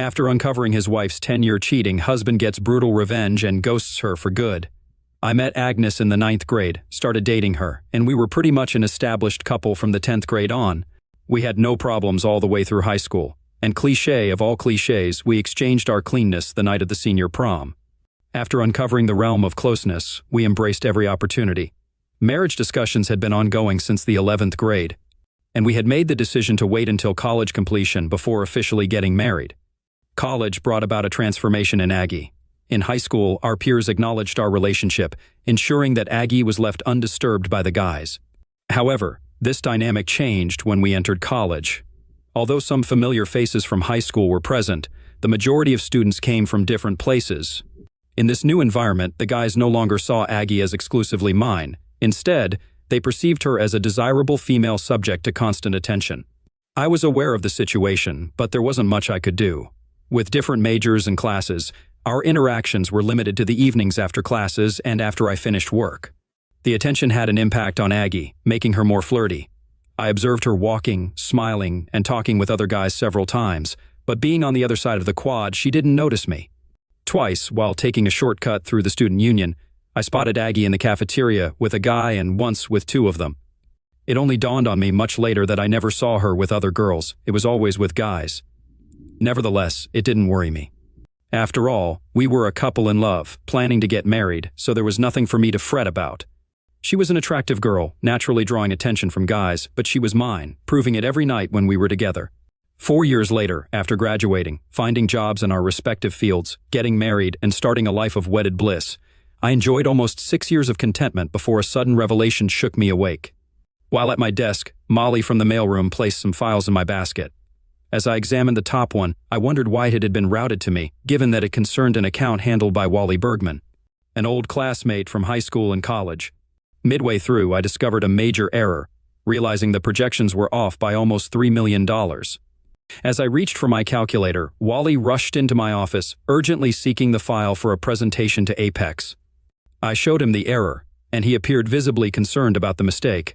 After uncovering his wife's 10-year cheating, husband gets brutal revenge and ghosts her for good. I met Agnes in the 9th grade, started dating her, and we were pretty much an established couple from the 10th grade on. We had no problems all the way through high school, and cliché of all clichés, we exchanged our cleanness the night of the senior prom. After uncovering the realm of closeness, we embraced every opportunity. Marriage discussions had been ongoing since the 11th grade, and we had made the decision to wait until college completion before officially getting married. College brought about a transformation in Aggie. In high school, our peers acknowledged our relationship, ensuring that Aggie was left undisturbed by the guys. However, this dynamic changed when we entered college. Although some familiar faces from high school were present, the majority of students came from different places. In this new environment, the guys no longer saw Aggie as exclusively mine. Instead, they perceived her as a desirable female subject to constant attention. I was aware of the situation, but there wasn't much I could do. With different majors and classes, our interactions were limited to the evenings after classes and after I finished work. The attention had an impact on Aggie, making her more flirty. I observed her walking, smiling, and talking with other guys several times, but being on the other side of the quad, she didn't notice me. Twice, while taking a shortcut through the student union, I spotted Aggie in the cafeteria with a guy and once with two of them. It only dawned on me much later that I never saw her with other girls. It was always with guys. Nevertheless, it didn't worry me. After all, we were a couple in love, planning to get married, so there was nothing for me to fret about. She was an attractive girl, naturally drawing attention from guys, but she was mine, proving it every night when we were together. 4 years later, after graduating, finding jobs in our respective fields, getting married, and starting a life of wedded bliss, I enjoyed almost 6 years of contentment before a sudden revelation shook me awake. While at my desk, Molly from the mailroom placed some files in my basket. As I examined the top one, I wondered why it had been routed to me, given that it concerned an account handled by Wally Bergman, an old classmate from high school and college. Midway through, I discovered a major error, realizing the projections were off by almost $3 million. As I reached for my calculator, Wally rushed into my office, urgently seeking the file for a presentation to Apex. I showed him the error, and he appeared visibly concerned about the mistake.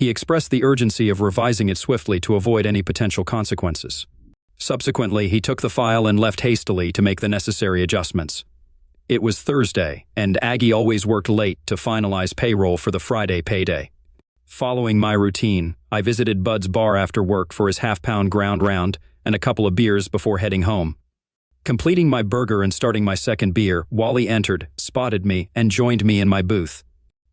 He expressed the urgency of revising it swiftly to avoid any potential consequences. Subsequently, he took the file and left hastily to make the necessary adjustments. It was Thursday, and Aggie always worked late to finalize payroll for the Friday payday. Following my routine, I visited Bud's bar after work for his half-pound ground round and a couple of beers before heading home. Completing my burger and starting my second beer, Wally entered, spotted me, and joined me in my booth.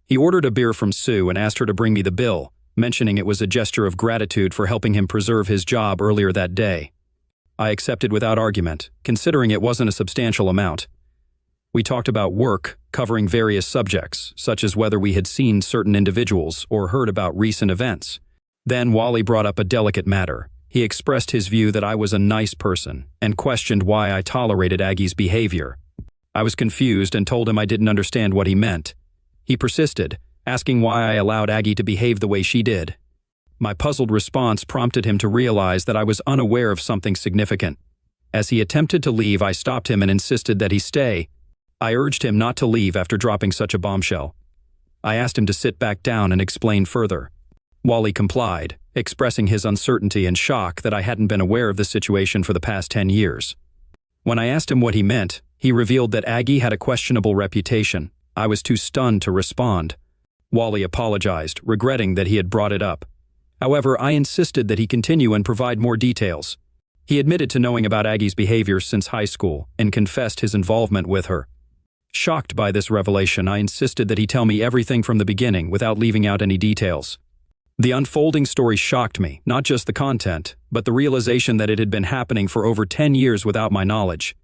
He ordered a beer from Sue and asked her to bring me the bill, mentioning it was a gesture of gratitude for helping him preserve his job earlier that day. I accepted without argument, considering it wasn't a substantial amount. We talked about work, covering various subjects, such as whether we had seen certain individuals or heard about recent events. Then Wally brought up a delicate matter. He expressed his view that I was a nice person and questioned why I tolerated Aggie's behavior. I was confused and told him I didn't understand what he meant. He persisted, asking why I allowed Aggie to behave the way she did. My puzzled response prompted him to realize that I was unaware of something significant. As he attempted to leave, I stopped him and insisted that he stay. I urged him not to leave after dropping such a bombshell. I asked him to sit back down and explain further. Wally complied, expressing his uncertainty and shock that I hadn't been aware of the situation for the past 10 years. When I asked him what he meant, he revealed that Aggie had a questionable reputation. I was too stunned to respond. Wally apologized, regretting that he had brought it up. However, I insisted that he continue and provide more details. He admitted to knowing about Aggie's behavior since high school and confessed his involvement with her. Shocked by this revelation, I insisted that he tell me everything from the beginning without leaving out any details. The unfolding story shocked me, not just the content, but the realization that it had been happening for over 10 years without my knowledge.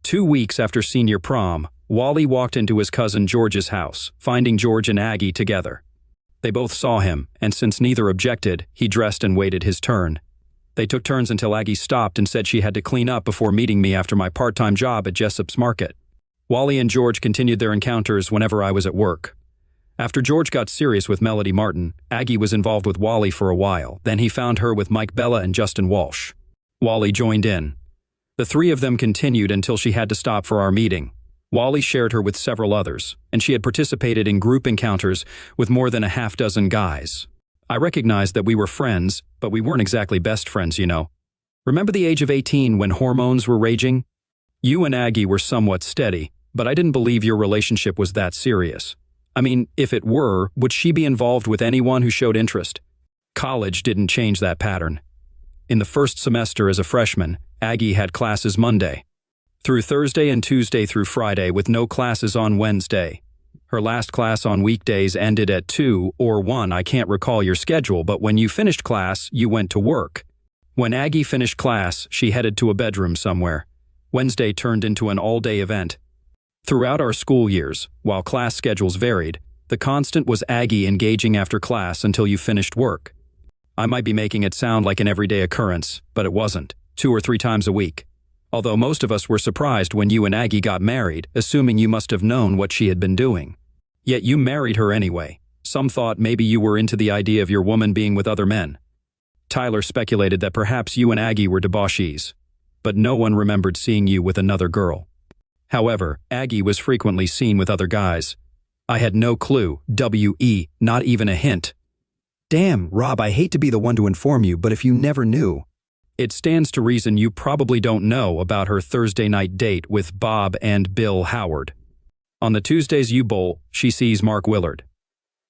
2 weeks after senior prom, Wally walked into his cousin George's house, finding George and Aggie together. They both saw him, and since neither objected, he dressed and waited his turn. They took turns until Aggie stopped and said she had to clean up before meeting me after my part-time job at Jessup's Market. Wally and George continued their encounters whenever I was at work. After George got serious with Melody Martin, Aggie was involved with Wally for a while. Then he found her with Mike Bella and Justin Walsh. Wally joined in. The three of them continued until she had to stop for our meeting. Wally shared her with several others, and she had participated in group encounters with more than a half-dozen guys. I recognized that we were friends, but we weren't exactly best friends, you know. Remember the age of 18 when hormones were raging? You and Aggie were somewhat steady, but I didn't believe your relationship was that serious. I mean, if it were, would she be involved with anyone who showed interest? College didn't change that pattern. In the first semester as a freshman, Aggie had classes Monday through Thursday and Tuesday through Friday with no classes on Wednesday. Her last class on weekdays ended at 2 or 1, I can't recall your schedule, but when you finished class, you went to work. When Aggie finished class, she headed to a bedroom somewhere. Wednesday turned into an all-day event. Throughout our school years, while class schedules varied, the constant was Aggie engaging after class until you finished work. I might be making it sound like an everyday occurrence, but it wasn't, 2 or 3 times a week. Although most of us were surprised when you and Aggie got married, assuming you must have known what she had been doing. Yet you married her anyway. Some thought maybe you were into the idea of your woman being with other men. Tyler speculated that perhaps you and Aggie were debauchees, but no one remembered seeing you with another girl. However, Aggie was frequently seen with other guys. I had no clue, not even a hint. Damn, Rob, I hate to be the one to inform you, but if you never knew. It stands to reason you probably don't know about her Thursday night date with Bob and Bill Howard. On the Tuesdays you bowl, she sees Mark Willard.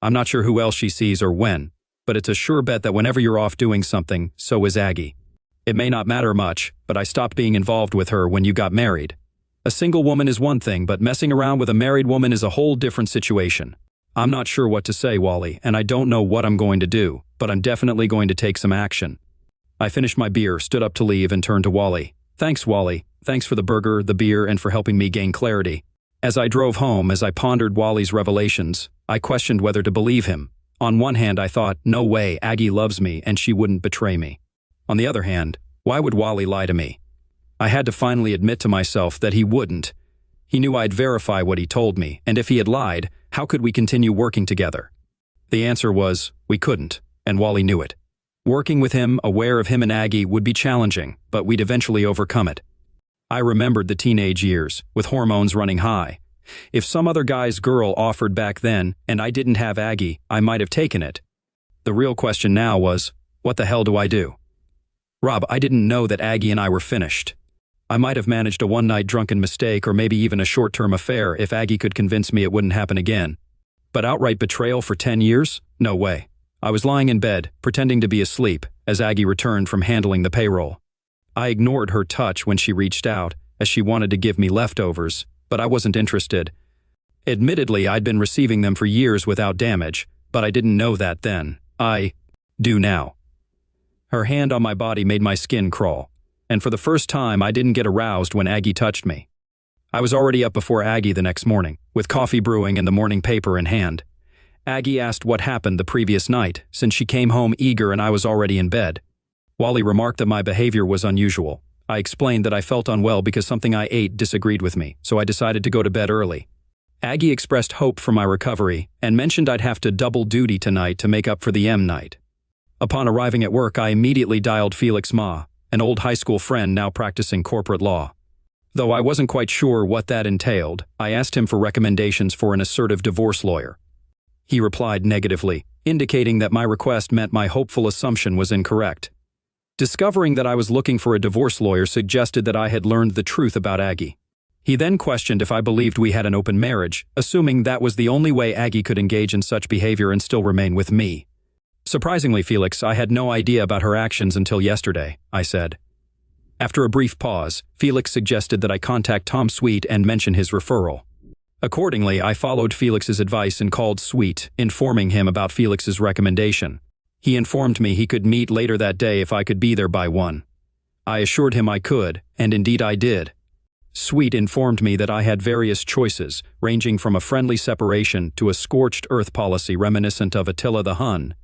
I'm not sure who else she sees or when, but it's a sure bet that whenever you're off doing something, so is Aggie. It may not matter much, but I stopped being involved with her when you got married. A single woman is one thing, but messing around with a married woman is a whole different situation. I'm not sure what to say, Wally, and I don't know what I'm going to do, but I'm definitely going to take some action. I finished my beer, stood up to leave, and turned to Wally. Thanks, Wally. Thanks for the burger, the beer, and for helping me gain clarity. As I drove home, as I pondered Wally's revelations, I questioned whether to believe him. On one hand, I thought, no way, Aggie loves me and she wouldn't betray me. On the other hand, why would Wally lie to me? I had to finally admit to myself that he wouldn't. He knew I'd verify what he told me, and if he had lied, how could we continue working together? The answer was, we couldn't, and Wally knew it. Working with him, aware of him and Aggie, would be challenging, but we'd eventually overcome it. I remembered the teenage years, with hormones running high. If some other guy's girl offered back then, and I didn't have Aggie, I might have taken it. The real question now was, what the hell do I do? Rob, I didn't know that Aggie and I were finished. I might have managed a one-night drunken mistake or maybe even a short-term affair if Aggie could convince me it wouldn't happen again. But outright betrayal for 10 years? No way. I was lying in bed, pretending to be asleep, as Aggie returned from handling the payroll. I ignored her touch when she reached out, as she wanted to give me leftovers, but I wasn't interested. Admittedly, I'd been receiving them for years without damage, but I didn't know that then. I do now. Her hand on my body made my skin crawl, and for the first time I didn't get aroused when Aggie touched me. I was already up before Aggie the next morning, with coffee brewing and the morning paper in hand. Aggie asked what happened the previous night, since she came home eager and I was already in bed. Wally remarked that my behavior was unusual. I explained that I felt unwell because something I ate disagreed with me, so I decided to go to bed early. Aggie expressed hope for my recovery and mentioned I'd have to double duty tonight to make up for the M night. Upon arriving at work, I immediately dialed Felix Ma, an old high school friend now practicing corporate law. Though I wasn't quite sure what that entailed, I asked him for recommendations for an assertive divorce lawyer. He replied negatively, indicating that my request meant my hopeful assumption was incorrect. Discovering that I was looking for a divorce lawyer suggested that I had learned the truth about Aggie. He then questioned if I believed we had an open marriage, assuming that was the only way Aggie could engage in such behavior and still remain with me. Surprisingly, Felix, I had no idea about her actions until yesterday, I said. After a brief pause, Felix suggested that I contact Tom Sweet and mention his referral. Accordingly, I followed Felix's advice and called Sweet, informing him about Felix's recommendation. He informed me he could meet later that day if I could be there by 1. I assured him I could, and indeed I did. Sweet informed me that I had various choices, ranging from a friendly separation to a scorched earth policy reminiscent of Attila the Hun.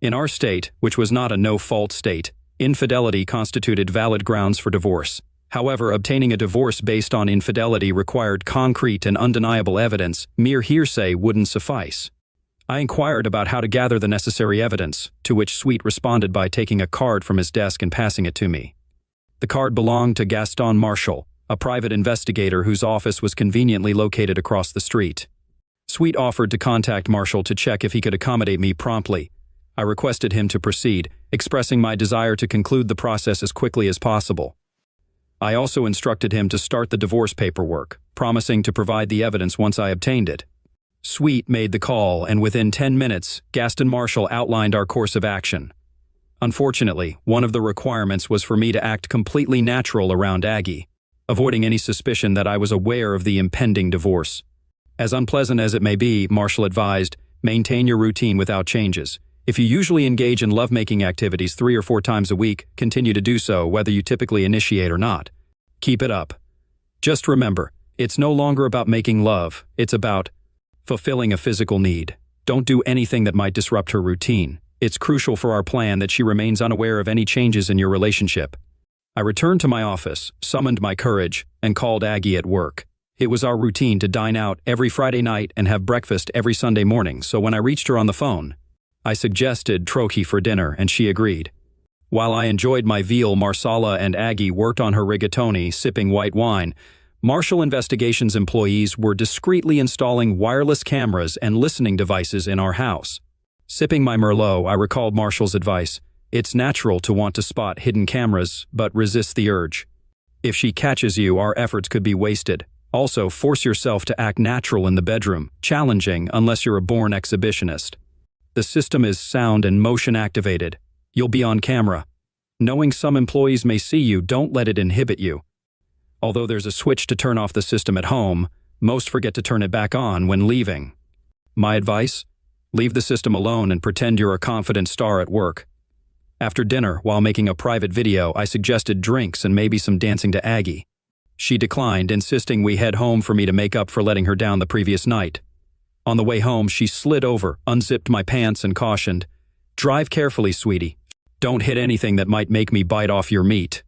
In our state, which was not a no-fault state, infidelity constituted valid grounds for divorce. However, obtaining a divorce based on infidelity required concrete and undeniable evidence. Mere hearsay wouldn't suffice. I inquired about how to gather the necessary evidence, to which Sweet responded by taking a card from his desk and passing it to me. The card belonged to Gaston Marshall, a private investigator whose office was conveniently located across the street. Sweet offered to contact Marshall to check if he could accommodate me promptly. I requested him to proceed, expressing my desire to conclude the process as quickly as possible. I also instructed him to start the divorce paperwork, promising to provide the evidence once I obtained it. Sweet made the call, and within 10 minutes, Gaston Marshall outlined our course of action. Unfortunately, one of the requirements was for me to act completely natural around Aggie, avoiding any suspicion that I was aware of the impending divorce. As unpleasant as it may be, Marshall advised, maintain your routine without changes. If you usually engage in lovemaking activities 3 or 4 times a week, continue to do so, whether you typically initiate or not. Keep it up. Just remember, it's no longer about making love, it's about fulfilling a physical need. Don't do anything that might disrupt her routine. It's crucial for our plan that she remains unaware of any changes in your relationship. I returned to my office, summoned my courage, and called Aggie at work. It was our routine to dine out every Friday night and have breakfast every Sunday morning, so when I reached her on the phone, I suggested trochee for dinner, and she agreed. While I enjoyed my veal marsala and Aggie worked on her rigatoni, sipping white wine, Marshall Investigations employees were discreetly installing wireless cameras and listening devices in our house. Sipping my Merlot, I recalled Marshall's advice. It's natural to want to spot hidden cameras, but resist the urge. If she catches you, our efforts could be wasted. Also, force yourself to act natural in the bedroom, challenging unless you're a born exhibitionist. The system is sound and motion activated. You'll be on camera. Knowing some employees may see you, don't let it inhibit you. Although there's a switch to turn off the system at home, most forget to turn it back on when leaving. My advice? Leave the system alone and pretend you're a confident star at work. After dinner, while making a private video, I suggested drinks and maybe some dancing to Aggie. She declined, insisting we head home for me to make up for letting her down the previous night. On the way home, she slid over, unzipped my pants, and cautioned, "Drive carefully, sweetie. Don't hit anything that might make me bite off your meat."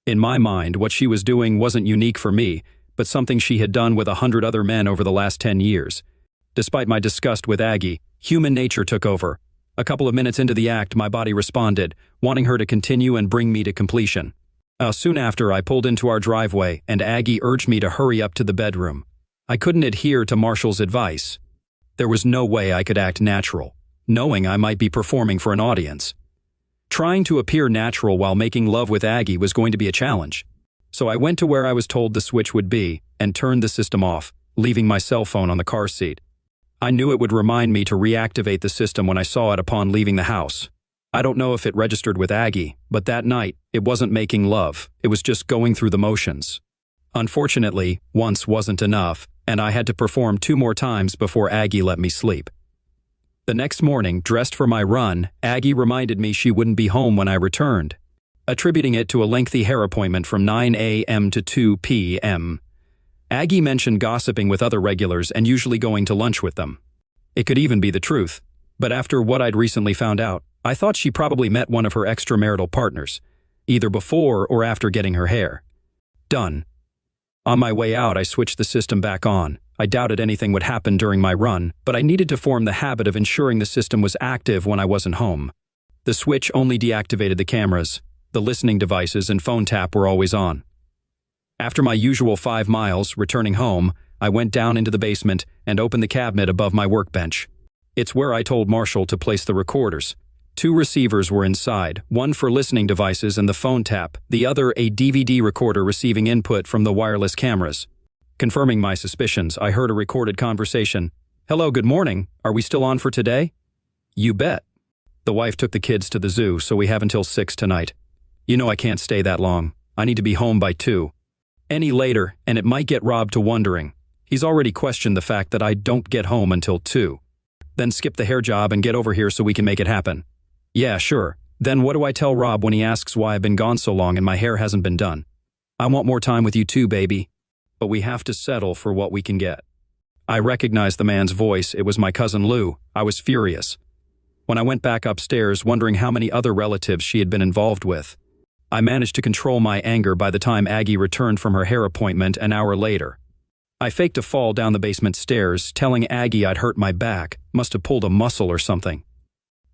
In my mind, what she was doing wasn't unique for me, but something she had done with 100 other men over the last 10 years. Despite my disgust with Aggie, human nature took over. A couple of minutes into the act, my body responded, wanting her to continue and bring me to completion. Soon after, I pulled into our driveway, and Aggie urged me to hurry up to the bedroom. I couldn't adhere to Marshall's advice. There was no way I could act natural, knowing I might be performing for an audience. Trying to appear natural while making love with Aggie was going to be a challenge. So I went to where I was told the switch would be and turned the system off, leaving my cell phone on the car seat. I knew it would remind me to reactivate the system when I saw it upon leaving the house. I don't know if it registered with Aggie, but that night, it wasn't making love, it was just going through the motions. Unfortunately, once wasn't enough, and I had to perform 2 more times before Aggie let me sleep. The next morning, dressed for my run, Aggie reminded me she wouldn't be home when I returned, attributing it to a lengthy hair appointment from 9 a.m. to 2 p.m. Aggie mentioned gossiping with other regulars and usually going to lunch with them. It could even be the truth, but after what I'd recently found out, I thought she probably met one of her extramarital partners, either before or after getting her hair done. On my way out, I switched the system back on. I doubted anything would happen during my run, but I needed to form the habit of ensuring the system was active when I wasn't home. The switch only deactivated the cameras. The listening devices and phone tap were always on. After my usual 5 miles, returning home, I went down into the basement and opened the cabinet above my workbench. It's where I told Marshall to place the recorders. 2 receivers were inside, one for listening devices and the phone tap, the other a DVD recorder receiving input from the wireless cameras. Confirming my suspicions, I heard a recorded conversation. "Hello, good morning. Are we still on for today?" "You bet." "The wife took the kids to the zoo, so we have until 6 tonight. You know I can't stay that long. I need to be home by 2. Any later, and it might get Rob to wondering. He's already questioned the fact that I don't get home until 2. Then skip the hair job and get over here so we can make it happen." "Yeah, sure. Then what do I tell Rob when he asks why I've been gone so long and my hair hasn't been done? I want more time with you too, baby. But we have to settle for what we can get." I recognized the man's voice. It was my cousin Lou. I was furious. When I went back upstairs, wondering how many other relatives she had been involved with, I managed to control my anger by the time Aggie returned from her hair appointment an hour later. I faked a fall down the basement stairs, telling Aggie I'd hurt my back, must have pulled a muscle or something.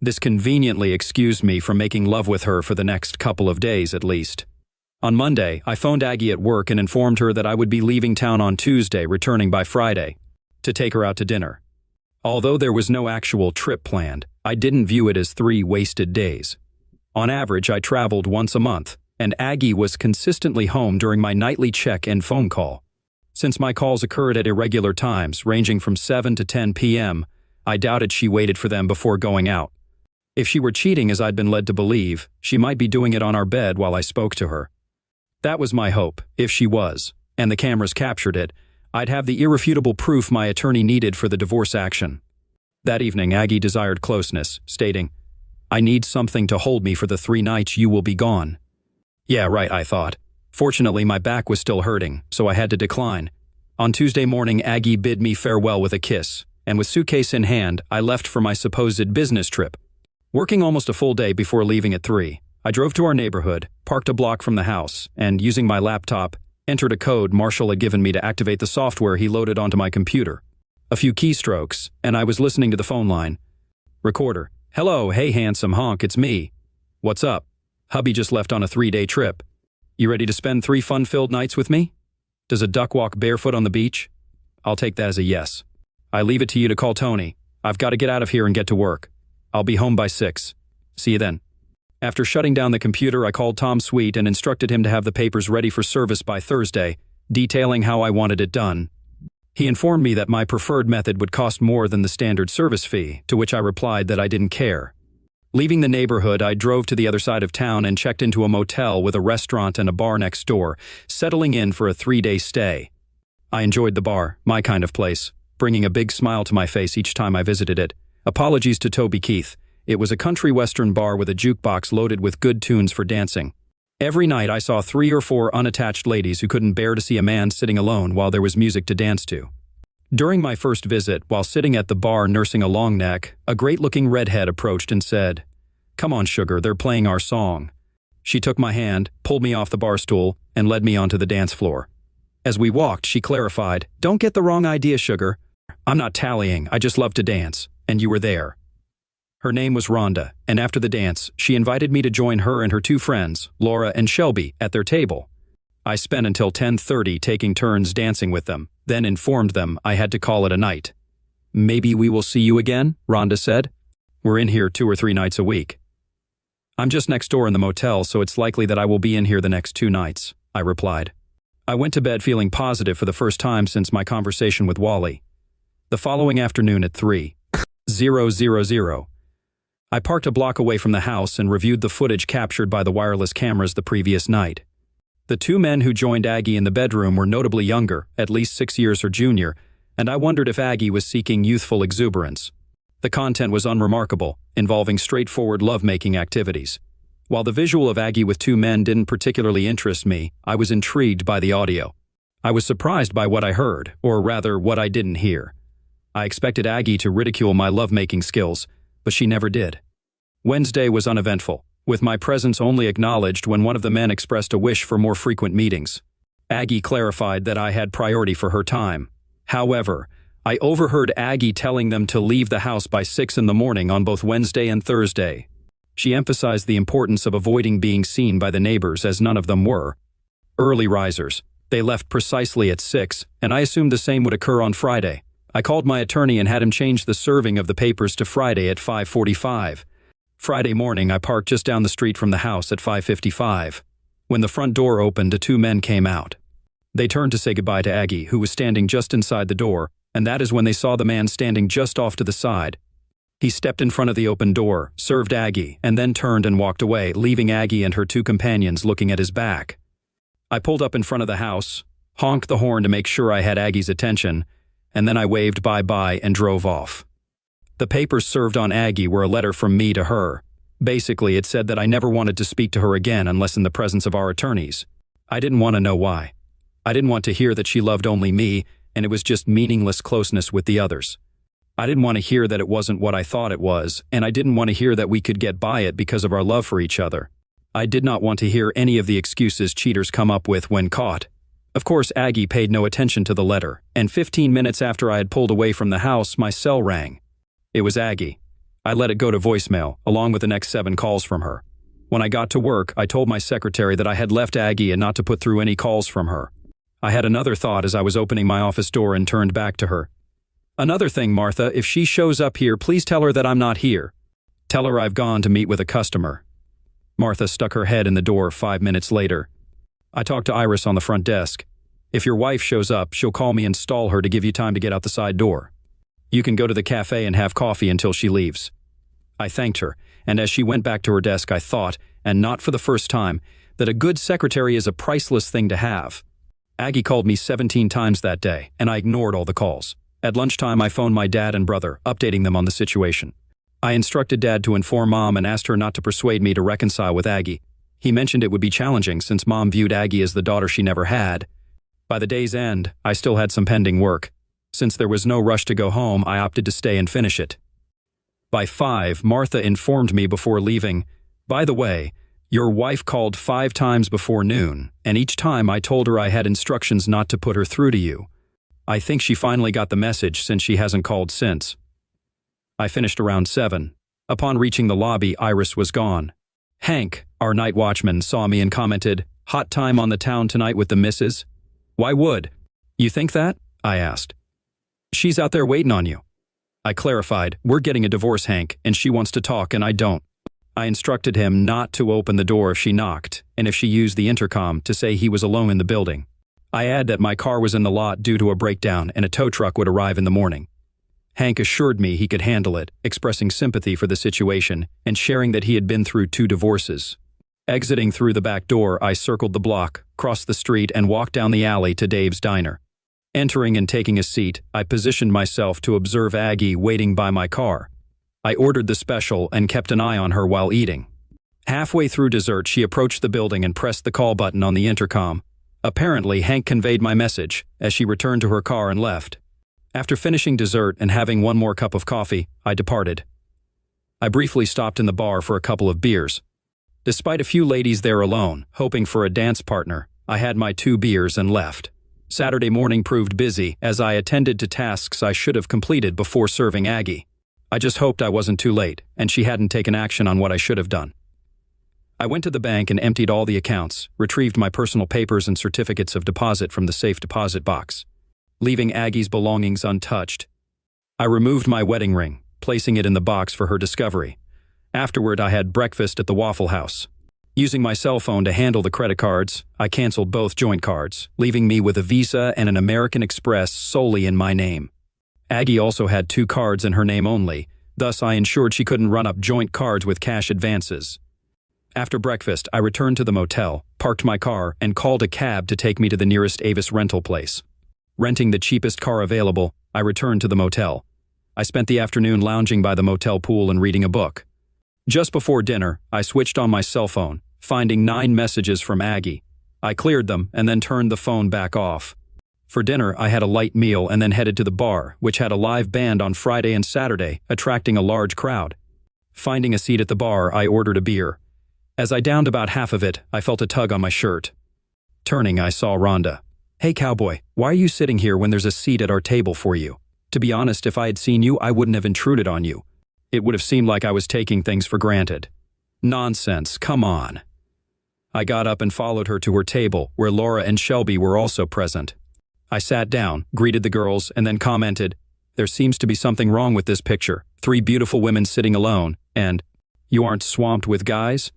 This conveniently excused me from making love with her for the next couple of days at least. On Monday, I phoned Aggie at work and informed her that I would be leaving town on Tuesday, returning by Friday, to take her out to dinner. Although there was no actual trip planned, I didn't view it as 3 wasted days. On average, I traveled once a month, and Aggie was consistently home during my nightly check and phone call. Since my calls occurred at irregular times, ranging from 7 to 10 p.m., I doubted she waited for them before going out. If she were cheating as I'd been led to believe, she might be doing it on our bed while I spoke to her. That was my hope, if she was, and the cameras captured it, I'd have the irrefutable proof my attorney needed for the divorce action. That evening, Aggie desired closeness, stating, "I need something to hold me for the 3 nights you will be gone." Yeah, right, I thought. Fortunately, my back was still hurting, so I had to decline. On Tuesday morning, Aggie bid me farewell with a kiss, and with suitcase in hand, I left for my supposed business trip. Working almost a full day before leaving at 3, I drove to our neighborhood, parked a block from the house, and using my laptop, entered a code Marshall had given me to activate the software he loaded onto my computer. A few keystrokes, and I was listening to the phone line. Recorder. "Hello, hey handsome honk, it's me. What's up? Hubby just left on a 3-day trip. You ready to spend 3 fun-filled nights with me? Does a duck walk barefoot on the beach? I'll take that as a yes. I leave it to you to call Tony. I've got to get out of here and get to work. I'll be home by 6. See you then." After shutting down the computer, I called Tom Sweet and instructed him to have the papers ready for service by Thursday, detailing how I wanted it done. He informed me that my preferred method would cost more than the standard service fee, to which I replied that I didn't care. Leaving the neighborhood, I drove to the other side of town and checked into a motel with a restaurant and a bar next door, settling in for a 3-day stay. I enjoyed the bar, my kind of place, bringing a big smile to my face each time I visited it. Apologies to Toby Keith. It was a country western bar with a jukebox loaded with good tunes for dancing. Every night I saw 3 or 4 unattached ladies who couldn't bear to see a man sitting alone while there was music to dance to. During my first visit, while sitting at the bar nursing a long neck, a great-looking redhead approached and said, "Come on, sugar, they're playing our song." She took my hand, pulled me off the bar stool, and led me onto the dance floor. As we walked, she clarified, "Don't get the wrong idea, sugar. I'm not tallying, I just love to dance, and you were there." Her name was Rhonda, and after the dance, she invited me to join her and her 2 friends, Laura and Shelby, at their table. I spent until 10:30 taking turns dancing with them, then informed them I had to call it a night. "Maybe we will see you again," Rhonda said. "We're in here 2 or 3 nights a week." "I'm just next door in the motel, so it's likely that I will be in here the next 2 nights," I replied. I went to bed feeling positive for the first time since my conversation with Wally. The following afternoon at 3:00, I parked a block away from the house and reviewed the footage captured by the wireless cameras the previous night. The 2 men who joined Aggie in the bedroom were notably younger, at least 6 years her junior, and I wondered if Aggie was seeking youthful exuberance. The content was unremarkable, involving straightforward love-making activities. While the visual of Aggie with 2 men didn't particularly interest me, I was intrigued by the audio. I was surprised by what I heard, or rather, what I didn't hear. I expected Aggie to ridicule my love-making skills, but she never did. Wednesday was uneventful, with my presence only acknowledged when one of the men expressed a wish for more frequent meetings. Aggie clarified that I had priority for her time. However, I overheard Aggie telling them to leave the house by 6 in the morning on both Wednesday and Thursday. She emphasized the importance of avoiding being seen by the neighbors, as none of them were early risers. They left precisely at 6, and I assumed the same would occur on Friday. I called my attorney and had him change the serving of the papers to Friday at 5:45. Friday morning, I parked just down the street from the house at 5:55. When the front door opened, the 2 men came out. They turned to say goodbye to Aggie, who was standing just inside the door, and that is when they saw the man standing just off to the side. He stepped in front of the open door, served Aggie, and then turned and walked away, leaving Aggie and her 2 companions looking at his back. I pulled up in front of the house, honked the horn to make sure I had Aggie's attention, and then I waved bye-bye and drove off. The papers served on Aggie were a letter from me to her. Basically, it said that I never wanted to speak to her again unless in the presence of our attorneys. I didn't want to know why. I didn't want to hear that she loved only me, and it was just meaningless closeness with the others. I didn't want to hear that it wasn't what I thought it was, and I didn't want to hear that we could get by it because of our love for each other. I did not want to hear any of the excuses cheaters come up with when caught. Of course, Aggie paid no attention to the letter, and 15 minutes after I had pulled away from the house, my cell rang. It was Aggie. I let it go to voicemail, along with the next 7 calls from her. When I got to work, I told my secretary that I had left Aggie and not to put through any calls from her. I had another thought as I was opening my office door and turned back to her. "Another thing, Martha, if she shows up here, please tell her that I'm not here. Tell her I've gone to meet with a customer. Martha stuck her head in the door 5 minutes later. I talked to Iris on the front desk. If your wife shows up, she'll call me and stall her to give you time to get out the side door. You can go to the cafe and have coffee until she leaves. I thanked her, and as she went back to her desk, I thought, and not for the first time, that a good secretary is a priceless thing to have. Aggie called me 17 times that day, and I ignored all the calls. At lunchtime, I phoned my dad and brother, updating them on the situation. I instructed Dad to inform Mom and asked her not to persuade me to reconcile with Aggie. He mentioned it would be challenging since Mom viewed Aggie as the daughter she never had. By the day's end, I still had some pending work. Since there was no rush to go home, I opted to stay and finish it. By 5, Martha informed me before leaving, "By the way, your wife called 5 times before noon, and each time I told her I had instructions not to put her through to you. I think she finally got the message since she hasn't called since." I finished around 7. Upon reaching the lobby, Iris was gone. Hank, our night watchman, saw me and commented, "Hot time on the town tonight with the missus?" "Why would?" "You think that?" I asked. "She's out there waiting on you." I clarified, "We're getting a divorce, Hank, and she wants to talk and I don't." I instructed him not to open the door if she knocked, and if she used the intercom, to say he was alone in the building. I add that my car was in the lot due to a breakdown and a tow truck would arrive in the morning. Hank assured me he could handle it, expressing sympathy for the situation and sharing that he had been through 2 divorces. Exiting through the back door, I circled the block, crossed the street, and walked down the alley to Dave's diner. Entering and taking a seat, I positioned myself to observe Aggie waiting by my car. I ordered the special and kept an eye on her while eating. Halfway through dessert, she approached the building and pressed the call button on the intercom. Apparently, Hank conveyed my message as she returned to her car and left. After finishing dessert and having one more cup of coffee, I departed. I briefly stopped in the bar for a couple of beers. Despite a few ladies there alone, hoping for a dance partner, I had my 2 beers and left. Saturday morning proved busy as I attended to tasks I should have completed before serving Aggie. I just hoped I wasn't too late and she hadn't taken action on what I should have done. I went to the bank and emptied all the accounts, retrieved my personal papers and certificates of deposit from the safe deposit box, leaving Aggie's belongings untouched. I removed my wedding ring, placing it in the box for her discovery. Afterward, I had breakfast at the Waffle House. Using my cell phone to handle the credit cards, I canceled both joint cards, leaving me with a Visa and an American Express solely in my name. Aggie also had 2 cards in her name only, thus I ensured she couldn't run up joint cards with cash advances. After breakfast, I returned to the motel, parked my car, and called a cab to take me to the nearest Avis rental place. Renting the cheapest car available, I returned to the motel. I spent the afternoon lounging by the motel pool and reading a book. Just before dinner, I switched on my cell phone, finding 9 messages from Aggie. I cleared them and then turned the phone back off. For dinner, I had a light meal and then headed to the bar, which had a live band on Friday and Saturday, attracting a large crowd. Finding a seat at the bar, I ordered a beer. As I downed about half of it, I felt a tug on my shirt. Turning, I saw Rhonda. "Hey, cowboy, why are you sitting here when there's a seat at our table for you? To be honest, if I had seen you, I wouldn't have intruded on you. It would have seemed like I was taking things for granted." "Nonsense, come on." I got up and followed her to her table, where Laura and Shelby were also present. I sat down, greeted the girls, and then commented, "There seems to be something wrong with this picture. 3 beautiful women sitting alone, and you aren't swamped with guys?"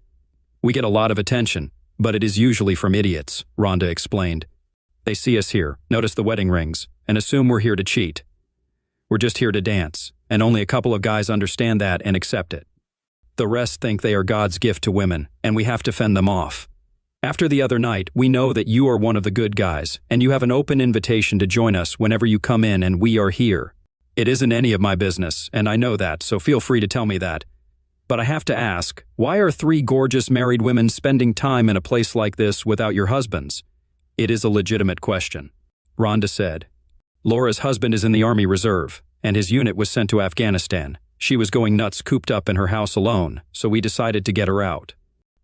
"We get a lot of attention, but it is usually from idiots," Rhonda explained. "They see us here, notice the wedding rings, and assume we're here to cheat. We're just here to dance, and only a couple of guys understand that and accept it. The rest think they are God's gift to women, and we have to fend them off. After the other night, we know that you are one of the good guys, and you have an open invitation to join us whenever you come in, and we are here. It isn't any of my business, and I know that, so feel free to tell me that. But I have to ask, why are 3 gorgeous married women spending time in a place like this without your husbands? It is a legitimate question," Rhonda said. "Laura's husband is in the Army Reserve, and his unit was sent to Afghanistan. She was going nuts cooped up in her house alone, so we decided to get her out.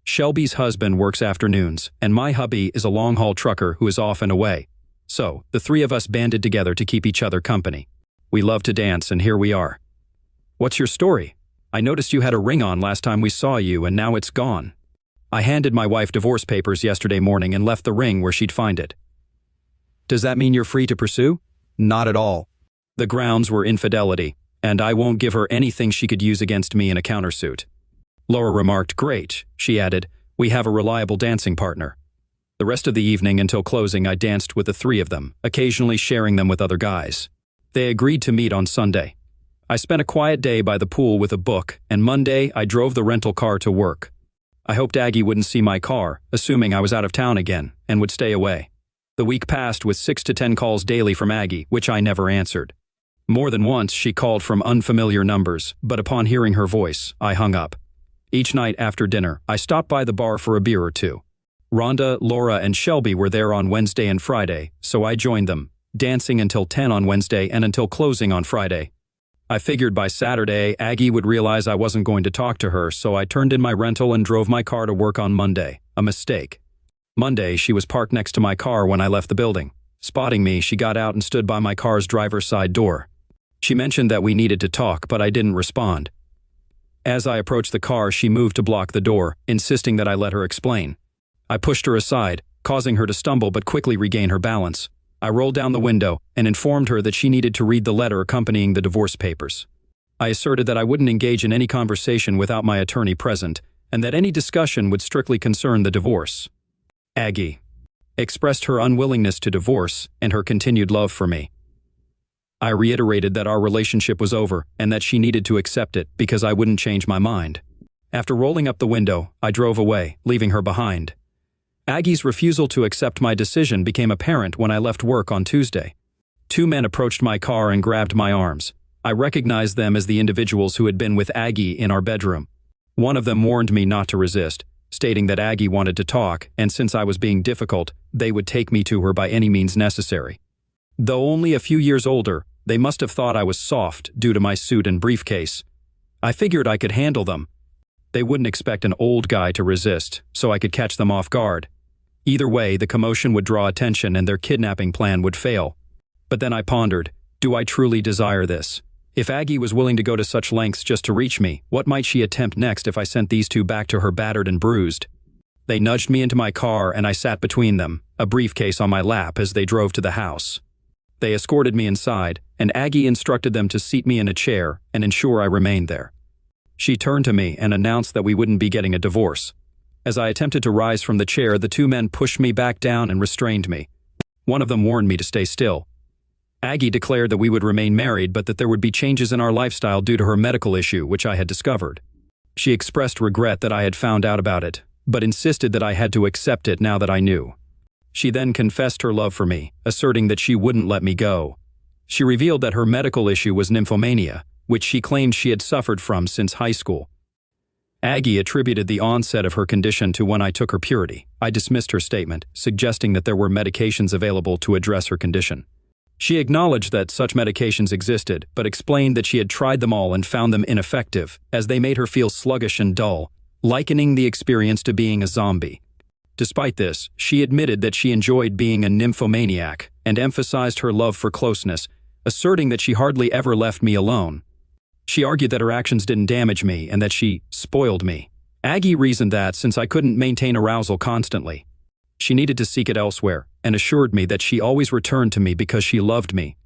Shelby's husband works afternoons, and my hubby is a long-haul trucker who is off and away. So, the 3 of us banded together to keep each other company. We love to dance, and here we are." "What's your story? I noticed you had a ring on last time we saw you, and now it's gone." "I handed my wife divorce papers yesterday morning and left the ring where she'd find it." "Does that mean you're free to pursue?" Not at all. The grounds were infidelity, and I won't give her anything she could use against me in a countersuit. Laura remarked, "Great," she added. "We have a reliable dancing partner." The rest of the evening until closing, I danced with the three of them, occasionally sharing them with other guys. They agreed to meet on Sunday. I spent a quiet day by the pool with a book, and Monday I drove the rental car to work. I hoped Aggie wouldn't see my car, assuming I was out of town again, and would stay away. The week passed with 6 to 10 calls daily from Aggie, which I never answered. More than once, she called from unfamiliar numbers, but upon hearing her voice, I hung up. Each night after dinner, I stopped by the bar for a beer or two. Rhonda, Laura, and Shelby were there on Wednesday and Friday, so I joined them, dancing until 10 on Wednesday and until closing on Friday. I figured by Saturday, Aggie would realize I wasn't going to talk to her, so I turned in my rental and drove my car to work on Monday. A mistake. Monday, she was parked next to my car when I left the building. Spotting me, she got out and stood by my car's driver's side door. She mentioned that we needed to talk, but I didn't respond. As I approached the car, she moved to block the door, insisting that I let her explain. I pushed her aside, causing her to stumble but quickly regain her balance. I rolled down the window and informed her that she needed to read the letter accompanying the divorce papers. I asserted that I wouldn't engage in any conversation without my attorney present, and that any discussion would strictly concern the divorce. Aggie expressed her unwillingness to divorce and her continued love for me. I reiterated that our relationship was over and that she needed to accept it because I wouldn't change my mind. After rolling up the window, I drove away, leaving her behind. Aggie's refusal to accept my decision became apparent when I left work on Tuesday. 2 men approached my car and grabbed my arms. I recognized them as the individuals who had been with Aggie in our bedroom. One of them warned me not to resist, stating that Aggie wanted to talk, and since I was being difficult, they would take me to her by any means necessary. Though only a few years older, they must have thought I was soft due to my suit and briefcase. I figured I could handle them. They wouldn't expect an old guy to resist, so I could catch them off guard. Either way, the commotion would draw attention and their kidnapping plan would fail. But then I pondered, do I truly desire this? If Aggie was willing to go to such lengths just to reach me, what might she attempt next if I sent these two back to her battered and bruised? They nudged me into my car and I sat between them, a briefcase on my lap as they drove to the house. They escorted me inside, and Aggie instructed them to seat me in a chair and ensure I remained there. She turned to me and announced that we wouldn't be getting a divorce. As I attempted to rise from the chair, the 2 men pushed me back down and restrained me. One of them warned me to stay still. Aggie declared that we would remain married, but that there would be changes in our lifestyle due to her medical issue, which I had discovered. She expressed regret that I had found out about it, but insisted that I had to accept it now that I knew. She then confessed her love for me, asserting that she wouldn't let me go. She revealed that her medical issue was nymphomania, which she claimed she had suffered from since high school. Aggie attributed the onset of her condition to when I took her purity. I dismissed her statement, suggesting that there were medications available to address her condition. She acknowledged that such medications existed, but explained that she had tried them all and found them ineffective, as they made her feel sluggish and dull, likening the experience to being a zombie. Despite this, she admitted that she enjoyed being a nymphomaniac and emphasized her love for closeness, asserting that she hardly ever left me alone. She argued that her actions didn't damage me and that she spoiled me. Aggie reasoned that since I couldn't maintain arousal constantly, she needed to seek it elsewhere and assured me that she always returned to me because she loved me.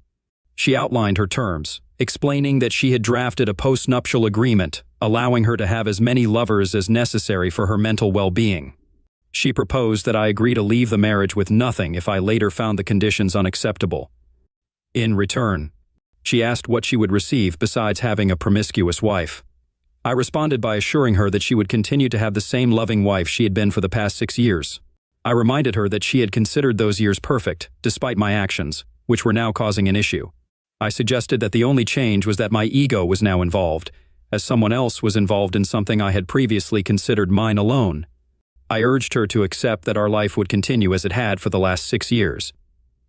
She outlined her terms, explaining that she had drafted a post-nuptial agreement, allowing her to have as many lovers as necessary for her mental well-being. She proposed that I agree to leave the marriage with nothing if I later found the conditions unacceptable. In return, she asked what she would receive besides having a promiscuous wife. I responded by assuring her that she would continue to have the same loving wife she had been for the past 6 years. I reminded her that she had considered those years perfect, despite my actions, which were now causing an issue. I suggested that the only change was that my ego was now involved, as someone else was involved in something I had previously considered mine alone. I urged her to accept that our life would continue as it had for the last 6 years.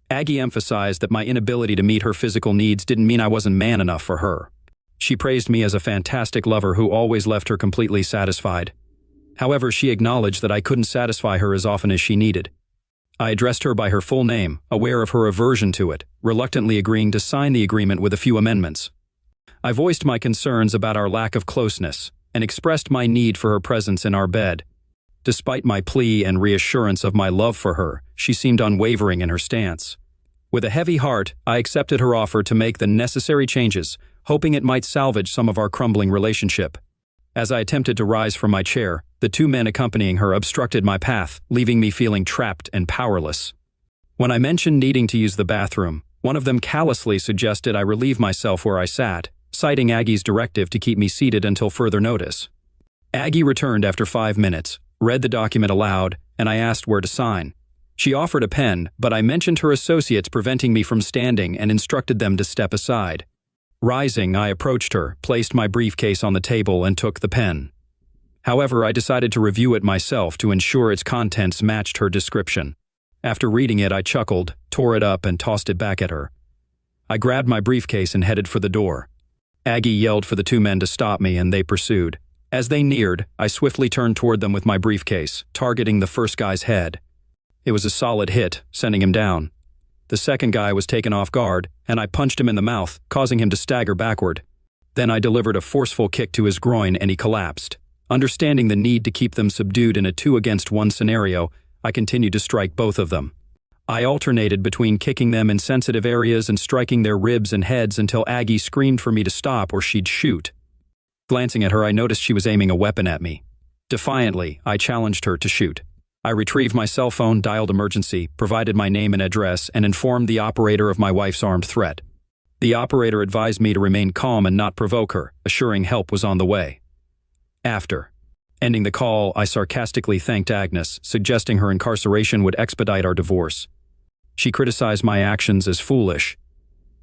Aggie emphasized that my inability to meet her physical needs didn't mean I wasn't man enough for her. She praised me as a fantastic lover who always left her completely satisfied. However, she acknowledged that I couldn't satisfy her as often as she needed. I addressed her by her full name, aware of her aversion to it, reluctantly agreeing to sign the agreement with a few amendments. I voiced my concerns about our lack of closeness and expressed my need for her presence in our bed. Despite my plea and reassurance of my love for her, she seemed unwavering in her stance. With a heavy heart, I accepted her offer to make the necessary changes, hoping it might salvage some of our crumbling relationship. As I attempted to rise from my chair, the two men accompanying her obstructed my path, leaving me feeling trapped and powerless. When I mentioned needing to use the bathroom, one of them callously suggested I relieve myself where I sat, citing Aggie's directive to keep me seated until further notice. Aggie returned after 5 minutes, read the document aloud, and I asked where to sign. She offered a pen, but I mentioned her associates preventing me from standing and instructed them to step aside. Rising, I approached her, placed my briefcase on the table, and took the pen. However, I decided to review it myself to ensure its contents matched her description. After reading it, I chuckled, tore it up, and tossed it back at her. I grabbed my briefcase and headed for the door. Aggie yelled for the two men to stop me, and they pursued. As they neared, I swiftly turned toward them with my briefcase, targeting the first guy's head. It was a solid hit, sending him down. The second guy was taken off guard, and I punched him in the mouth, causing him to stagger backward. Then I delivered a forceful kick to his groin and he collapsed. Understanding the need to keep them subdued in a 2-against-1 scenario, I continued to strike both of them. I alternated between kicking them in sensitive areas and striking their ribs and heads until Aggie screamed for me to stop or she'd shoot. Glancing at her, I noticed she was aiming a weapon at me. Defiantly, I challenged her to shoot. I retrieved my cell phone, dialed emergency, provided my name and address, and informed the operator of my wife's armed threat. The operator advised me to remain calm and not provoke her, assuring help was on the way. After ending the call, I sarcastically thanked Agnes, suggesting her incarceration would expedite our divorce. She criticized my actions as foolish.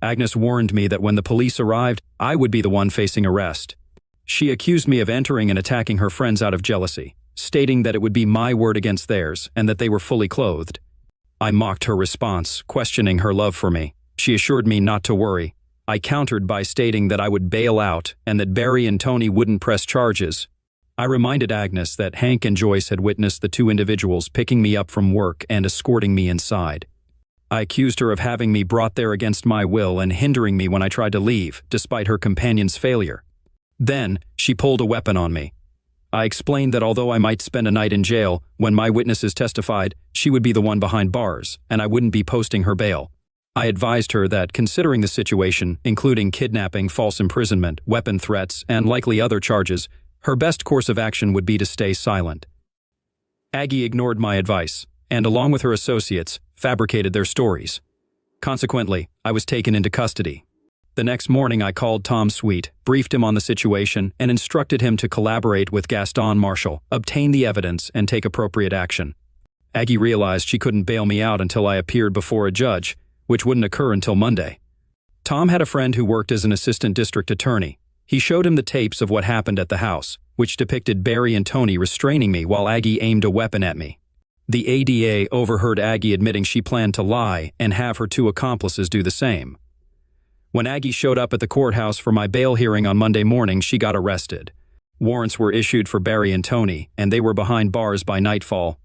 Agnes warned me that when the police arrived, I would be the one facing arrest. She accused me of entering and attacking her friends out of jealousy, stating that it would be my word against theirs and that they were fully clothed. I mocked her response, questioning her love for me. She assured me not to worry. I countered by stating that I would bail out and that Barry and Tony wouldn't press charges. I reminded Agnes that Hank and Joyce had witnessed the two individuals picking me up from work and escorting me inside. I accused her of having me brought there against my will and hindering me when I tried to leave, despite her companion's failure. Then, she pulled a weapon on me. I explained that although I might spend a night in jail, when my witnesses testified, she would be the one behind bars, and I wouldn't be posting her bail. I advised her that, considering the situation, including kidnapping, false imprisonment, weapon threats, and likely other charges, her best course of action would be to stay silent. Aggie ignored my advice, and along with her associates, fabricated their stories. Consequently, I was taken into custody. The next morning I called Tom Sweet, briefed him on the situation, and instructed him to collaborate with Gaston Marshall, obtain the evidence, and take appropriate action. Aggie realized she couldn't bail me out until I appeared before a judge, which wouldn't occur until Monday. Tom had a friend who worked as an assistant district attorney. He showed him the tapes of what happened at the house, which depicted Barry and Tony restraining me while Aggie aimed a weapon at me. The ADA overheard Aggie admitting she planned to lie and have her two accomplices do the same. When Aggie showed up at the courthouse for my bail hearing on Monday morning, she got arrested. Warrants were issued for Barry and Tony, and they were behind bars by nightfall.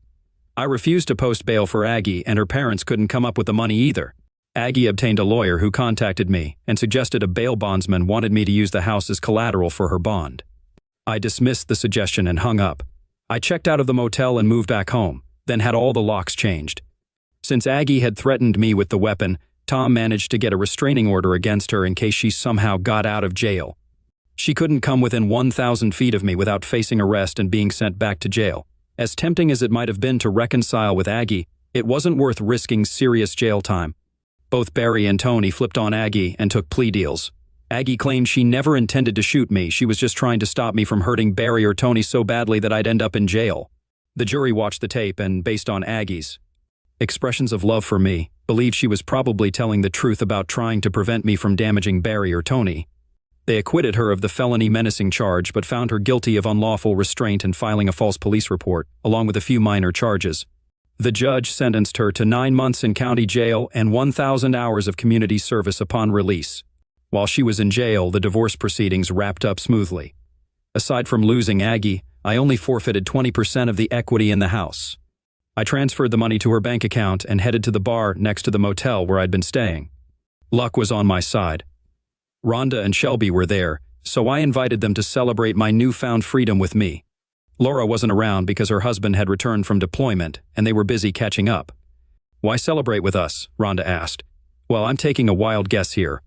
I refused to post bail for Aggie, and her parents couldn't come up with the money either. Aggie obtained a lawyer who contacted me and suggested a bail bondsman wanted me to use the house as collateral for her bond. I dismissed the suggestion and hung up. I checked out of the motel and moved back home, then had all the locks changed. Since Aggie had threatened me with the weapon, Tom managed to get a restraining order against her in case she somehow got out of jail. She couldn't come within 1,000 feet of me without facing arrest and being sent back to jail. As tempting as it might have been to reconcile with Aggie, it wasn't worth risking serious jail time. Both Barry and Tony flipped on Aggie and took plea deals. Aggie claimed she never intended to shoot me, she was just trying to stop me from hurting Barry or Tony so badly that I'd end up in jail. The jury watched the tape and, based on Aggie's expressions of love for me, believed she was probably telling the truth about trying to prevent me from damaging Barry or Tony. They acquitted her of the felony menacing charge but found her guilty of unlawful restraint and filing a false police report, along with a few minor charges. The judge sentenced her to 9 months in county jail and 1,000 hours of community service upon release. While she was in jail, the divorce proceedings wrapped up smoothly. Aside from losing Aggie, I only forfeited 20% of the equity in the house. I transferred the money to her bank account and headed to the bar next to the motel where I'd been staying. Luck was on my side. Rhonda and Shelby were there, so I invited them to celebrate my newfound freedom with me. Laura wasn't around because her husband had returned from deployment and they were busy catching up. "Why celebrate with us?" Rhonda asked. "Well, I'm taking a wild guess here.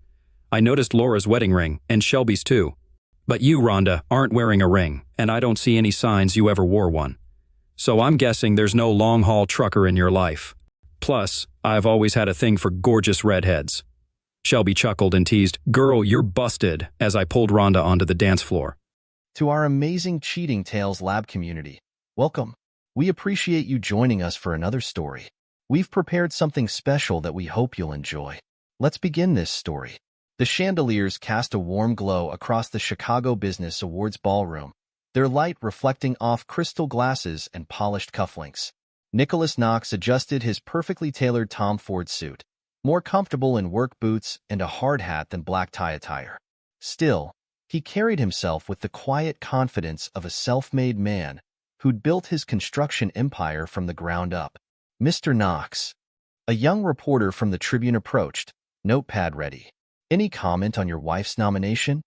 I noticed Laura's wedding ring, and Shelby's too. But you, Rhonda, aren't wearing a ring, and I don't see any signs you ever wore one. So I'm guessing there's no long-haul trucker in your life. Plus, I've always had a thing for gorgeous redheads." Shelby chuckled and teased, "Girl, you're busted," as I pulled Rhonda onto the dance floor. To our amazing Cheating Tales Lab community, welcome. We appreciate you joining us for another story. We've prepared something special that we hope you'll enjoy. Let's begin this story. The chandeliers cast a warm glow across the Chicago Business Awards ballroom, their light reflecting off crystal glasses and polished cufflinks. Nicholas Knox adjusted his perfectly tailored Tom Ford suit, more comfortable in work boots and a hard hat than black tie attire. Still, he carried himself with the quiet confidence of a self-made man who'd built his construction empire from the ground up. "Mr. Knox," a young reporter from the Tribune approached, notepad ready. "Any comment on your wife's nomination?"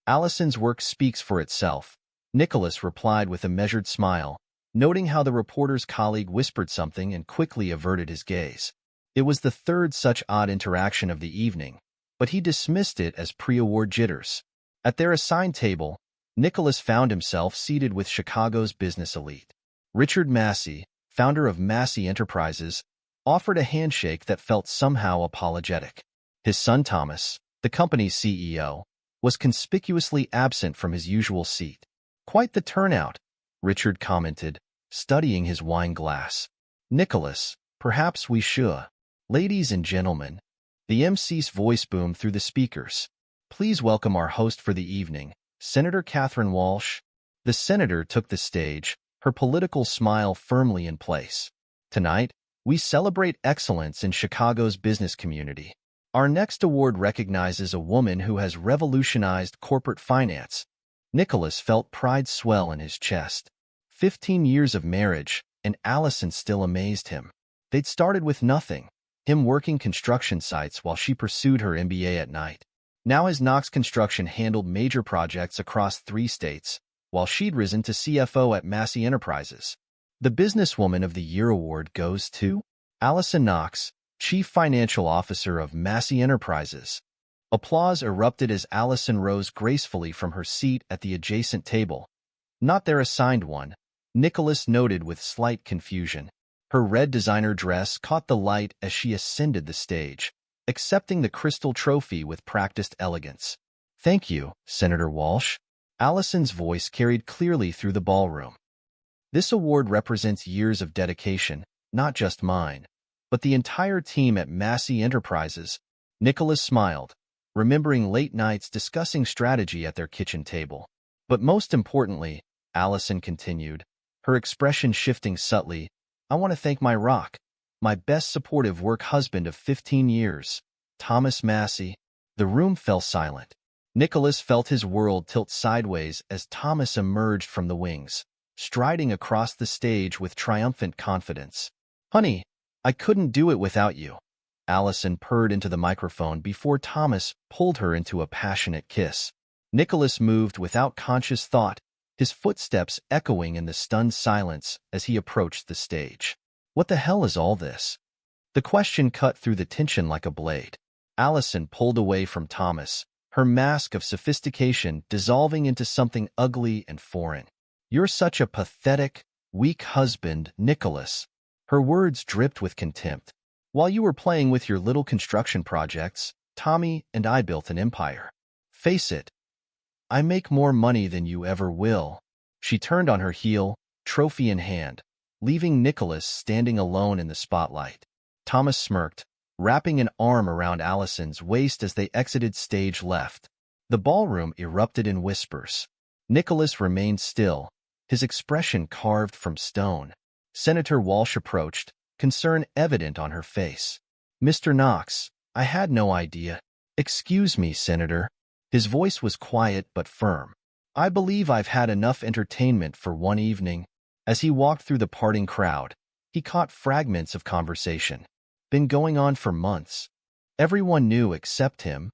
"Allison's work speaks for itself," Nicholas replied with a measured smile, noting how the reporter's colleague whispered something and quickly averted his gaze. It was the third such odd interaction of the evening, but he dismissed it as pre-award jitters. At their assigned table, Nicholas found himself seated with Chicago's business elite. Richard Massey, founder of Massey Enterprises, offered a handshake that felt somehow apologetic. His son Thomas, the company's CEO, was conspicuously absent from his usual seat. "Quite the turnout," Richard commented, studying his wine glass. "Nicholas, perhaps we should." "Ladies and gentlemen," the MC's voice boomed through the speakers. "Please welcome our host for the evening, Senator Catherine Walsh." The senator took the stage, her political smile firmly in place. "Tonight, we celebrate excellence in Chicago's business community. Our next award recognizes a woman who has revolutionized corporate finance." Nicholas felt pride swell in his chest. 15 years of marriage, and Allison still amazed him. They'd started with nothing, him working construction sites while she pursued her MBA at night. Now his Knox Construction handled major projects across 3 states, while she'd risen to CFO at Massey Enterprises. The Businesswoman of the Year award goes to Allison Knox, Chief Financial Officer of Massey Enterprises. Applause erupted as Allison rose gracefully from her seat at the adjacent table. Not their assigned one, Nicholas noted with slight confusion. Her red designer dress caught the light as she ascended the stage, accepting the crystal trophy with practiced elegance. "Thank you, Senator Walsh." Allison's voice carried clearly through the ballroom. "This award represents years of dedication, not just mine, but the entire team at Massey Enterprises." Nicholas smiled, remembering late nights discussing strategy at their kitchen table. "But most importantly," Allison continued, her expression shifting subtly, "I want to thank my rock, my best supportive work husband of 15 years, Thomas Massey." The room fell silent. Nicholas felt his world tilt sideways as Thomas emerged from the wings, striding across the stage with triumphant confidence. "Honey, I couldn't do it without you." Allison purred into the microphone before Thomas pulled her into a passionate kiss. Nicholas moved without conscious thought, his footsteps echoing in the stunned silence as he approached the stage. "What the hell is all this?" The question cut through the tension like a blade. Allison pulled away from Thomas, her mask of sophistication dissolving into something ugly and foreign. "You're such a pathetic, weak husband, Nicholas." Her words dripped with contempt. "While you were playing with your little construction projects, Tommy and I built an empire. Face it, I make more money than you ever will." She turned on her heel, trophy in hand, leaving Nicholas standing alone in the spotlight. Thomas smirked, wrapping an arm around Allison's waist as they exited stage left. The ballroom erupted in whispers. Nicholas remained still, his expression carved from stone. Senator Walsh approached, concern evident on her face. "Mr. Knox, I had no idea." "Excuse me, Senator." His voice was quiet but firm. "I believe I've had enough entertainment for one evening." As he walked through the parting crowd, he caught fragments of conversation. Been going on for months. Everyone knew except him.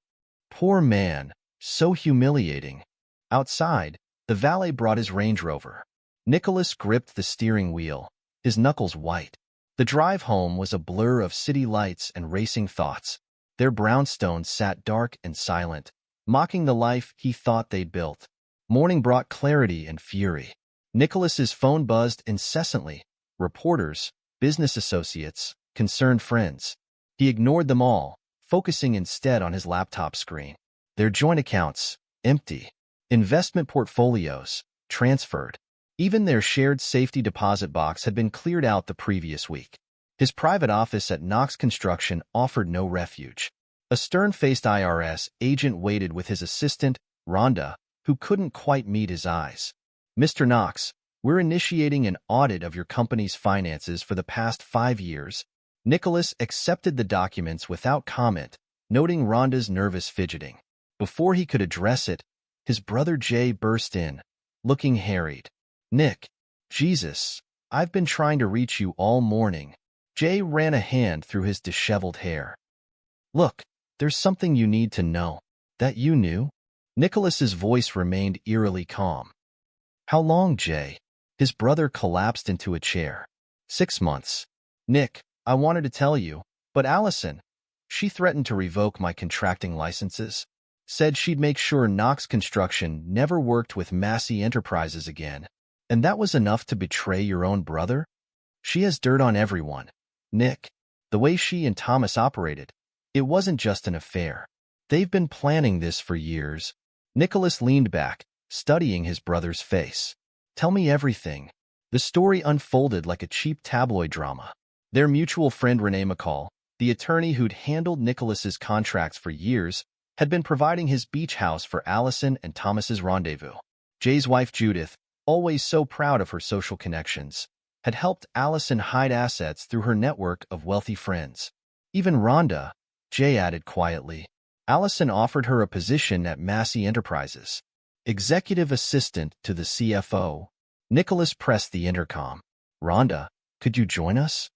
Poor man, so humiliating. Outside, the valet brought his Range Rover. Nicholas gripped the steering wheel, his knuckles white. The drive home was a blur of city lights and racing thoughts. Their brownstones sat dark and silent, mocking the life he thought they'd built. Morning brought clarity and fury. Nicholas's phone buzzed incessantly. Reporters, business associates, concerned friends. He ignored them all, focusing instead on his laptop screen. Their joint accounts, empty. Investment portfolios, transferred. Even their shared safety deposit box had been cleared out the previous week. His private office at Knox Construction offered no refuge. A stern-faced IRS agent waited with his assistant, Rhonda, who couldn't quite meet his eyes. "Mr. Knox, we're initiating an audit of your company's finances for the past 5 years." Nicholas accepted the documents without comment, noting Rhonda's nervous fidgeting. Before he could address it, his brother Jay burst in, looking harried. "Nick, Jesus, I've been trying to reach you all morning." Jay ran a hand through his disheveled hair. "Look, there's something you need to know." "That you knew?" Nicholas's voice remained eerily calm. "How long, Jay?" His brother collapsed into a chair. 6 months. "Nick, I wanted to tell you, but Allison, she threatened to revoke my contracting licenses. Said she'd make sure Knox Construction never worked with Massey Enterprises again. And that was enough to betray your own brother? She has dirt on everyone. Nick, the way she and Thomas operated, it wasn't just an affair. They've been planning this for years." Nicholas leaned back, studying his brother's face. "Tell me everything." The story unfolded like a cheap tabloid drama. Their mutual friend Renee McCall, the attorney who'd handled Nicholas's contracts for years, had been providing his beach house for Allison and Thomas's rendezvous. Jay's wife Judith, always so proud of her social connections, had helped Allison hide assets through her network of wealthy friends. Even Rhonda, Jay added quietly. Allison offered her a position at Massey Enterprises, executive assistant to the CFO. Nicholas pressed the intercom. "Rhonda, could you join us?"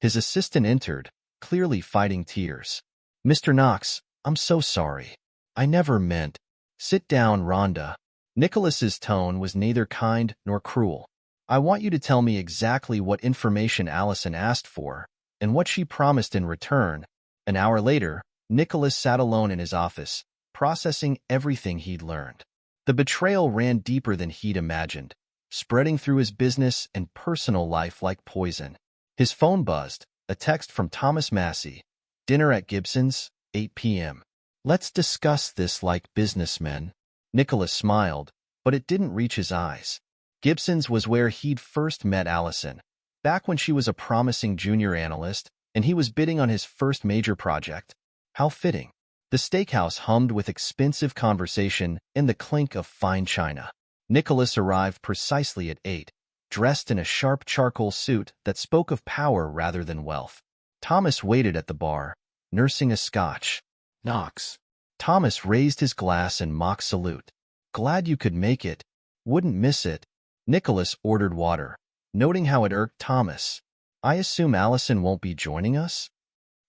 His assistant entered, clearly fighting tears. "Mr. Knox, I'm so sorry. I never meant." "Sit down, Rhonda." Nicholas's tone was neither kind nor cruel. "I want you to tell me exactly what information Allison asked for, and what she promised in return." An hour later, Nicholas sat alone in his office, processing everything he'd learned. The betrayal ran deeper than he'd imagined, spreading through his business and personal life like poison. His phone buzzed, a text from Thomas Massey. "Dinner at Gibson's, 8 p.m. Let's discuss this like businessmen." Nicholas smiled, but it didn't reach his eyes. Gibson's was where he'd first met Allison, back when she was a promising junior analyst, and he was bidding on his first major project. How fitting. The steakhouse hummed with expensive conversation and the clink of fine china. Nicholas arrived precisely at 8, dressed in a sharp charcoal suit that spoke of power rather than wealth. Thomas waited at the bar, nursing a scotch. "Knox." Thomas raised his glass in mock salute. "Glad you could make it. Wouldn't miss it." Nicholas ordered water, noting how it irked Thomas. "I assume Allison won't be joining us?"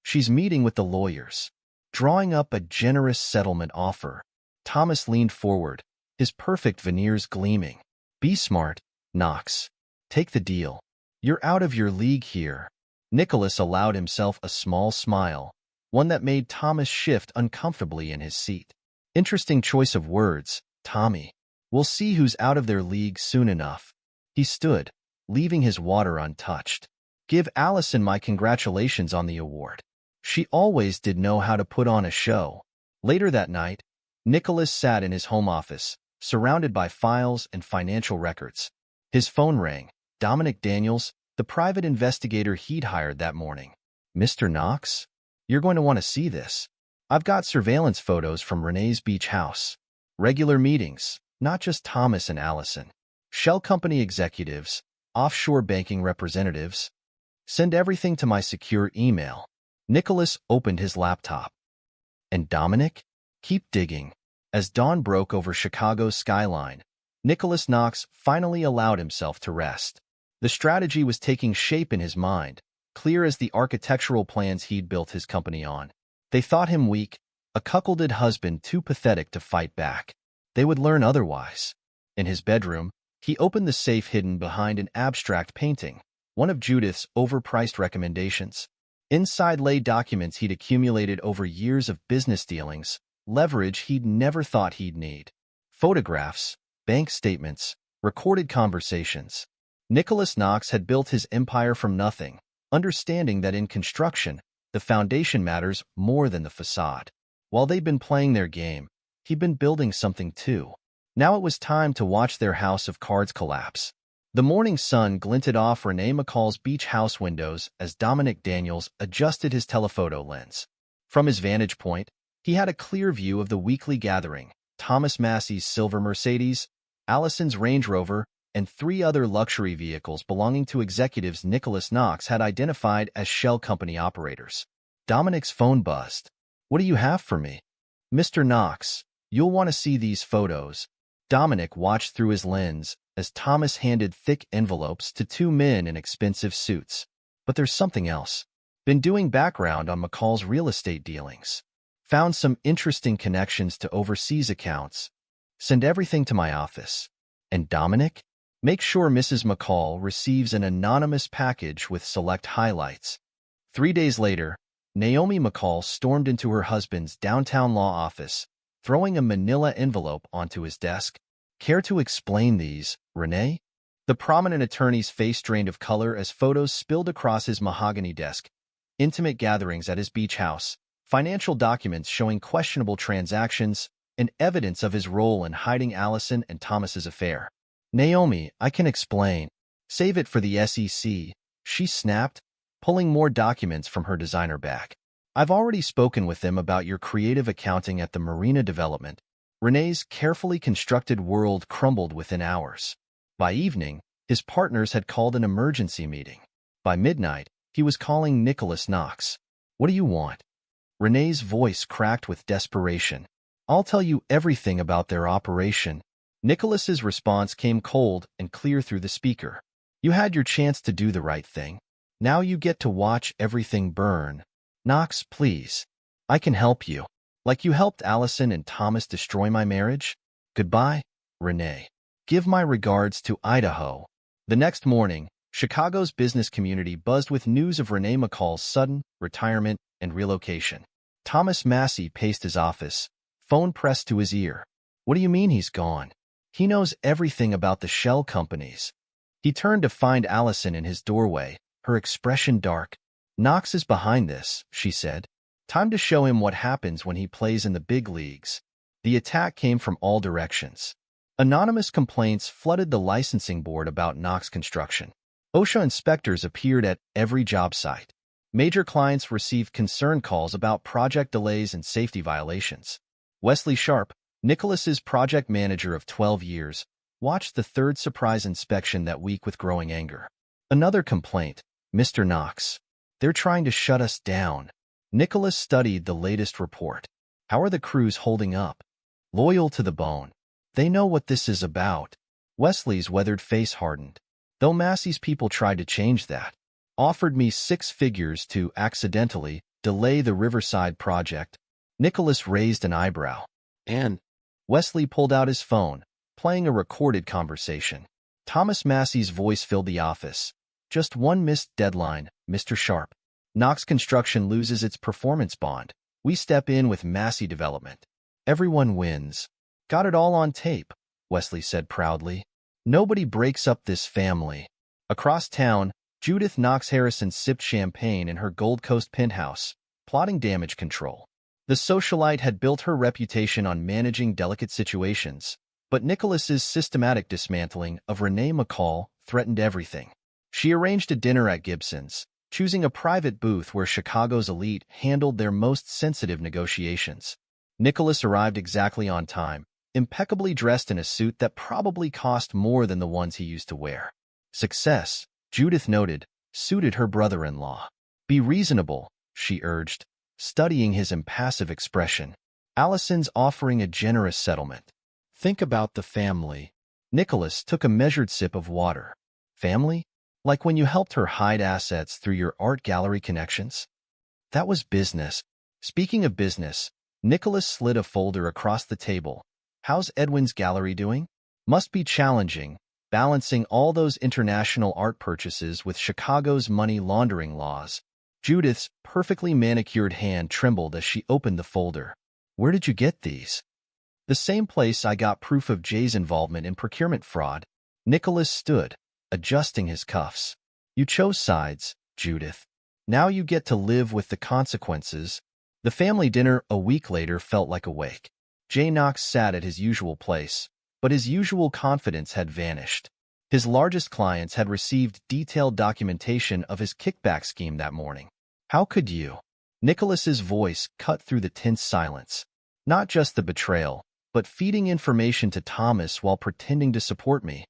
"She's meeting with the lawyers, drawing up a generous settlement offer." Thomas leaned forward, his perfect veneers gleaming. "Be smart, Knox. Take the deal. You're out of your league here." Nicholas allowed himself a small smile, one that made Thomas shift uncomfortably in his seat. "Interesting choice of words, Tommy. We'll see who's out of their league soon enough." He stood, leaving his water untouched. "Give Allison my congratulations on the award. She always did know how to put on a show." Later that night, Nicholas sat in his home office, surrounded by files and financial records. His phone rang. Dominic Daniels, the private investigator he'd hired that morning. "Mr. Knox? You're going to want to see this. I've got surveillance photos from Renee's beach house. Regular meetings, not just Thomas and Allison. Shell company executives, offshore banking representatives. Send everything to my secure email." Nicholas opened his laptop. "And Dominic? Keep digging." As dawn broke over Chicago's skyline, Nicholas Knox finally allowed himself to rest. The strategy was taking shape in his mind, clear as the architectural plans he'd built his company on. They thought him weak, a cuckolded husband too pathetic to fight back. They would learn otherwise. In his bedroom, he opened the safe hidden behind an abstract painting, one of Judith's overpriced recommendations. Inside lay documents he'd accumulated over years of business dealings, leverage he'd never thought he'd need. Photographs, bank statements, recorded conversations. Nicholas Knox had built his empire from nothing, understanding that in construction, the foundation matters more than the facade. While they'd been playing their game, he'd been building something too. Now it was time to watch their house of cards collapse. The morning sun glinted off Renee McCall's beach house windows as Dominic Daniels adjusted his telephoto lens. From his vantage point, he had a clear view of the weekly gathering: Thomas Massey's silver Mercedes, Allison's Range Rover, and 3 other luxury vehicles belonging to executives Nicholas Knox had identified as shell company operators. Dominic's phone buzzed. "What do you have for me?" "Mr. Knox, you'll want to see these photos." Dominic watched through his lens as Thomas handed thick envelopes to 2 men in expensive suits. "But there's something else. Been doing background on McCall's real estate dealings. Found some interesting connections to overseas accounts. Send everything to my office. And Dominic, make sure Mrs. McCall receives an anonymous package with select highlights." 3 days later, Naomi McCall stormed into her husband's downtown law office, throwing a manila envelope onto his desk. "Care to explain these, Renee?" The prominent attorney's face drained of color as photos spilled across his mahogany desk. Intimate gatherings at his beach house, financial documents showing questionable transactions, and evidence of his role in hiding Allison and Thomas's affair. "Naomi, I can explain. Save it for the SEC," she snapped, pulling more documents from her designer bag. "I've already spoken with them about your creative accounting at the marina development." Renee's carefully constructed world crumbled within hours. By evening, his partners had called an emergency meeting. By midnight, he was calling Nicholas Knox. "What do you want?" Renee's voice cracked with desperation. "I'll tell you everything about their operation." Nicholas's response came cold and clear through the speaker. "You had your chance to do the right thing. Now you get to watch everything burn. Knox, please. I can help you. Like you helped Allison and Thomas destroy my marriage. Goodbye, Renee. Give my regards to Idaho." The next morning, Chicago's business community buzzed with news of Renee McCall's sudden retirement and relocation. Thomas Massey paced his office, phone pressed to his ear. "What do you mean he's gone? He knows everything about the shell companies." He turned to find Allison in his doorway, her expression dark. "Knox is behind this," she said. "Time to show him what happens when he plays in the big leagues." The attack came from all directions. Anonymous complaints flooded the licensing board about Knox construction. OSHA inspectors appeared at every job site. Major clients received concern calls about project delays and safety violations. Wesley Sharp, Nicholas's project manager of 12 years, watched the third surprise inspection that week with growing anger. Another complaint: "Mr. Knox, they're trying to shut us down." Nicholas studied the latest report. "How are the crews holding up?" "Loyal to the bone. They know what this is about." Wesley's weathered face hardened. "Though Massey's people tried to change that. Offered me 6 figures to accidentally delay the Riverside project." Nicholas raised an eyebrow. "And?" Wesley pulled out his phone, playing a recorded conversation. Thomas Massey's voice filled the office. "Just one missed deadline, Mr. Sharp. Knox Construction loses its performance bond. We step in with Massey Development. Everyone wins." "Got it all on tape," Wesley said proudly. "Nobody breaks up this family." Across town, Judith Knox Harrison sipped champagne in her Gold Coast penthouse, plotting damage control. The socialite had built her reputation on managing delicate situations, but Nicholas's systematic dismantling of Renee McCall threatened everything. She arranged a dinner at Gibson's, choosing a private booth where Chicago's elite handled their most sensitive negotiations. Nicholas arrived exactly on time, impeccably dressed in a suit that probably cost more than the ones he used to wear. Success, Judith noted, suited her brother-in-law. "Be reasonable," she urged, studying his impassive expression. "Allison's offering a generous settlement. Think about the family." Nicholas took a measured sip of water. "Family? Like when you helped her hide assets through your art gallery connections?" "That was business." Speaking of business, Nicholas slid a folder across the table. "How's Edwin's gallery doing?" "Must be challenging, balancing all those international art purchases with Chicago's money laundering laws." Judith's perfectly manicured hand trembled as she opened the folder. Where did you get these? The same place I got proof of Jay's involvement in procurement fraud. Nicholas stood, adjusting his cuffs. You chose sides, Judith. Now you get to live with the consequences. The family dinner a week later felt like a wake. Jay Knox sat at his usual place, but his usual confidence had vanished. His largest clients had received detailed documentation of his kickback scheme that morning. How could you? Nicholas's voice cut through the tense silence. Not just the betrayal, but feeding information to Thomas while pretending to support me.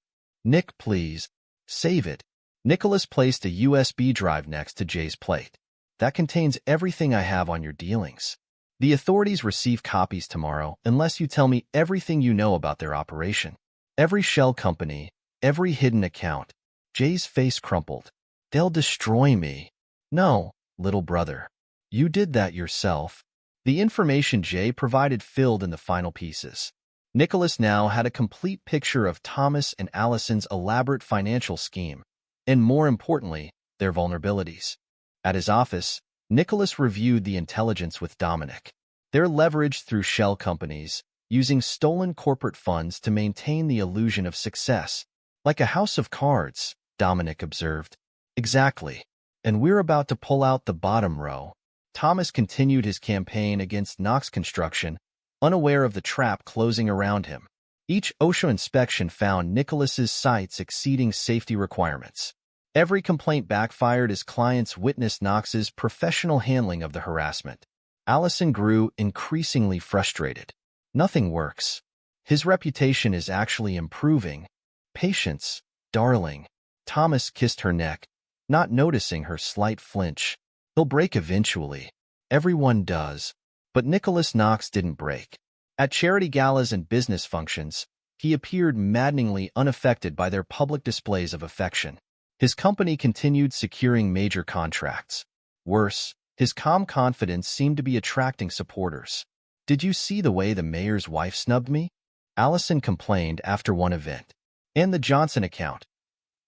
Nick, please, save it. Nicholas placed a USB drive next to Jay's plate. That contains everything I have on your dealings. The authorities receive copies tomorrow unless you tell me everything you know about their operation. Every shell company, every hidden account. Jay's face crumpled. They'll destroy me. No, little brother. You did that yourself. The information Jay provided filled in the final pieces. Nicholas now had a complete picture of Thomas and Allison's elaborate financial scheme, and more importantly, their vulnerabilities. At his office, Nicholas reviewed the intelligence with Dominic. They're leveraged through shell companies, using stolen corporate funds to maintain the illusion of success. Like a house of cards, Dominic observed. Exactly. And we're about to pull out the bottom row. Thomas continued his campaign against Knox Construction, unaware of the trap closing around him. Each OSHA inspection found Nicholas's sites exceeding safety requirements. Every complaint backfired as clients witnessed Knox's professional handling of the harassment. Allison grew increasingly frustrated. Nothing works. His reputation is actually improving. Patience, darling. Thomas kissed her neck, not noticing her slight flinch. He'll break eventually. Everyone does. But Nicholas Knox didn't break. At charity galas and business functions, he appeared maddeningly unaffected by their public displays of affection. His company continued securing major contracts. Worse, his calm confidence seemed to be attracting supporters. Did you see the way the mayor's wife snubbed me? Allison complained after one event. And the Johnson account.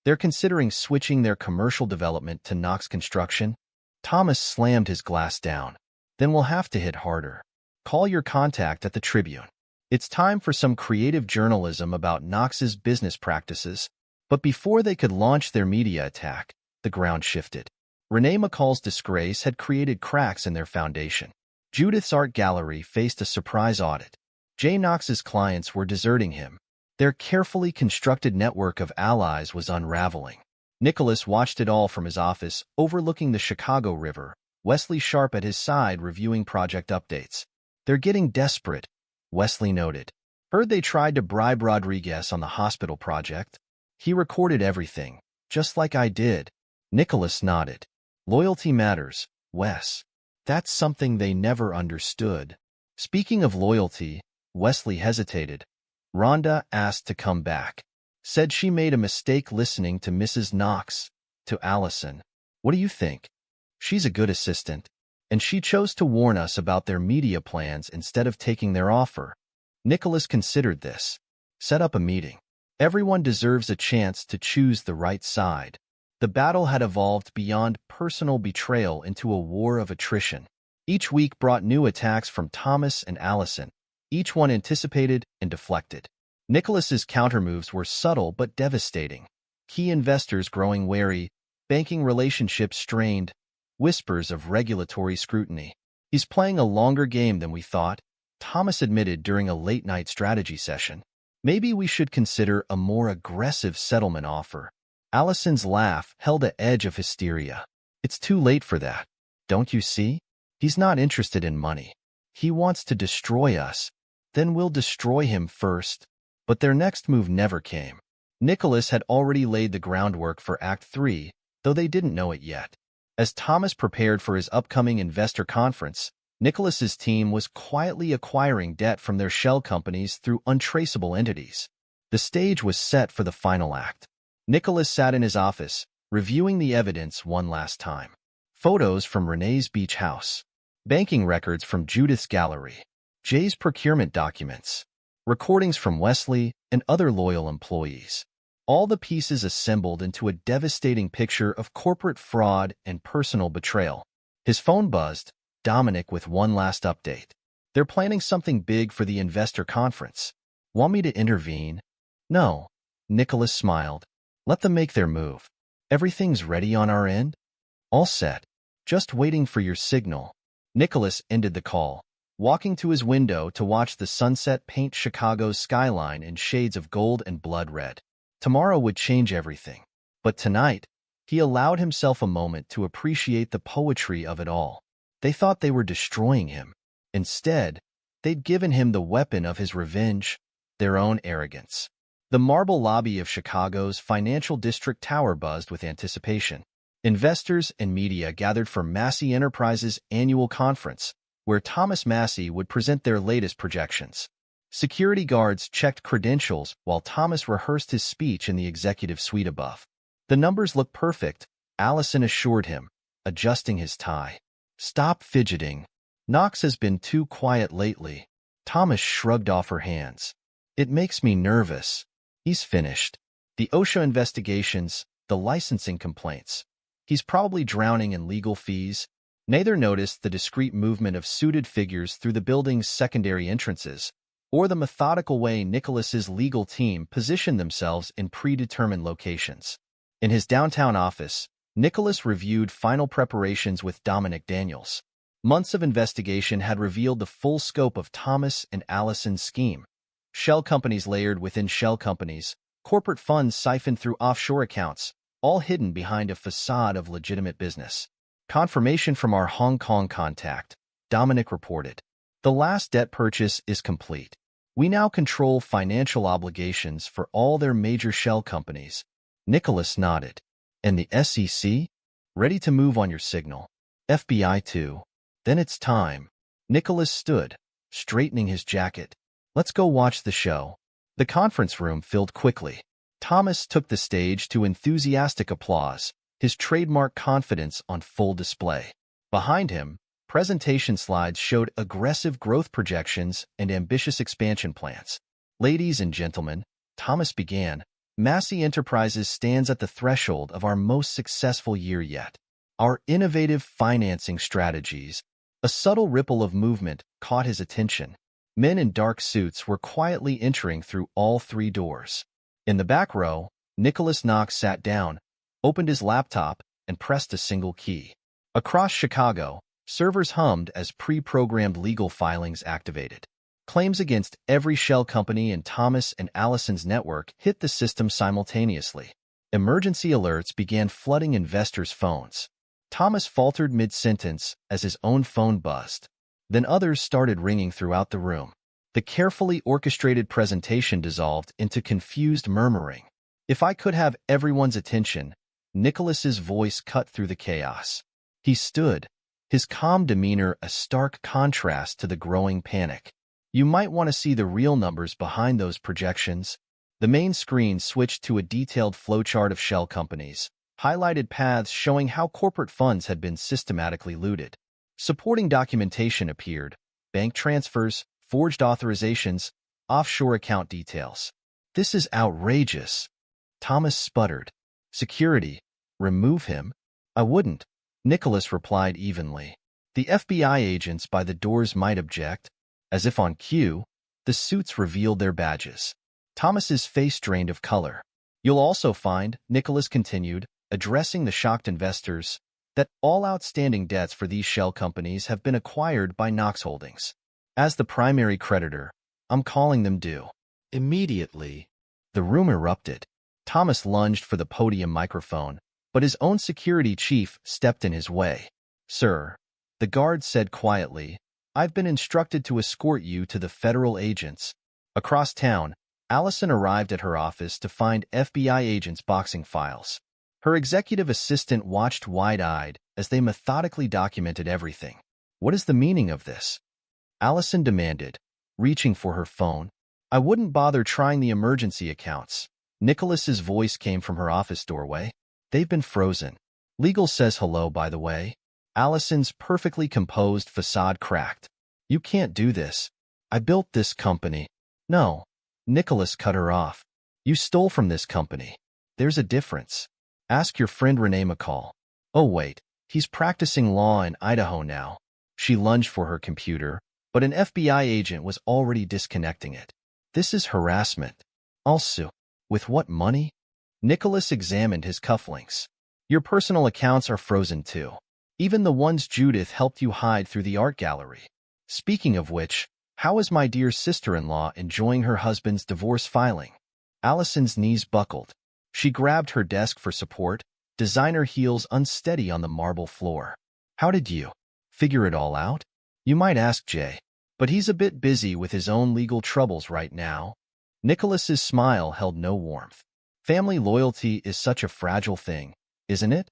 They're considering switching their commercial development to Knox Construction. Thomas slammed his glass down. Then we'll have to hit harder. Call your contact at the Tribune. It's time for some creative journalism about Knox's business practices. But before they could launch their media attack, the ground shifted. Renee McCall's disgrace had created cracks in their foundation. Judith's art gallery faced a surprise audit. Jay Knox's clients were deserting him. Their carefully constructed network of allies was unraveling. Nicholas watched it all from his office, overlooking the Chicago River, Wesley Sharp at his side reviewing project updates. They're getting desperate, Wesley noted. Heard they tried to bribe Rodriguez on the hospital project. He recorded everything, just like I did. Nicholas nodded. Loyalty matters, Wes. That's something they never understood. Speaking of loyalty, Wesley hesitated. Rhonda asked to come back. Said she made a mistake listening to Mrs. Knox. To Allison. What do you think? She's a good assistant. And she chose to warn us about their media plans instead of taking their offer. Nicholas considered this. Set up a meeting. Everyone deserves a chance to choose the right side. The battle had evolved beyond personal betrayal into a war of attrition. Each week brought new attacks from Thomas and Allison, each one anticipated and deflected. Nicholas's countermoves were subtle but devastating. Key investors growing wary, banking relationships strained, whispers of regulatory scrutiny. He's playing a longer game than we thought, Thomas admitted during a late-night strategy session. Maybe we should consider a more aggressive settlement offer. Allison's laugh held an edge of hysteria. It's too late for that. Don't you see? He's not interested in money. He wants to destroy us. Then we'll destroy him first. But their next move never came. Nicholas had already laid the groundwork for Act 3, though they didn't know it yet. As Thomas prepared for his upcoming investor conference, Nicholas's team was quietly acquiring debt from their shell companies through untraceable entities. The stage was set for the final act. Nicholas sat in his office, reviewing the evidence one last time. Photos from Renee's beach house. Banking records from Judith's gallery. Jay's procurement documents. Recordings from Wesley and other loyal employees. All the pieces assembled into a devastating picture of corporate fraud and personal betrayal. His phone buzzed, Dominic with one last update. They're planning something big for the investor conference. Want me to intervene? No. Nicholas smiled. Let them make their move. Everything's ready on our end? All set. Just waiting for your signal. Nicholas ended the call, walking to his window to watch the sunset paint Chicago's skyline in shades of gold and blood red. Tomorrow would change everything. But tonight, he allowed himself a moment to appreciate the poetry of it all. They thought they were destroying him. Instead, they'd given him the weapon of his revenge, their own arrogance. The marble lobby of Chicago's financial district tower buzzed with anticipation. Investors and media gathered for Massey Enterprises' annual conference, where Thomas Massey would present their latest projections. Security guards checked credentials while Thomas rehearsed his speech in the executive suite above. The numbers look perfect, Allison assured him, adjusting his tie. Stop fidgeting. Knox has been too quiet lately. Thomas shrugged off her hands. It makes me nervous. He's finished. The OSHA investigations, the licensing complaints. He's probably drowning in legal fees. Neither noticed the discreet movement of suited figures through the building's secondary entrances, or the methodical way Nicholas's legal team positioned themselves in predetermined locations. In his downtown office, Nicholas reviewed final preparations with Dominic Daniels. Months of investigation had revealed the full scope of Thomas and Allison's scheme. Shell companies layered within shell companies, corporate funds siphoned through offshore accounts, all hidden behind a facade of legitimate business. Confirmation from our Hong Kong contact, Dominic reported. The last debt purchase is complete. We now control financial obligations for all their major shell companies. Nicholas nodded. And the SEC? Ready to move on your signal. FBI too. Then it's time. Nicholas stood, straightening his jacket. Let's go watch the show. The conference room filled quickly. Thomas took the stage to enthusiastic applause, his trademark confidence on full display. Behind him, presentation slides showed aggressive growth projections and ambitious expansion plans. Ladies and gentlemen, Thomas began, Massey Enterprises stands at the threshold of our most successful year yet. Our innovative financing strategies. A subtle ripple of movement caught his attention. Men in dark suits were quietly entering through all three doors. In the back row, Nicholas Knox sat down, opened his laptop, and pressed a single key. Across Chicago, servers hummed as pre-programmed legal filings activated. Claims against every shell company in Thomas and Allison's network hit the system simultaneously. Emergency alerts began flooding investors' phones. Thomas faltered mid-sentence as his own phone buzzed. Then others started ringing throughout the room. The carefully orchestrated presentation dissolved into confused murmuring. If I could have everyone's attention, Nicholas's voice cut through the chaos. He stood, his calm demeanor a stark contrast to the growing panic. You might want to see the real numbers behind those projections. The main screen switched to a detailed flowchart of shell companies, highlighted paths showing how corporate funds had been systematically looted. Supporting documentation appeared, bank transfers, forged authorizations, offshore account details. This is outrageous. Thomas sputtered. Security. Remove him? I wouldn't. Nicholas replied evenly. The FBI agents by the doors might object. As if on cue, the suits revealed their badges. Thomas's face drained of color. You'll also find, Nicholas continued, addressing the shocked investors, that all outstanding debts for these shell companies have been acquired by Knox Holdings. As the primary creditor, I'm calling them due. Immediately, the room erupted. Thomas lunged for the podium microphone, but his own security chief stepped in his way. Sir, the guard said quietly, I've been instructed to escort you to the federal agents. Across town, Allison arrived at her office to find FBI agents boxing files. Her executive assistant watched wide-eyed as they methodically documented everything. What is the meaning of this? Allison demanded, reaching for her phone. I wouldn't bother trying the emergency accounts. Nicholas's voice came from her office doorway. They've been frozen. Legal says hello, by the way. Allison's perfectly composed facade cracked. You can't do this. I built this company. No. Nicholas cut her off. You stole from this company. There's a difference. Ask your friend Renee McCall. Oh wait, He's practicing law in Idaho now. She lunged for her computer, but an FBI agent was already disconnecting it. This is harassment. Also, with what money? Nicholas examined his cufflinks. Your personal accounts are frozen too. Even the ones Judith helped you hide through the art gallery. Speaking of which, how is my dear sister-in-law enjoying her husband's divorce filing? Allison's knees buckled. She grabbed her desk for support, designer heels unsteady on the marble floor. How did you figure it all out? You might ask Jay, but he's a bit busy with his own legal troubles right now. Nicholas's smile held no warmth. Family loyalty is such a fragile thing, isn't it?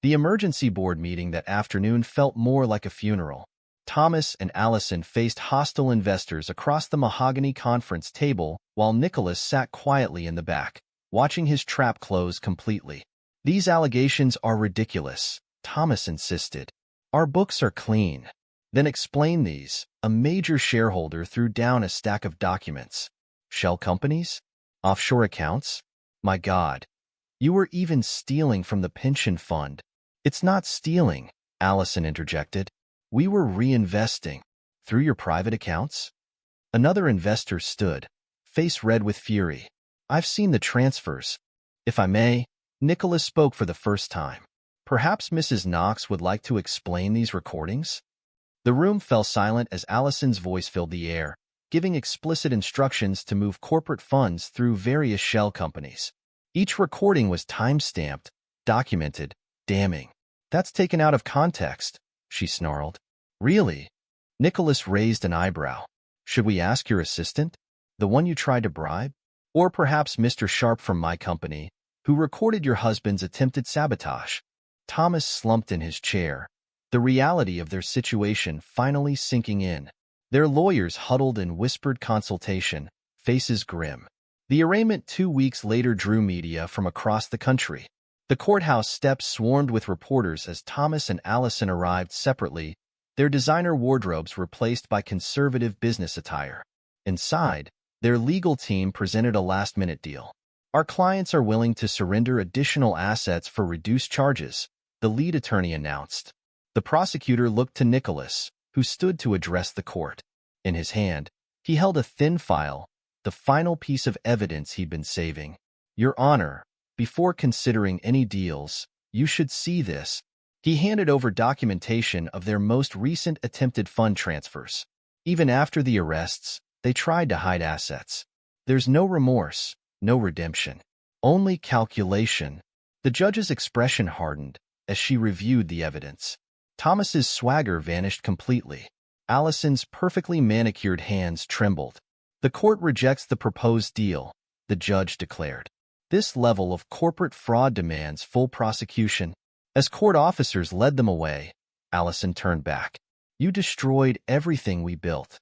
The emergency board meeting that afternoon felt more like a funeral. Thomas and Allison faced hostile investors across the mahogany conference table while Nicholas sat quietly in the back, watching his trap close completely. These allegations are ridiculous, Thomas insisted. Our books are clean. Then explain these. A major shareholder threw down a stack of documents. Shell companies? Offshore accounts? My God. You were even stealing from the pension fund. It's not stealing, Allison interjected. We were reinvesting. Through your private accounts? Another investor stood, face red with fury. I've seen the transfers. If I may, Nicholas spoke for the first time. Perhaps Mrs. Knox would like to explain these recordings? The room fell silent as Allison's voice filled the air, giving explicit instructions to move corporate funds through various shell companies. Each recording was time-stamped, documented, damning. That's taken out of context, she snarled. Really? Nicholas raised an eyebrow. Should we ask your assistant? The one you tried to bribe? Or perhaps Mr. Sharp from my company, who recorded your husband's attempted sabotage? Thomas slumped in his chair, the reality of their situation finally sinking in. Their lawyers huddled in whispered consultation, faces grim. The arraignment 2 weeks later drew media from across the country. The courthouse steps swarmed with reporters as Thomas and Allison arrived separately, their designer wardrobes replaced by conservative business attire. Inside, their legal team presented a last-minute deal. Our clients are willing to surrender additional assets for reduced charges, the lead attorney announced. The prosecutor looked to Nicholas, who stood to address the court. In his hand, he held a thin file, the final piece of evidence he'd been saving. Your Honor, before considering any deals, you should see this. He handed over documentation of their most recent attempted fund transfers. Even after the arrests, they tried to hide assets. There's no remorse, no redemption, only calculation. The judge's expression hardened as she reviewed the evidence. Thomas's swagger vanished completely. Allison's perfectly manicured hands trembled. The court rejects the proposed deal, the judge declared. This level of corporate fraud demands full prosecution. As court officers led them away, Allison turned back. You destroyed everything we built.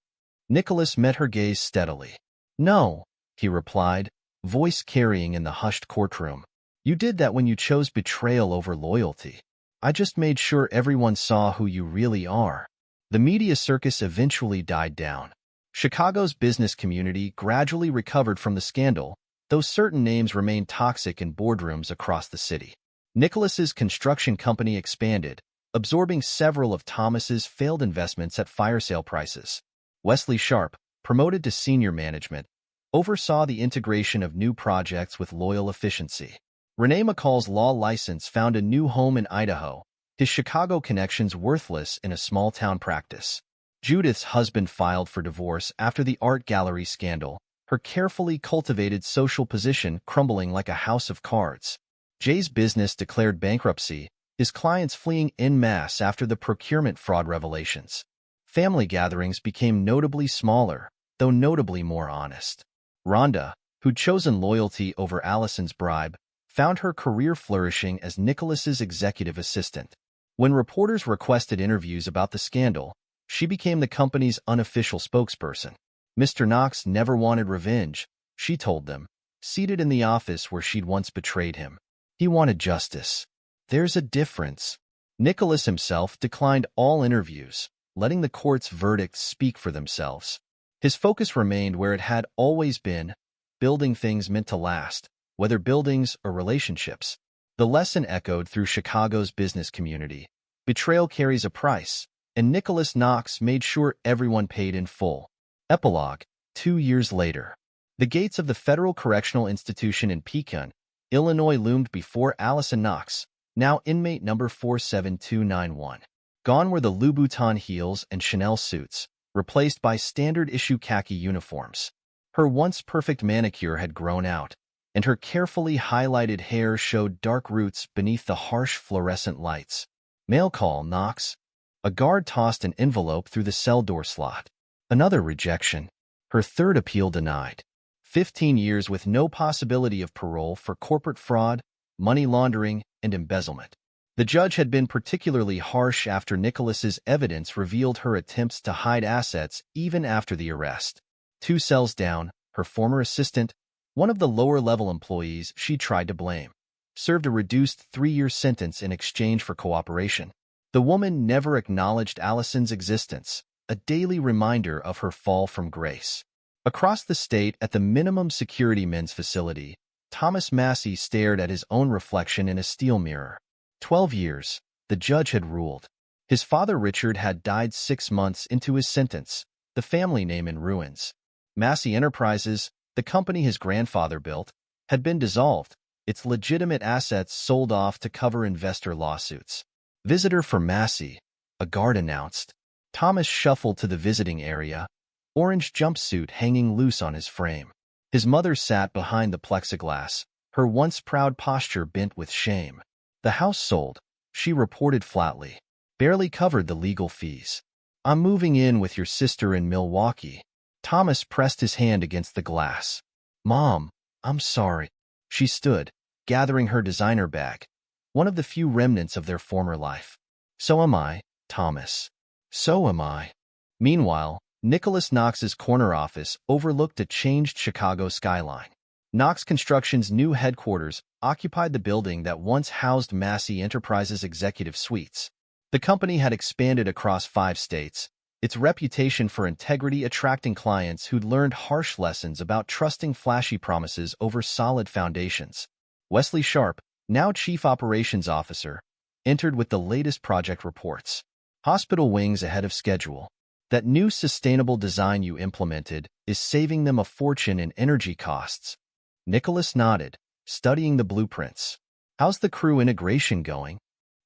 Nicholas met her gaze steadily. No, he replied, voice carrying in the hushed courtroom. You did that when you chose betrayal over loyalty. I just made sure everyone saw who you really are. The media circus eventually died down. Chicago's business community gradually recovered from the scandal, though certain names remained toxic in boardrooms across the city. Nicholas's construction company expanded, absorbing several of Thomas's failed investments at fire sale prices. Wesley Sharp, promoted to senior management, oversaw the integration of new projects with loyal efficiency. Renee McCall's law license found a new home in Idaho, his Chicago connections worthless in a small-town practice. Judith's husband filed for divorce after the art gallery scandal, her carefully cultivated social position crumbling like a house of cards. Jay's business declared bankruptcy, his clients fleeing en masse after the procurement fraud revelations. Family gatherings became notably smaller, though notably more honest. Rhonda, who'd chosen loyalty over Allison's bribe, found her career flourishing as Nicholas's executive assistant. When reporters requested interviews about the scandal, she became the company's unofficial spokesperson. Mr. Knox never wanted revenge, she told them, seated in the office where she'd once betrayed him. He wanted justice. There's a difference. Nicholas himself declined all interviews, letting the court's verdicts speak for themselves. His focus remained where it had always been, building things meant to last, whether buildings or relationships. The lesson echoed through Chicago's business community. Betrayal carries a price, and Nicholas Knox made sure everyone paid in full. Epilogue: 2 years later. The gates of the Federal Correctional Institution in Pekin, Illinois loomed before Allison Knox, now inmate number 47291. Gone were the Louboutin heels and Chanel suits, replaced by standard-issue khaki uniforms. Her once perfect manicure had grown out, and her carefully highlighted hair showed dark roots beneath the harsh fluorescent lights. Mail call, Knox. A guard tossed an envelope through the cell door slot. Another rejection. Her third appeal denied. 15 years with no possibility of parole for corporate fraud, money laundering, and embezzlement. The judge had been particularly harsh after Nicholas's evidence revealed her attempts to hide assets even after the arrest. 2 cells down, her former assistant, one of the lower-level employees she tried to blame, served a reduced 3-year sentence in exchange for cooperation. The woman never acknowledged Allison's existence, a daily reminder of her fall from grace. Across the state at the minimum security men's facility, Thomas Massey stared at his own reflection in a steel mirror. 12 years, the judge had ruled. His father Richard had died 6 months into his sentence, the family name in ruins. Massey Enterprises, the company his grandfather built, had been dissolved, its legitimate assets sold off to cover investor lawsuits. Visitor for Massey, a guard announced. Thomas shuffled to the visiting area, orange jumpsuit hanging loose on his frame. His mother sat behind the plexiglass, her once proud posture bent with shame. The house sold, she reported flatly. Barely covered the legal fees. I'm moving in with your sister in Milwaukee. Thomas pressed his hand against the glass. Mom, I'm sorry. She stood, gathering her designer bag, one of the few remnants of their former life. So am I, Thomas. So am I. Meanwhile, Nicholas Knox's corner office overlooked a changed Chicago skyline. Knox Construction's new headquarters occupied the building that once housed Massey Enterprises executive suites. The company had expanded across 5 states, its reputation for integrity attracting clients who'd learned harsh lessons about trusting flashy promises over solid foundations. Wesley Sharp, now Chief Operations Officer, entered with the latest project reports. Hospital wings ahead of schedule. That new sustainable design you implemented is saving them a fortune in energy costs. Nicholas nodded, studying the blueprints. How's the crew integration going?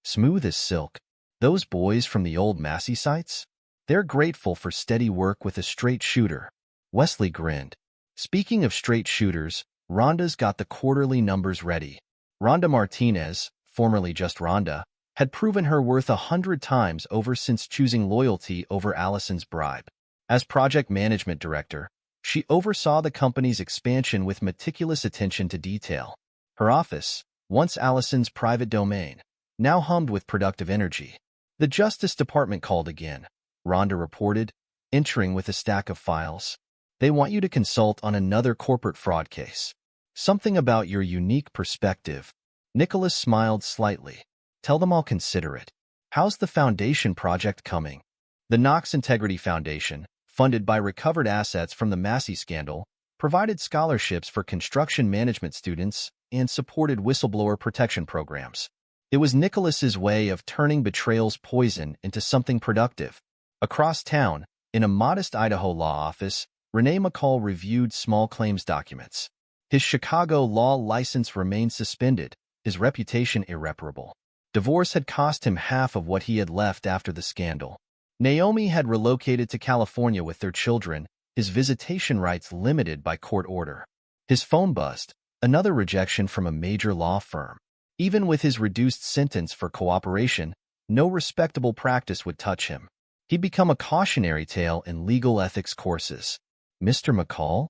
Smooth as silk. Those boys from the old Massey sites? They're grateful for steady work with a straight shooter. Wesley grinned. Speaking of straight shooters, Rhonda's got the quarterly numbers ready. Rhonda Martinez, formerly just Rhonda, had proven her worth 100 times over since choosing loyalty over Allison's bribe. As project management director, she oversaw the company's expansion with meticulous attention to detail. Her office, once Allison's private domain, now hummed with productive energy. The Justice Department called again, Rhonda reported, entering with a stack of files. They want you to consult on another corporate fraud case. Something about your unique perspective. Nicholas smiled slightly. Tell them I'll consider it. How's the foundation project coming? The Knox Integrity Foundation, funded by recovered assets from the Massey scandal, provided scholarships for construction management students and supported whistleblower protection programs. It was Nicholas's way of turning Betrayal's poison into something productive. Across town, in a modest Idaho law office, Renee McCall reviewed small claims documents. His Chicago law license remained suspended, his reputation irreparable. Divorce had cost him half of what he had left after the scandal. Naomi had relocated to California with their children, his visitation rights limited by court order. His phone buzzed, another rejection from a major law firm. Even with his reduced sentence for cooperation, no respectable practice would touch him. He'd become a cautionary tale in legal ethics courses. Mr. McCall?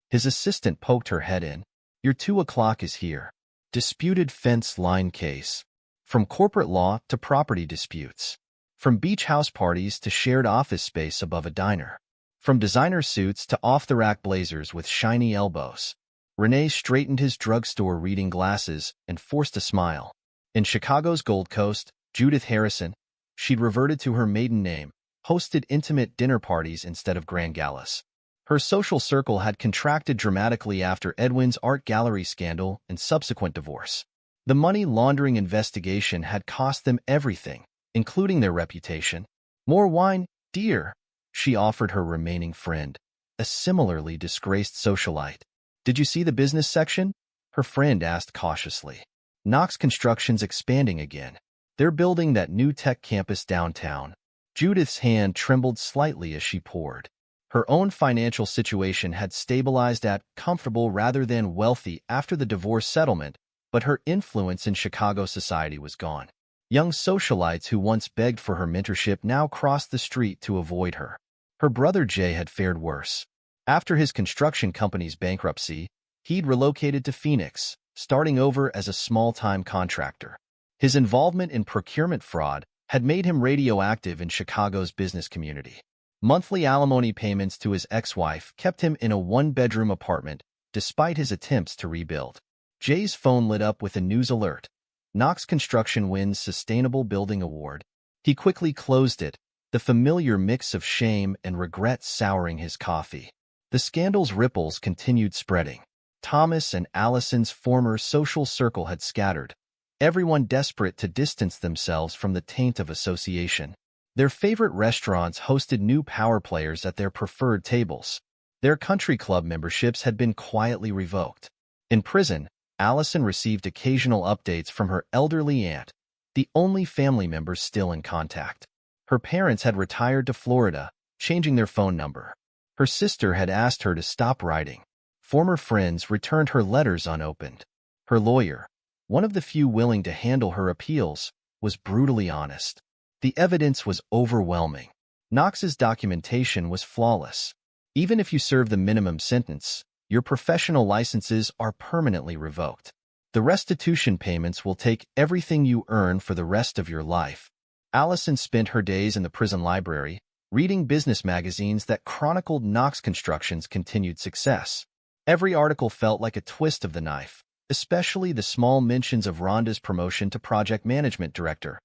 His assistant poked her head in. Your 2 o'clock is here. Disputed fence line case. From corporate law to property disputes. From beach house parties to shared office space above a diner. From designer suits to off-the-rack blazers with shiny elbows. Renee straightened his drugstore reading glasses and forced a smile. In Chicago's Gold Coast, Judith Harrison, she'd reverted to her maiden name, hosted intimate dinner parties instead of grand galas. Her social circle had contracted dramatically after Edwin's art gallery scandal and subsequent divorce. The money laundering investigation had cost them everything, including their reputation. More wine, dear, she offered her remaining friend, a similarly disgraced socialite. Did you see the business section? Her friend asked cautiously. Knox Construction's expanding again. They're building that new tech campus downtown. Judith's hand trembled slightly as she poured. Her own financial situation had stabilized at comfortable rather than wealthy after the divorce settlement, but her influence in Chicago society was gone. Young socialites who once begged for her mentorship now crossed the street to avoid her. Her brother Jay had fared worse. After his construction company's bankruptcy, he'd relocated to Phoenix, starting over as a small-time contractor. His involvement in procurement fraud had made him radioactive in Chicago's business community. Monthly alimony payments to his ex-wife kept him in a one-bedroom apartment, despite his attempts to rebuild. Jay's phone lit up with a news alert. Knox Construction wins Sustainable Building Award. He quickly closed it, the familiar mix of shame and regret souring his coffee. The scandal's ripples continued spreading. Thomas and Allison's former social circle had scattered, everyone desperate to distance themselves from the taint of association. Their favorite restaurants hosted new power players at their preferred tables. Their country club memberships had been quietly revoked. In prison, Allison received occasional updates from her elderly aunt, the only family member still in contact. Her parents had retired to Florida, changing their phone number. Her sister had asked her to stop writing. Former friends returned her letters unopened. Her lawyer, one of the few willing to handle her appeals, was brutally honest. The evidence was overwhelming. Knox's documentation was flawless. Even if you serve the minimum sentence, your professional licenses are permanently revoked. The restitution payments will take everything you earn for the rest of your life. Allison spent her days in the prison library, reading business magazines that chronicled Knox Construction's continued success. Every article felt like a twist of the knife, especially the small mentions of Rhonda's promotion to project management director,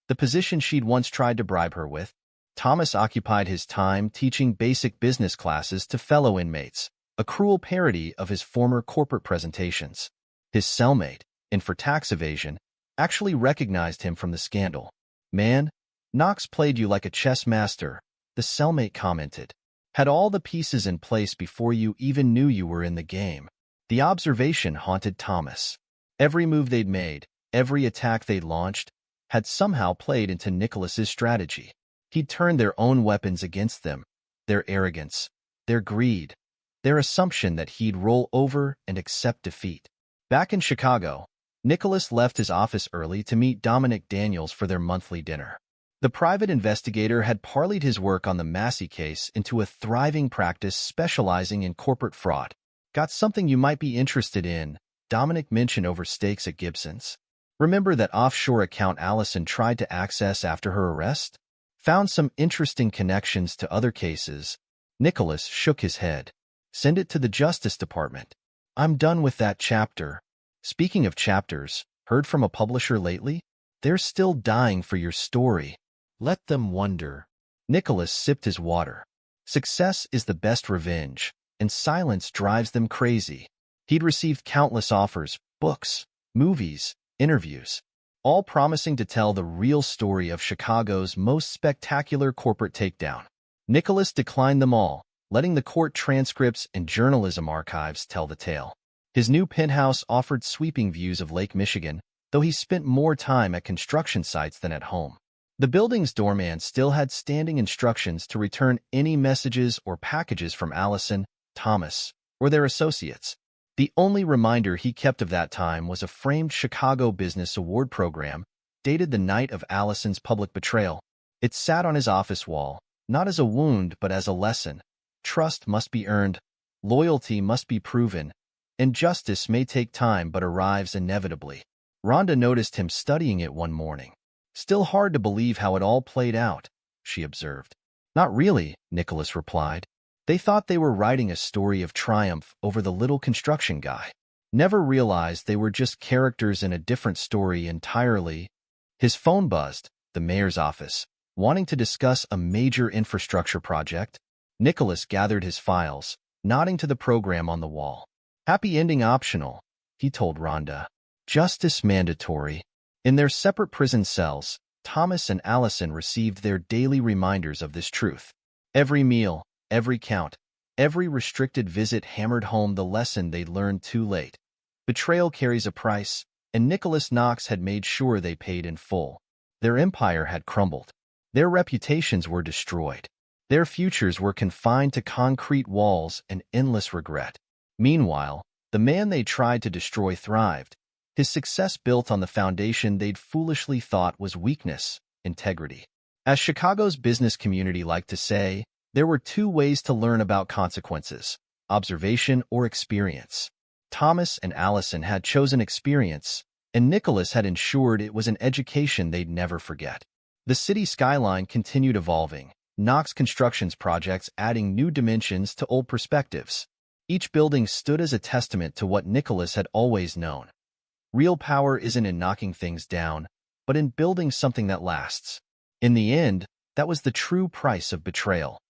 the position she'd once tried to bribe her with. Thomas occupied his time teaching basic business classes to fellow inmates, a cruel parody of his former corporate presentations. His cellmate, in for tax evasion, actually recognized him from the scandal. "Man, Knox played you like a chess master," the cellmate commented. "Had all the pieces in place before you even knew you were in the game." The observation haunted Thomas. Every move they'd made, every attack they'd launched, had somehow played into Nicholas's strategy. He'd turned their own weapons against them, their arrogance, their greed, their assumption that he'd roll over and accept defeat. Back in Chicago, Nicholas left his office early to meet Dominic Daniels for their monthly dinner. The private investigator had parlayed his work on the Massey case into a thriving practice specializing in corporate fraud. "Got something you might be interested in," Dominic mentioned over steaks at Gibson's. "Remember that offshore account Allison tried to access after her arrest? Found some interesting connections to other cases." Nicholas shook his head. "Send it to the Justice Department. I'm done with that chapter." Speaking of chapters, heard from a publisher lately? They're still dying for your story. Let them wonder. Nicholas sipped his water. Success is the best revenge, and silence drives them crazy. He'd received countless offers, books, movies, interviews, all promising to tell the real story of Chicago's most spectacular corporate takedown. Nicholas declined them all, letting the court transcripts and journalism archives tell the tale. His new penthouse offered sweeping views of Lake Michigan, though he spent more time at construction sites than at home. The building's doorman still had standing instructions to return any messages or packages from Allison, Thomas, or their associates. The only reminder he kept of that time was a framed Chicago Business Award program, dated the night of Allison's public betrayal. It sat on his office wall, not as a wound but as a lesson. Trust must be earned, loyalty must be proven, and justice may take time but arrives inevitably. Rhonda noticed him studying it one morning. "Still hard to believe how it all played out," she observed. "Not really," Nicholas replied. "They thought they were writing a story of triumph over the little construction guy. Never realized they were just characters in a different story entirely." His phone buzzed, the mayor's office, wanting to discuss a major infrastructure project. Nicholas gathered his files, nodding to the program on the wall. "Happy ending optional," he told Rhonda. "Justice mandatory." In their separate prison cells, Thomas and Allison received their daily reminders of this truth. Every meal, every count, every restricted visit hammered home the lesson they'd learned too late. Betrayal carries a price, and Nicholas Knox had made sure they paid in full. Their empire had crumbled. Their reputations were destroyed. Their futures were confined to concrete walls and endless regret. Meanwhile, the man they tried to destroy thrived, his success built on the foundation they'd foolishly thought was weakness, integrity. As Chicago's business community liked to say, there were two ways to learn about consequences: observation or experience. Thomas and Allison had chosen experience, and Nicholas had ensured it was an education they'd never forget. The city skyline continued evolving, Knox Construction's projects adding new dimensions to old perspectives. Each building stood as a testament to what Nicholas had always known. Real power isn't in knocking things down, but in building something that lasts. In the end, that was the true price of betrayal.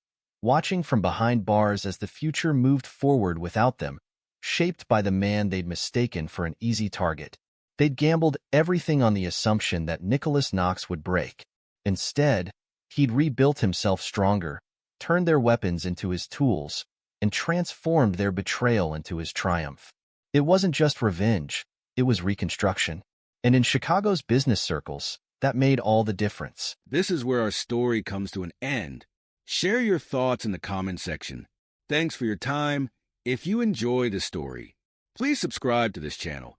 Watching from behind bars as the future moved forward without them, shaped by the man they'd mistaken for an easy target. They'd gambled everything on the assumption that Nicholas Knox would break. Instead, he'd rebuilt himself stronger, turned their weapons into his tools, and transformed their betrayal into his triumph. It wasn't just revenge, it was reconstruction. And in Chicago's business circles, that made all the difference. This is where our story comes to an end. Share your thoughts in the comment section. Thanks for your time. If you enjoy the story, please subscribe to this channel.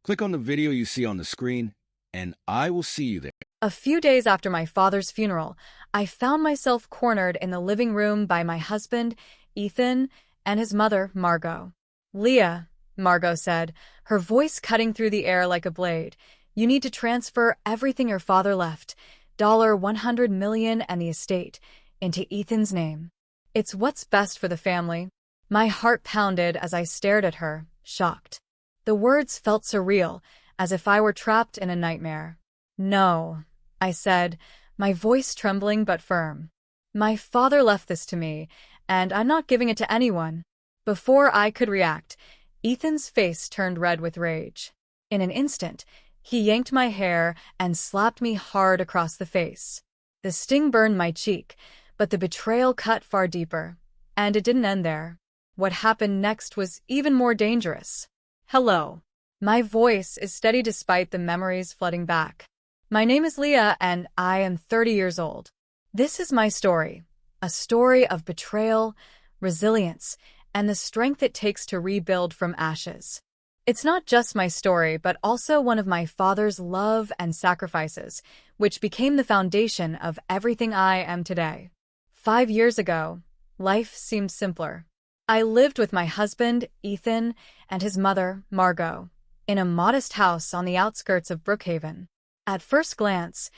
Click on the video you see on the screen, and I will see you there. A few days after my father's funeral, I found myself cornered in the living room by my husband, Ethan, and his mother, Margot. "Leah," Margot said, her voice cutting through the air like a blade, "you need to transfer everything your father left, $100 million and the estate, into Ethan's name. It's what's best for the family." My heart pounded as I stared at her, shocked. The words felt surreal, as if I were trapped in a nightmare. "No," I said, my voice trembling but firm. "My father left this to me, and I'm not giving it to anyone." Before I could react, Ethan's face turned red with rage. In an instant, he yanked my hair and slapped me hard across the face. The sting burned my cheek, but the betrayal cut far deeper. And it didn't end there. What happened next was even more dangerous. "Hello. My voice is steady despite the memories flooding back. My name is Leah, and I am 30 years old. This is my story, a story of betrayal, resilience, and the strength it takes to rebuild from ashes. It's not just my story, but also one of my father's love and sacrifices, which became the foundation of everything I am today. 5 years ago, life seemed simpler. I lived with my husband, Ethan, and his mother, Margot, in a modest house on the outskirts of Brookhaven. At first glance,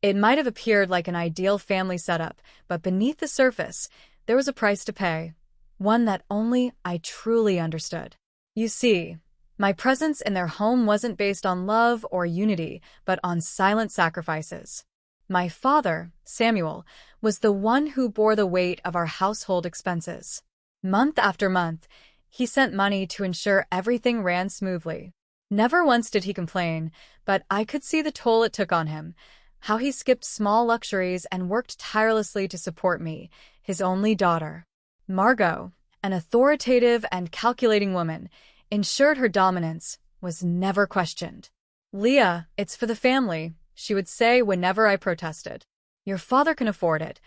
it might have appeared like an ideal family setup, but beneath the surface, there was a price to pay, one that only I truly understood. You see, my presence in their home wasn't based on love or unity, but on silent sacrifices. My father, Samuel, was the one who bore the weight of our household expenses. Month after month, he sent money to ensure everything ran smoothly. Never once did he complain, but I could see the toll it took on him, how he skipped small luxuries and worked tirelessly to support me, his only daughter. Margot, an authoritative and calculating woman, ensured her dominance was never questioned. "Leah, it's for the family," she would say whenever I protested. "Your father can afford it,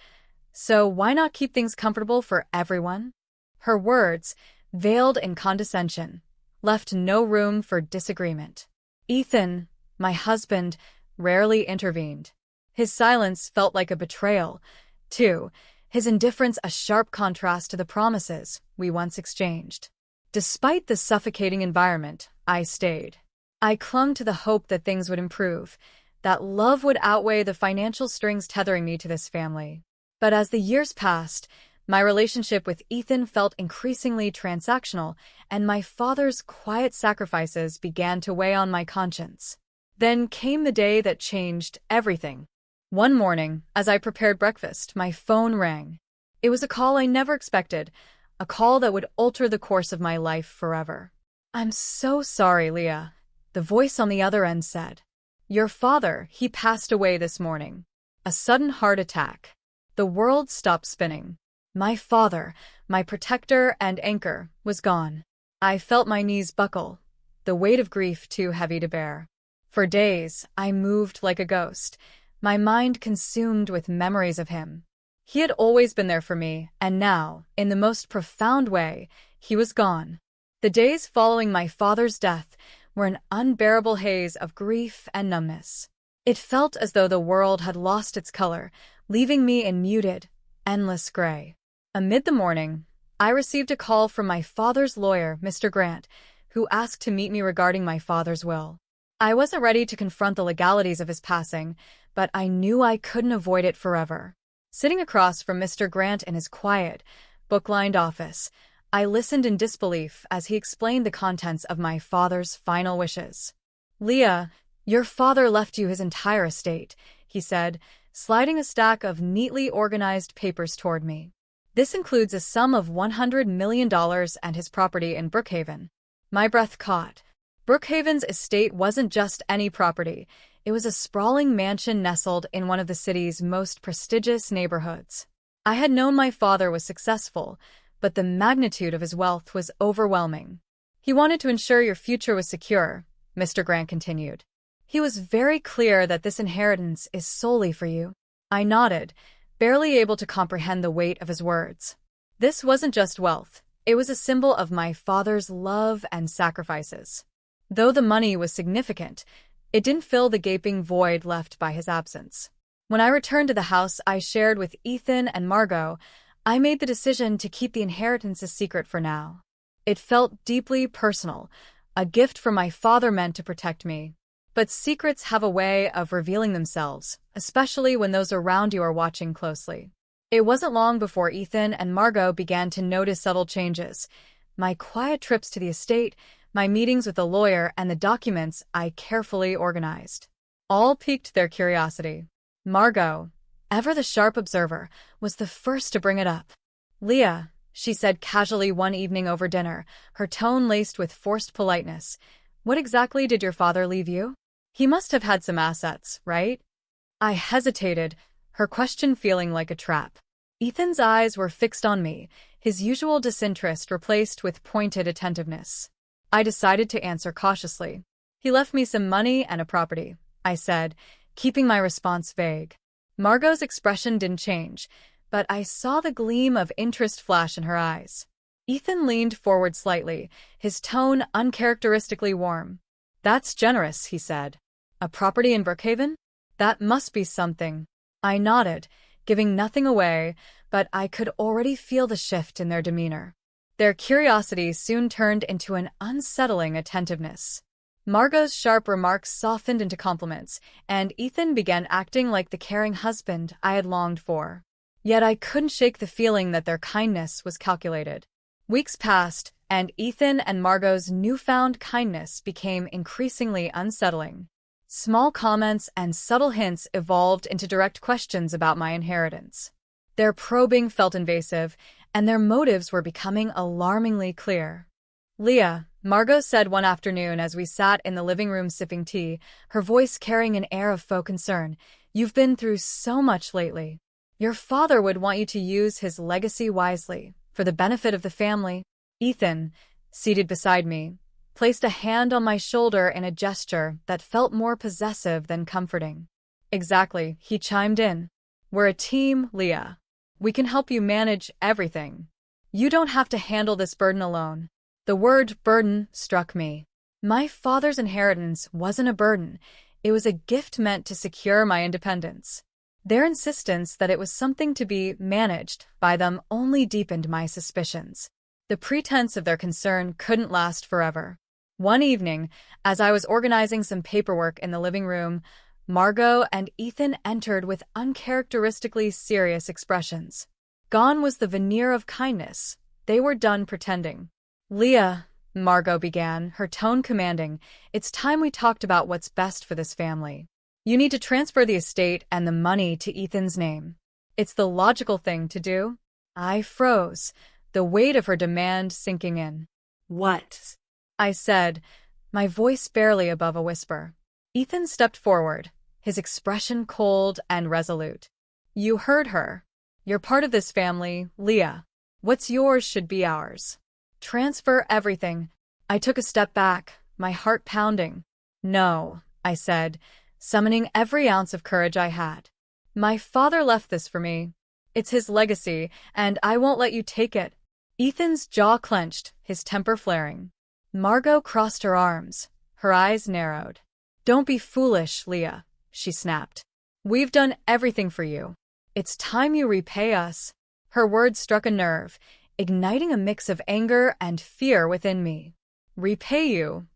so why not keep things comfortable for everyone?" Her words, veiled in condescension, left no room for disagreement. Ethan, my husband, rarely intervened. His silence felt like a betrayal, too, his indifference a sharp contrast to the promises we once exchanged. Despite the suffocating environment, I stayed. I clung to the hope that things would improve, that love would outweigh the financial strings tethering me to this family. But as the years passed, my relationship with Ethan felt increasingly transactional, and my father's quiet sacrifices began to weigh on my conscience. Then came the day that changed everything. One morning, as I prepared breakfast, my phone rang. It was a call I never expected, a call that would alter the course of my life forever. "I'm so sorry, Leah," the voice on the other end said. Your father, he passed away this morning. A sudden heart attack. The world stopped spinning. My father, my protector and anchor, was gone. I felt my knees buckle, the weight of grief too heavy to bear. For days, I moved like a ghost, my mind consumed with memories of him. He had always been there for me, and now, in the most profound way, he was gone. The days following my father's death were an unbearable haze of grief and numbness. It felt as though the world had lost its color, leaving me in muted, endless gray. Amid the mourning, I received a call from my father's lawyer, Mr. Grant, who asked to meet me regarding my father's will. I wasn't ready to confront the legalities of his passing, but I knew I couldn't avoid it forever. Sitting across from Mr. Grant in his quiet, book-lined office, I listened in disbelief as he explained the contents of my father's final wishes. "Leah, your father left you his entire estate," he said, sliding a stack of neatly organized papers toward me. "This includes a sum of $100 million and his property in Brookhaven." My breath caught. Brookhaven's estate wasn't just any property. It was a sprawling mansion nestled in one of the city's most prestigious neighborhoods. I had known my father was successful, but the magnitude of his wealth was overwhelming. "He wanted to ensure your future was secure," Mr. Grant continued. "He was very clear that this inheritance is solely for you." I nodded, barely able to comprehend the weight of his words. This wasn't just wealth. It was a symbol of my father's love and sacrifices. Though the money was significant, it didn't fill the gaping void left by his absence. When I returned to the house I shared with Ethan and Margot, I made the decision to keep the inheritance a secret for now. It felt deeply personal, a gift from my father meant to protect me. But secrets have a way of revealing themselves, especially when those around you are watching closely. It wasn't long before Ethan and Margot began to notice subtle changes. My quiet trips to the estate, my meetings with the lawyer, and the documents I carefully organized. All piqued their curiosity. Margot, ever the sharp observer, was the first to bring it up. "Leah," she said casually one evening over dinner, her tone laced with forced politeness, "what exactly did your father leave you? He must have had some assets, right?" I hesitated, her question feeling like a trap. Ethan's eyes were fixed on me, his usual disinterest replaced with pointed attentiveness. I decided to answer cautiously. "He left me some money and a property," I said, keeping my response vague. Margot's expression didn't change, but I saw the gleam of interest flash in her eyes. Ethan leaned forward slightly, his tone uncharacteristically warm. "That's generous," he said. "A property in Brookhaven? That must be something." I nodded, giving nothing away, but I could already feel the shift in their demeanor. Their curiosity soon turned into an unsettling attentiveness. Margot's sharp remarks softened into compliments, and Ethan began acting like the caring husband I had longed for. Yet I couldn't shake the feeling that their kindness was calculated. Weeks passed, and Ethan and Margot's newfound kindness became increasingly unsettling. Small comments and subtle hints evolved into direct questions about my inheritance. Their probing felt invasive, and their motives were becoming alarmingly clear. "Leah," Margot said one afternoon as we sat in the living room sipping tea, her voice carrying an air of faux concern, "you've been through so much lately. Your father would want you to use his legacy wisely, for the benefit of the family." Ethan, seated beside me, placed a hand on my shoulder in a gesture that felt more possessive than comforting. "Exactly," he chimed in. "We're a team, Leah. We can help you manage everything. You don't have to handle this burden alone." The word burden struck me. My father's inheritance wasn't a burden. It was a gift meant to secure my independence. Their insistence that it was something to be managed by them only deepened my suspicions. The pretense of their concern couldn't last forever. One evening, as I was organizing some paperwork in the living room, Margot and Ethan entered with uncharacteristically serious expressions. Gone was the veneer of kindness. They were done pretending. "Leah," Margot began, her tone commanding, "it's time we talked about what's best for this family. You need to transfer the estate and the money to Ethan's name. It's the logical thing to do." I froze, the weight of her demand sinking in. "What?" I said, my voice barely above a whisper. Ethan stepped forward, his expression cold and resolute. You heard her. You're part of this family, Leah. What's yours should be ours. Transfer everything. I took a step back, my heart pounding. No, I said, summoning every ounce of courage I had. My father left this for me. It's his legacy, and I won't let you take it. Ethan's jaw clenched, his temper flaring. Margot crossed her arms, her eyes narrowed. Don't be foolish, Leah, she snapped. We've done everything for you. It's time you repay us. Her words struck a nerve, igniting a mix of anger and fear within me. Repay you,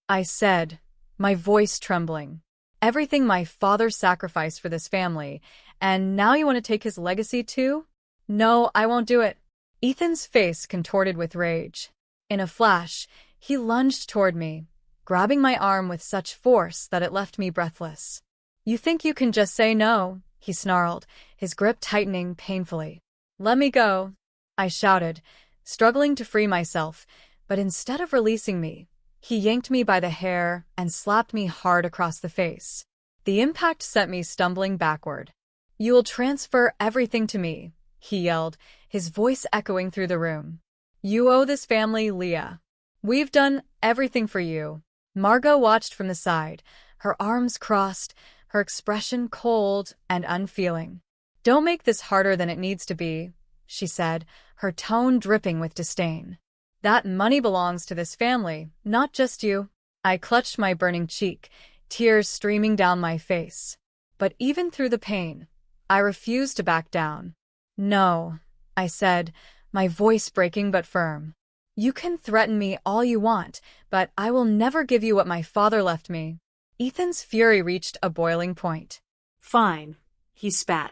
I said, my voice trembling. Everything my father sacrificed for this family, and now you want to take his legacy too? No, I won't do it. Ethan's face contorted with rage. In a flash, he lunged toward me, grabbing my arm with such force that it left me breathless. You think you can just say no, he snarled, his grip tightening painfully. Let me go, I shouted, struggling to free myself, but instead of releasing me, he yanked me by the hair and slapped me hard across the face. The impact sent me stumbling backward. You will transfer everything to me, he yelled, his voice echoing through the room. You owe this family, Leah. We've done everything for you. Margot watched from the side, her arms crossed, her expression cold and unfeeling. Don't make this harder than it needs to be, she said, her tone dripping with disdain. That money belongs to this family, not just you. I clutched my burning cheek, tears streaming down my face. But even through the pain, I refused to back down. No, I said, my voice breaking but firm. You can threaten me all you want, but I will never give you what my father left me. Ethan's fury reached a boiling point. Fine, he spat.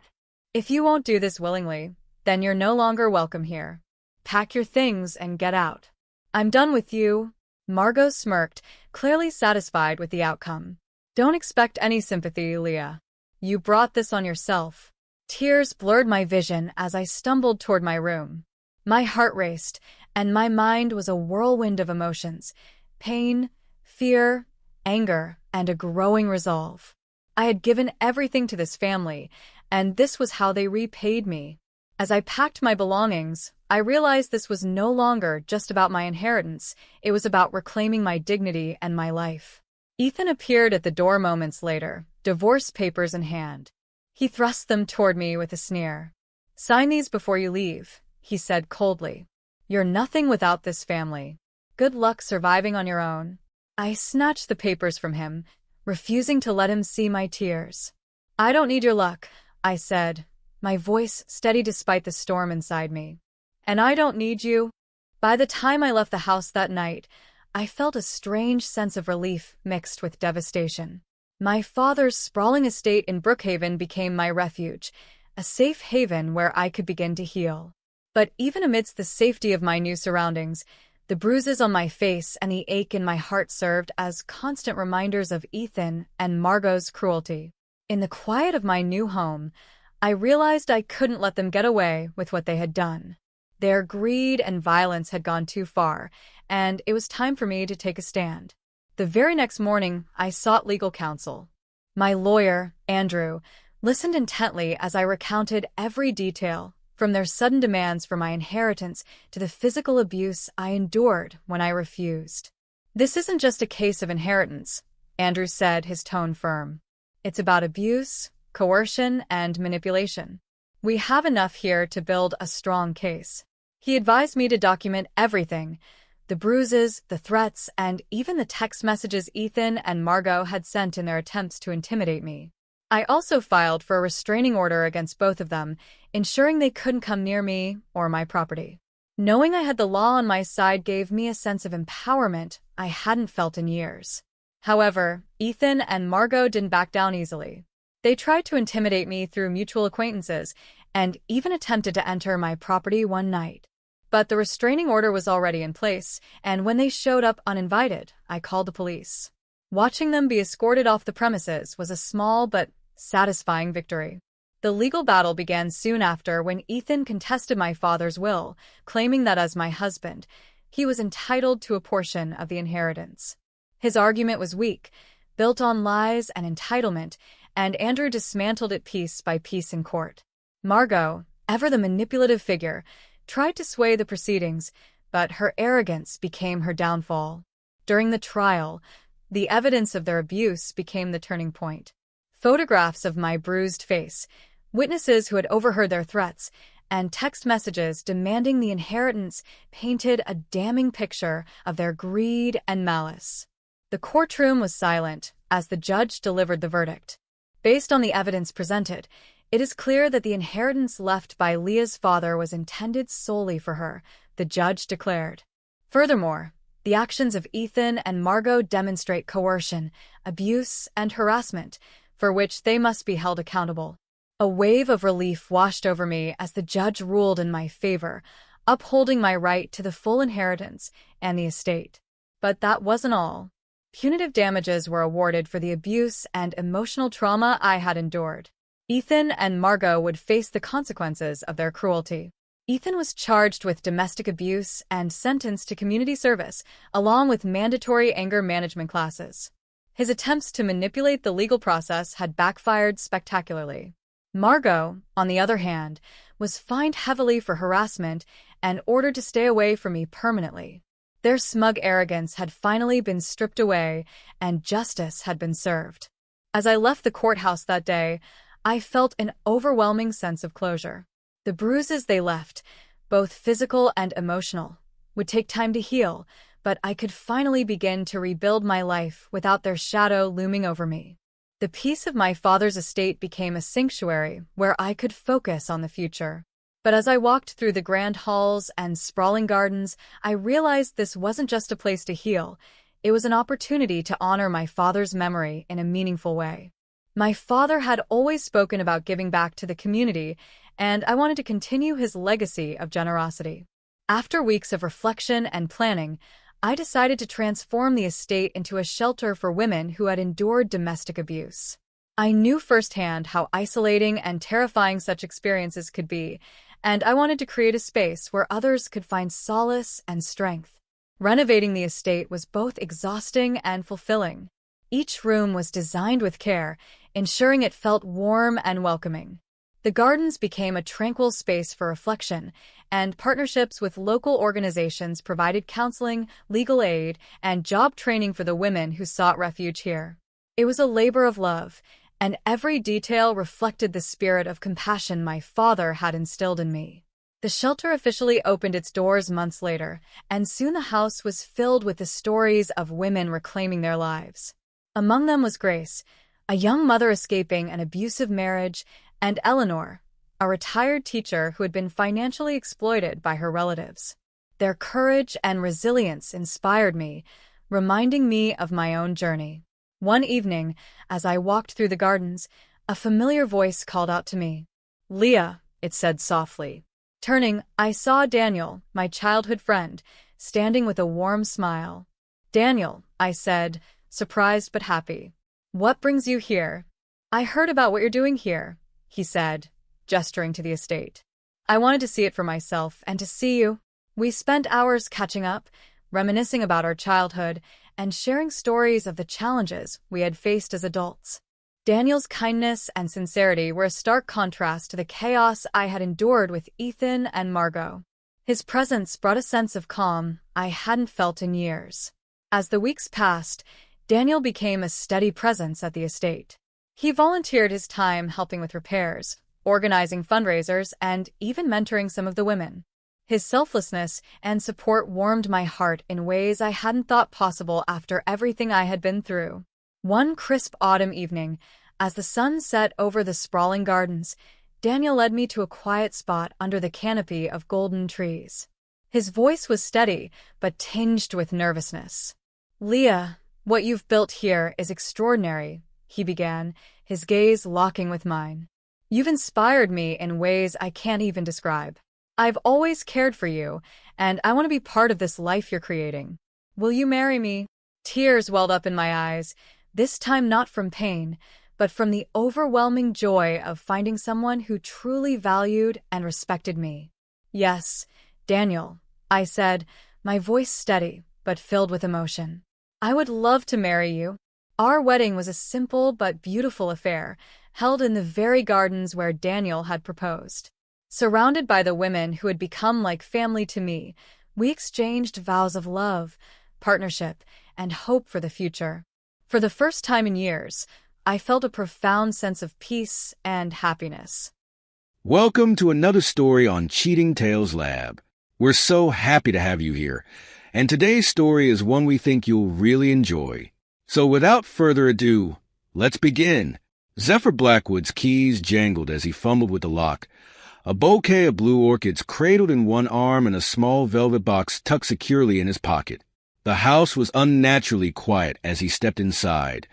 If you won't do this willingly, then you're no longer welcome here. Pack your things and get out. I'm done with you. Margot smirked, clearly satisfied with the outcome. Don't expect any sympathy, Leah. You brought this on yourself. Tears blurred my vision as I stumbled toward my room. My heart raced, and my mind was a whirlwind of emotions. Pain, fear, anger, and a growing resolve. I had given everything to this family, and this was how they repaid me. As I packed my belongings, I realized this was no longer just about my inheritance, it was about reclaiming my dignity and my life. Ethan appeared at the door moments later, divorce papers in hand. He thrust them toward me with a sneer. Sign these before you leave, he said coldly. You're nothing without this family. Good luck surviving on your own. I snatched the papers from him, refusing to let him see my tears. I don't need your luck, I said, my voice steady despite the storm inside me. And I don't need you. By the time I left the house that night, I felt a strange sense of relief mixed with devastation. My father's sprawling estate in Brookhaven became my refuge, a safe haven where I could begin to heal. But even amidst the safety of my new surroundings, the bruises on my face and the ache in my heart served as constant reminders of Ethan and Margot's cruelty. In the quiet of my new home, I realized I couldn't let them get away with what they had done. Their greed and violence had gone too far, and it was time for me to take a stand. The very next morning, I sought legal counsel. My lawyer, Andrew, listened intently as I recounted every detail, from their sudden demands for my inheritance to the physical abuse I endured when I refused. This isn't just a case of inheritance, Andrew said, his tone firm. It's about abuse, coercion, and manipulation. We have enough here to build a strong case. He advised me to document everything, the bruises, the threats, and even the text messages Ethan and Margot had sent in their attempts to intimidate me. I also filed for a restraining order against both of them, ensuring they couldn't come near me or my property. Knowing I had the law on my side gave me a sense of empowerment I hadn't felt in years. However, Ethan and Margot didn't back down easily. They tried to intimidate me through mutual acquaintances and even attempted to enter my property one night. But the restraining order was already in place, and when they showed up uninvited, I called the police. Watching them be escorted off the premises was a small but satisfying victory. The legal battle began soon after when Ethan contested my father's will, claiming that as my husband, he was entitled to a portion of the inheritance. His argument was weak, built on lies and entitlement, and Andrew dismantled it piece by piece in court. Margot, ever the manipulative figure, tried to sway the proceedings, but her arrogance became her downfall. During the trial, the evidence of their abuse became the turning point. Photographs of my bruised face, witnesses who had overheard their threats, and text messages demanding the inheritance painted a damning picture of their greed and malice. The courtroom was silent as the judge delivered the verdict. Based on the evidence presented, it is clear that the inheritance left by Leah's father was intended solely for her, the judge declared. Furthermore, the actions of Ethan and Margot demonstrate coercion, abuse, and harassment, for which they must be held accountable. A wave of relief washed over me as the judge ruled in my favor, upholding my right to the full inheritance and the estate. But that wasn't all. Punitive damages were awarded for the abuse and emotional trauma I had endured. Ethan and Margot would face the consequences of their cruelty. Ethan was charged with domestic abuse and sentenced to community service, along with mandatory anger management classes. His attempts to manipulate the legal process had backfired spectacularly. Margot, on the other hand, was fined heavily for harassment and ordered to stay away from me permanently. Their smug arrogance had finally been stripped away, and justice had been served. As I left the courthouse that day, I felt an overwhelming sense of closure. The bruises they left, both physical and emotional, would take time to heal, but I could finally begin to rebuild my life without their shadow looming over me. The peace of my father's estate became a sanctuary where I could focus on the future. But as I walked through the grand halls and sprawling gardens, I realized this wasn't just a place to heal. It was an opportunity to honor my father's memory in a meaningful way. My father had always spoken about giving back to the community, and I wanted to continue his legacy of generosity. After weeks of reflection and planning, I decided to transform the estate into a shelter for women who had endured domestic abuse. I knew firsthand how isolating and terrifying such experiences could be, and I wanted to create a space where others could find solace and strength. Renovating the estate was both exhausting and fulfilling. Each room was designed with care, ensuring it felt warm and welcoming. The gardens became a tranquil space for reflection, and partnerships with local organizations provided counseling, legal aid, and job training for the women who sought refuge here. It was a labor of love, and every detail reflected the spirit of compassion my father had instilled in me. The shelter officially opened its doors months later, and soon the house was filled with the stories of women reclaiming their lives. Among them was Grace, a young mother escaping an abusive marriage, and Eleanor, a retired teacher who had been financially exploited by her relatives. Their courage and resilience inspired me, reminding me of my own journey. One evening, as I walked through the gardens, a familiar voice called out to me. "Leah," it said softly. Turning, I saw Daniel, my childhood friend, standing with a warm smile. "Daniel," I said, surprised but happy. "What brings you here?" "I heard about what you're doing here," he said, gesturing to the estate. "I wanted to see it for myself and to see you." We spent hours catching up, reminiscing about our childhood, and sharing stories of the challenges we had faced as adults. Daniel's kindness and sincerity were a stark contrast to the chaos I had endured with Ethan and Margot. His presence brought a sense of calm I hadn't felt in years. As the weeks passed, Daniel became a steady presence at the estate. He volunteered his time helping with repairs, organizing fundraisers, and even mentoring some of the women. His selflessness and support warmed my heart in ways I hadn't thought possible after everything I had been through. One crisp autumn evening, as the sun set over the sprawling gardens, Daniel led me to a quiet spot under the canopy of golden trees. His voice was steady, but tinged with nervousness. "Leah, what you've built here is extraordinary," he began, his gaze locking with mine. "You've inspired me in ways I can't even describe. I've always cared for you, and I want to be part of this life you're creating. Will you marry me?" Tears welled up in my eyes, this time not from pain, but from the overwhelming joy of finding someone who truly valued and respected me. "Yes, Daniel," I said, my voice steady but filled with emotion. "I would love to marry you." Our wedding was a simple but beautiful affair, held in the very gardens where Daniel had proposed. Surrounded by the women who had become like family to me, we exchanged vows of love, partnership, and hope for the future. For the first time in years, I felt a profound sense of peace and happiness. Welcome to another story on Cheating Tales Lab. We're so happy to have you here, and today's story is one we think you'll really enjoy. So without further ado, let's begin. Zephyr Blackwood's keys jangled as he fumbled with the lock. A bouquet of blue orchids cradled in one arm and a small velvet box tucked securely in his pocket. The house was unnaturally quiet as he stepped inside,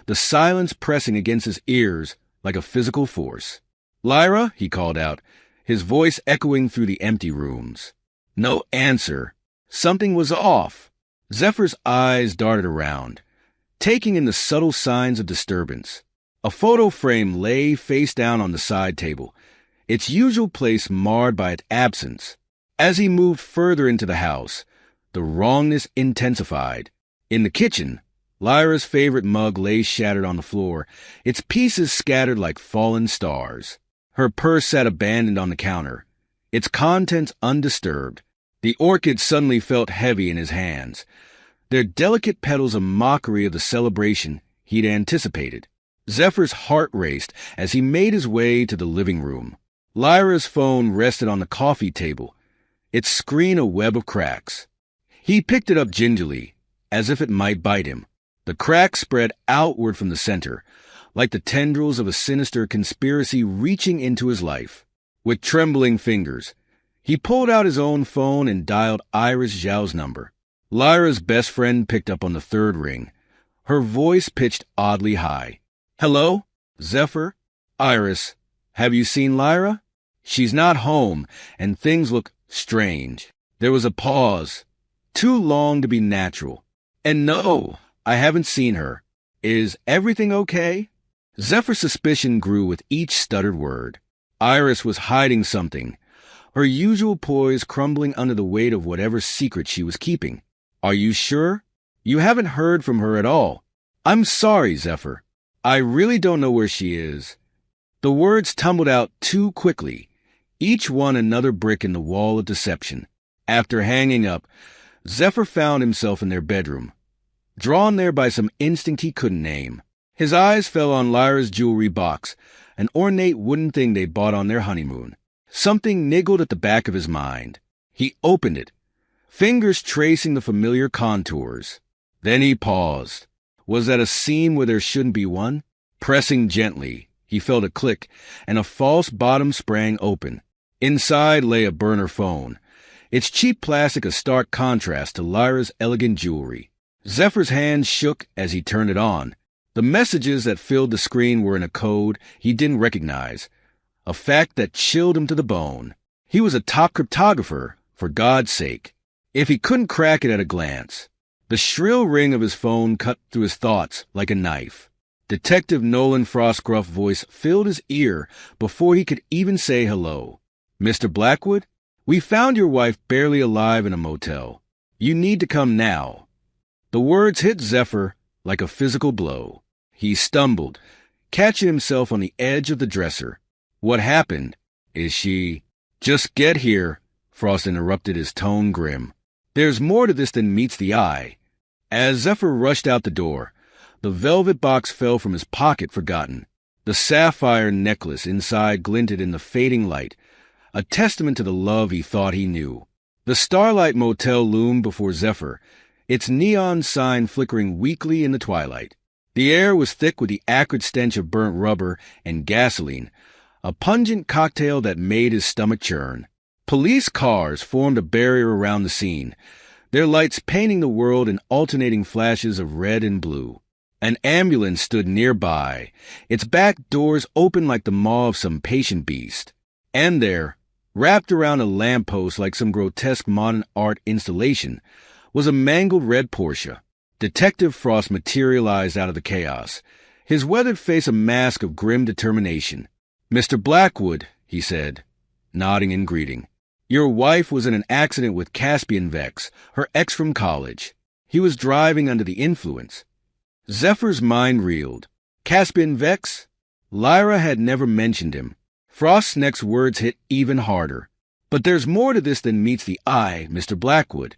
the silence pressing against his ears like a physical force. "Lyra," he called out, his voice echoing through the empty rooms. No answer. Something was off. Zephyr's eyes darted around, taking in the subtle signs of disturbance. A photo frame lay face down on the side table, its usual place marred by its absence. As he moved further into the house, the wrongness intensified. In the kitchen, Lyra's favorite mug lay shattered on the floor, its pieces scattered like fallen stars. Her purse sat abandoned on the counter, its contents undisturbed. The orchids suddenly felt heavy in his hands, their delicate petals a mockery of the celebration he'd anticipated. Zephyr's heart raced as he made his way to the living room. Lyra's phone rested on the coffee table, its screen a web of cracks. He picked it up gingerly, as if it might bite him. The cracks spread outward from the center, like the tendrils of a sinister conspiracy reaching into his life. With trembling fingers, he pulled out his own phone and dialed Iris Zhao's number. Lyra's best friend picked up on the third ring, her voice pitched oddly high. "Hello? Zephyr? Iris, have you seen Lyra? She's not home, and things look strange." There was a pause, too long to be natural. "And no, I haven't seen her. Is everything okay?" Zephyr's suspicion grew with each stuttered word. Iris was hiding something, her usual poise crumbling under the weight of whatever secret she was keeping. "Are you sure? You haven't heard from her at all?" "I'm sorry, Zephyr. I really don't know where she is." The words tumbled out too quickly, each one another brick in the wall of deception. After hanging up, Zephyr found himself in their bedroom, drawn there by some instinct he couldn't name. His eyes fell on Lyra's jewelry box, an ornate wooden thing they bought on their honeymoon. Something niggled at the back of his mind. He opened it, fingers tracing the familiar contours. Then he paused. Was that a seam where there shouldn't be one? Pressing gently, he felt a click, and a false bottom sprang open. Inside lay a burner phone, its cheap plastic a stark contrast to Lyra's elegant jewelry. Zephyr's hand shook as he turned it on. The messages that filled the screen were in a code he didn't recognize, a fact that chilled him to the bone. He was a top cryptographer, for God's sake. If he couldn't crack it at a glance. The shrill ring of his phone cut through his thoughts like a knife. Detective Nolan Frost's gruff voice filled his ear before he could even say hello. "Mr. Blackwood, we found your wife barely alive in a motel. You need to come now." The words hit Zephyr like a physical blow. He stumbled, catching himself on the edge of the dresser. "What happened? Is she—" "Just get here," Frost interrupted, his tone grim. "There's more to this than meets the eye." As Zephyr rushed out the door, the velvet box fell from his pocket forgotten. The sapphire necklace inside glinted in the fading light, a testament to the love he thought he knew. The Starlight Motel loomed before Zephyr, its neon sign flickering weakly in the twilight. The air was thick with the acrid stench of burnt rubber and gasoline, a pungent cocktail that made his stomach churn. Police cars formed a barrier around the scene, their lights painting the world in alternating flashes of red and blue. An ambulance stood nearby, its back doors open like the maw of some patient beast. And there, wrapped around a lamppost like some grotesque modern art installation, was a mangled red Porsche. Detective Frost materialized out of the chaos, his weathered face a mask of grim determination. "Mr. Blackwood," he said, nodding in greeting. "Your wife was in an accident with Caspian Vex, her ex from college. He was driving under the influence." Zephyr's mind reeled. Caspian Vex? Lyra had never mentioned him. Frost's next words hit even harder. But there's more to this than meets the eye, Mr. Blackwood.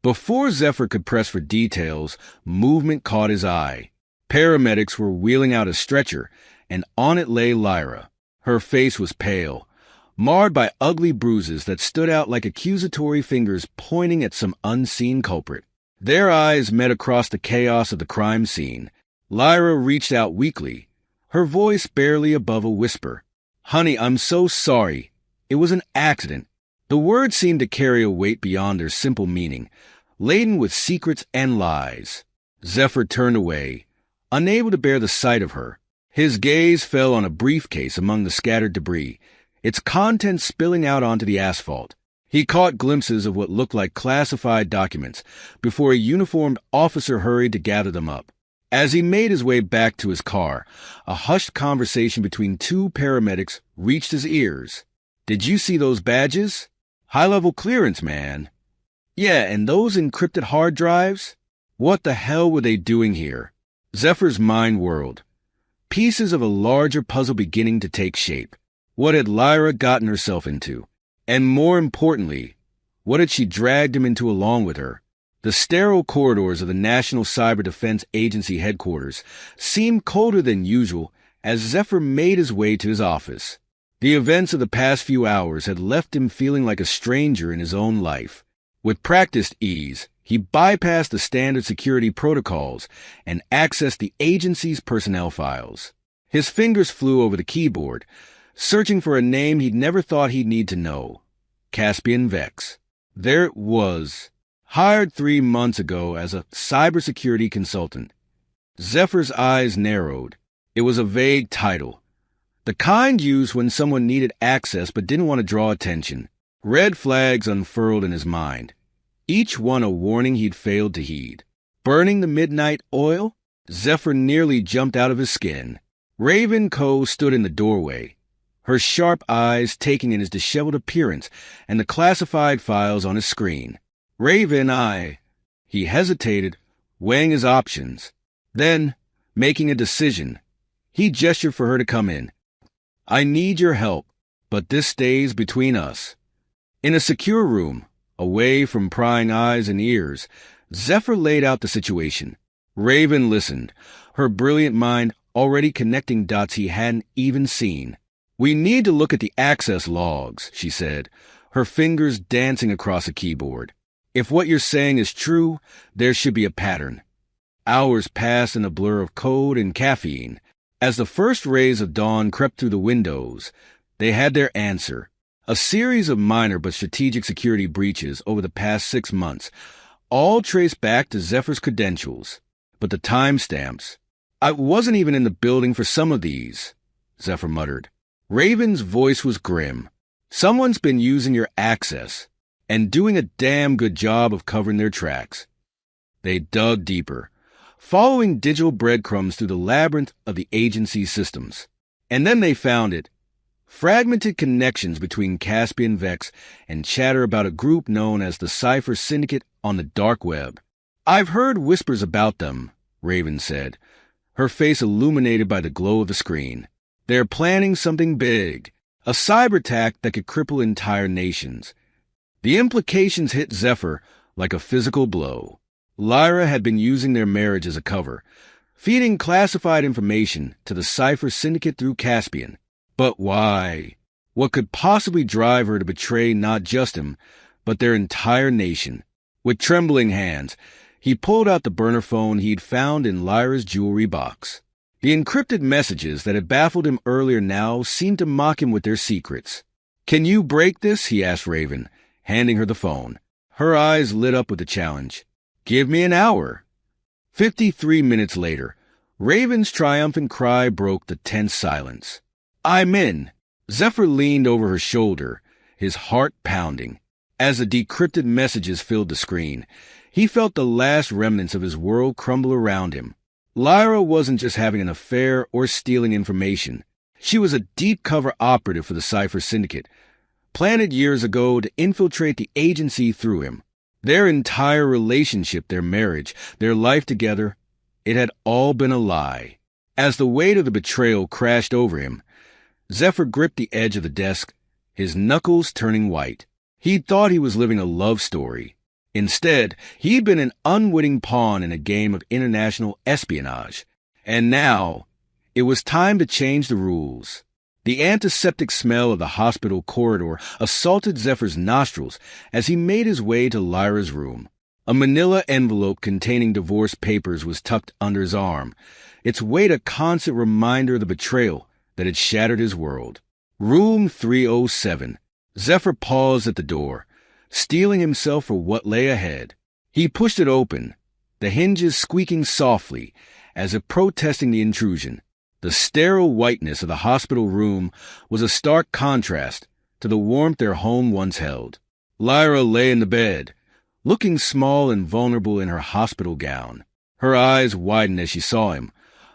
Before Zephyr could press for details, movement caught his eye. Paramedics were wheeling out a stretcher, and on it lay Lyra. Her face was pale, marred by ugly bruises that stood out like accusatory fingers pointing at some unseen culprit. Their eyes met across the chaos of the crime scene. Lyra reached out weakly, her voice barely above a whisper. "Honey, I'm so sorry. It was an accident." The words seemed to carry a weight beyond their simple meaning, laden with secrets and lies. Zephyr turned away, unable to bear the sight of her. His gaze fell on a briefcase among the scattered debris, its contents spilling out onto the asphalt. He caught glimpses of what looked like classified documents before a uniformed officer hurried to gather them up. As he made his way back to his car, a hushed conversation between two paramedics reached his ears. "Did you see those badges? High-level clearance, man." "Yeah, and those encrypted hard drives? What the hell were they doing here?" Zephyr's mind whirled, pieces of a larger puzzle beginning to take shape. What had Lyra gotten herself into? And more importantly, what had she dragged him into along with her? The sterile corridors of the National Cyber Defense Agency headquarters seemed colder than usual as Zephyr made his way to his office. The events of the past few hours had left him feeling like a stranger in his own life. With practiced ease, he bypassed the standard security protocols and accessed the agency's personnel files. His fingers flew over the keyboard, searching for a name he'd never thought he'd need to know. Caspian Vex. There it was. Hired 3 months ago as a cybersecurity consultant. Zephyr's eyes narrowed. It was a vague title, the kind used when someone needed access but didn't want to draw attention. Red flags unfurled in his mind, each one a warning he'd failed to heed. Burning the midnight oil? Zephyr nearly jumped out of his skin. Raven Coe stood in the doorway, her sharp eyes taking in his disheveled appearance and the classified files on his screen. "Raven, He hesitated, weighing his options. Then, making a decision, he gestured for her to come in. "I need your help, but this stays between us." In a secure room, away from prying eyes and ears, Zephyr laid out the situation. Raven listened, her brilliant mind already connecting dots he hadn't even seen. "We need to look at the access logs," she said, her fingers dancing across a keyboard. "If what you're saying is true, there should be a pattern." Hours passed in a blur of code and caffeine. As the first rays of dawn crept through the windows, they had their answer. A series of minor but strategic security breaches over the past 6 months, all traced back to Zephyr's credentials. But the timestamps. "I wasn't even in the building for some of these," Zephyr muttered. Raven's voice was grim. "Someone's been using your access and doing a damn good job of covering their tracks." They dug deeper, following digital breadcrumbs through the labyrinth of the agency's systems. And then they found it. Fragmented connections between Caspian Vex and chatter about a group known as the Cypher Syndicate on the dark web. "I've heard whispers about them," Raven said, her face illuminated by the glow of the screen. "They're planning something big, a cyber attack that could cripple entire nations." The implications hit Zephyr like a physical blow. Lyra had been using their marriage as a cover, feeding classified information to the Cypher Syndicate through Caspian. But why? What could possibly drive her to betray not just him, but their entire nation? With trembling hands, he pulled out the burner phone he'd found in Lyra's jewelry box. The encrypted messages that had baffled him earlier now seemed to mock him with their secrets. "Can you break this?" he asked Raven, handing her the phone. Her eyes lit up with the challenge. "Give me an hour." 53 minutes later, Raven's triumphant cry broke the tense silence. "I'm in." Zephyr leaned over her shoulder, his heart pounding. As the decrypted messages filled the screen, he felt the last remnants of his world crumble around him. Lyra wasn't just having an affair or stealing information. She was a deep-cover operative for the Cypher Syndicate, planted years ago to infiltrate the agency through him. Their entire relationship, their marriage, their life together, It had all been a lie. As the weight of the betrayal crashed over him, Zephyr gripped the edge of the desk, his knuckles turning white. He'd thought he was living a love story. Instead, he'd been an unwitting pawn in a game of international espionage. And now, it was time to change the rules. The antiseptic smell of the hospital corridor assaulted Zephyr's nostrils as he made his way to Lyra's room. A manila envelope containing divorce papers was tucked under his arm, its weight a constant reminder of the betrayal that had shattered his world. Room 307. Zephyr paused at the door, steeling himself for what lay ahead. He pushed it open, the hinges squeaking softly as if protesting the intrusion. The sterile whiteness of the hospital room was a stark contrast to the warmth their home once held. Lyra lay in the bed, looking small and vulnerable in her hospital gown. Her eyes widened as she saw him,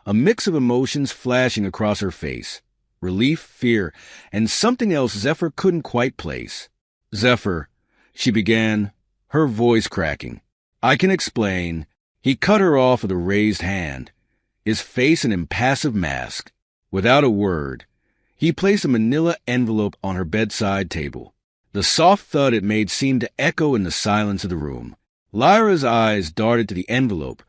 a mix of emotions flashing across her face. Relief, fear, and something else Zephyr couldn't quite place. "Zephyr," she began, her voice cracking. "I can explain." He cut her off with a raised hand, his face an impassive mask. Without a word, he placed a manila envelope on her bedside table. The soft thud it made seemed to echo in the silence of the room. Lyra's eyes darted to the envelope,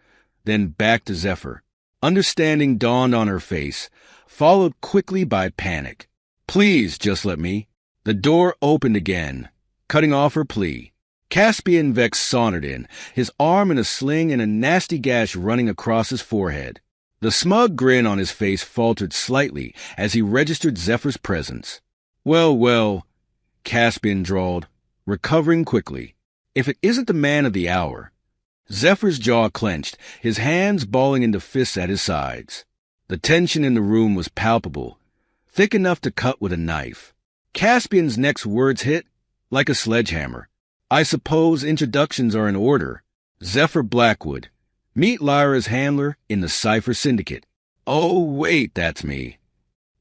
then back to Zephyr. Understanding dawned on her face, followed quickly by panic. "Please, just let me." The door opened again, cutting off her plea. Caspian Vex sauntered in, his arm in a sling and a nasty gash running across his forehead. The smug grin on his face faltered slightly as he registered Zephyr's presence. Well, Caspian drawled, recovering quickly. "If it isn't the man of the hour." Zephyr's jaw clenched, his hands balling into fists at his sides. The tension in the room was palpable, thick enough to cut with a knife. Caspian's next words hit like a sledgehammer. "I suppose introductions are in order. Zephyr Blackwood. Meet Lyra's handler in the Cypher Syndicate." "Oh, wait, that's me."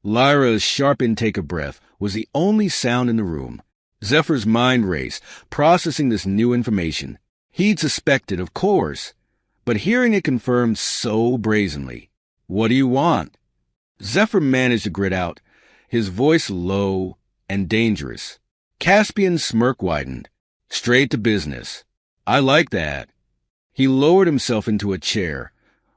Lyra's sharp intake of breath was the only sound in the room. Zephyr's mind raced, processing this new information. He'd suspected, of course, but hearing it confirmed so brazenly. "What do you want?" Zephyr managed to grit out, his voice low and dangerous. Caspian's smirk widened. "Straight to business. I like that." He lowered himself into a chair,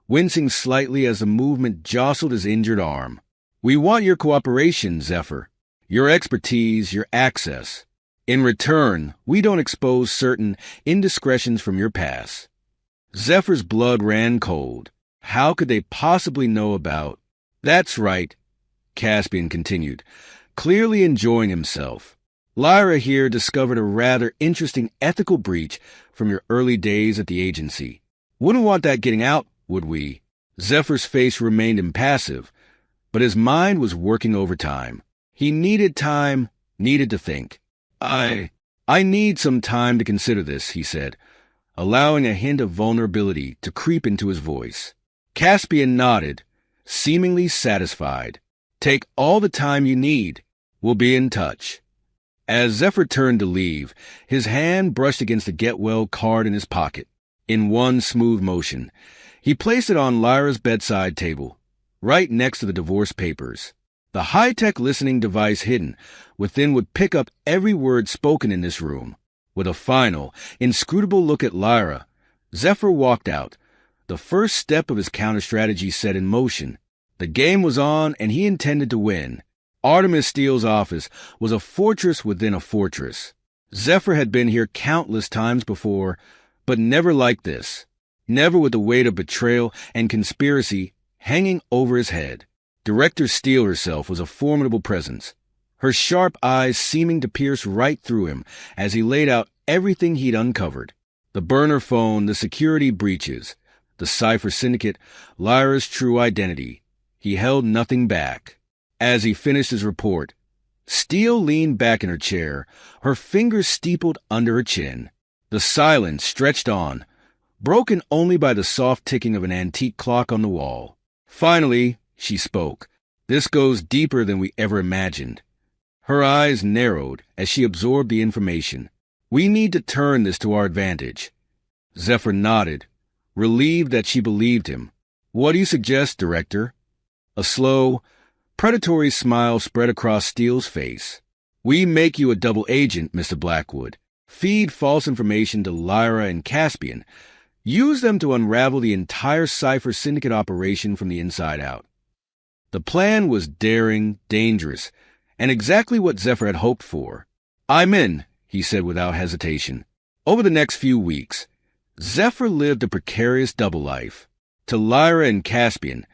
wincing slightly as the movement jostled his injured arm. "We want your cooperation, Zephyr. Your expertise, your access. In return, we don't expose certain indiscretions from your past." Zephyr's blood ran cold. How could they possibly know about... "That's right," Caspian continued, clearly enjoying himself. "Lyra here discovered a rather interesting ethical breach from your early days at the agency. Wouldn't want that getting out, would we?" Zephyr's face remained impassive, but his mind was working overtime. He needed time, needed to think. I need some time to consider this," he said, allowing a hint of vulnerability to creep into his voice. Caspian nodded, seemingly satisfied. "Take all the time you need. We'll be in touch." As Zephyr turned to leave, his hand brushed against the get-well card in his pocket. In one smooth motion, he placed it on Lyra's bedside table, right next to the divorce papers. The high-tech listening device hidden within would pick up every word spoken in this room. With a final, inscrutable look at Lyra, Zephyr walked out, the first step of his counter-strategy set in motion. The game was on, and he intended to win. Artemis Steele's office was a fortress within a fortress. Zephyr had been here countless times before, but never like this. Never with the weight of betrayal and conspiracy hanging over his head. Director Steele herself was a formidable presence, her sharp eyes seeming to pierce right through him as he laid out everything he'd uncovered. The burner phone, the security breaches, the Cypher Syndicate, Lyra's true identity. He held nothing back. As he finished his report, Steele leaned back in her chair, her fingers steepled under her chin. The silence stretched on, broken only by the soft ticking of an antique clock on the wall. Finally, she spoke. "This goes deeper than we ever imagined." Her eyes narrowed as she absorbed the information. "We need to turn this to our advantage." Zephyr nodded, relieved that she believed him. What do you suggest, Director? A slow, predatory smile spread across Steele's face. We make you a double agent, Mr. Blackwood. Feed false information to Lyra and Caspian. Use them to unravel the entire Cypher Syndicate operation from the inside out. The plan was daring, dangerous, and exactly what Zephyr had hoped for. I'm in, he said without hesitation. Over the next few weeks, Zephyr lived a precarious double life. To Lyra and Caspian,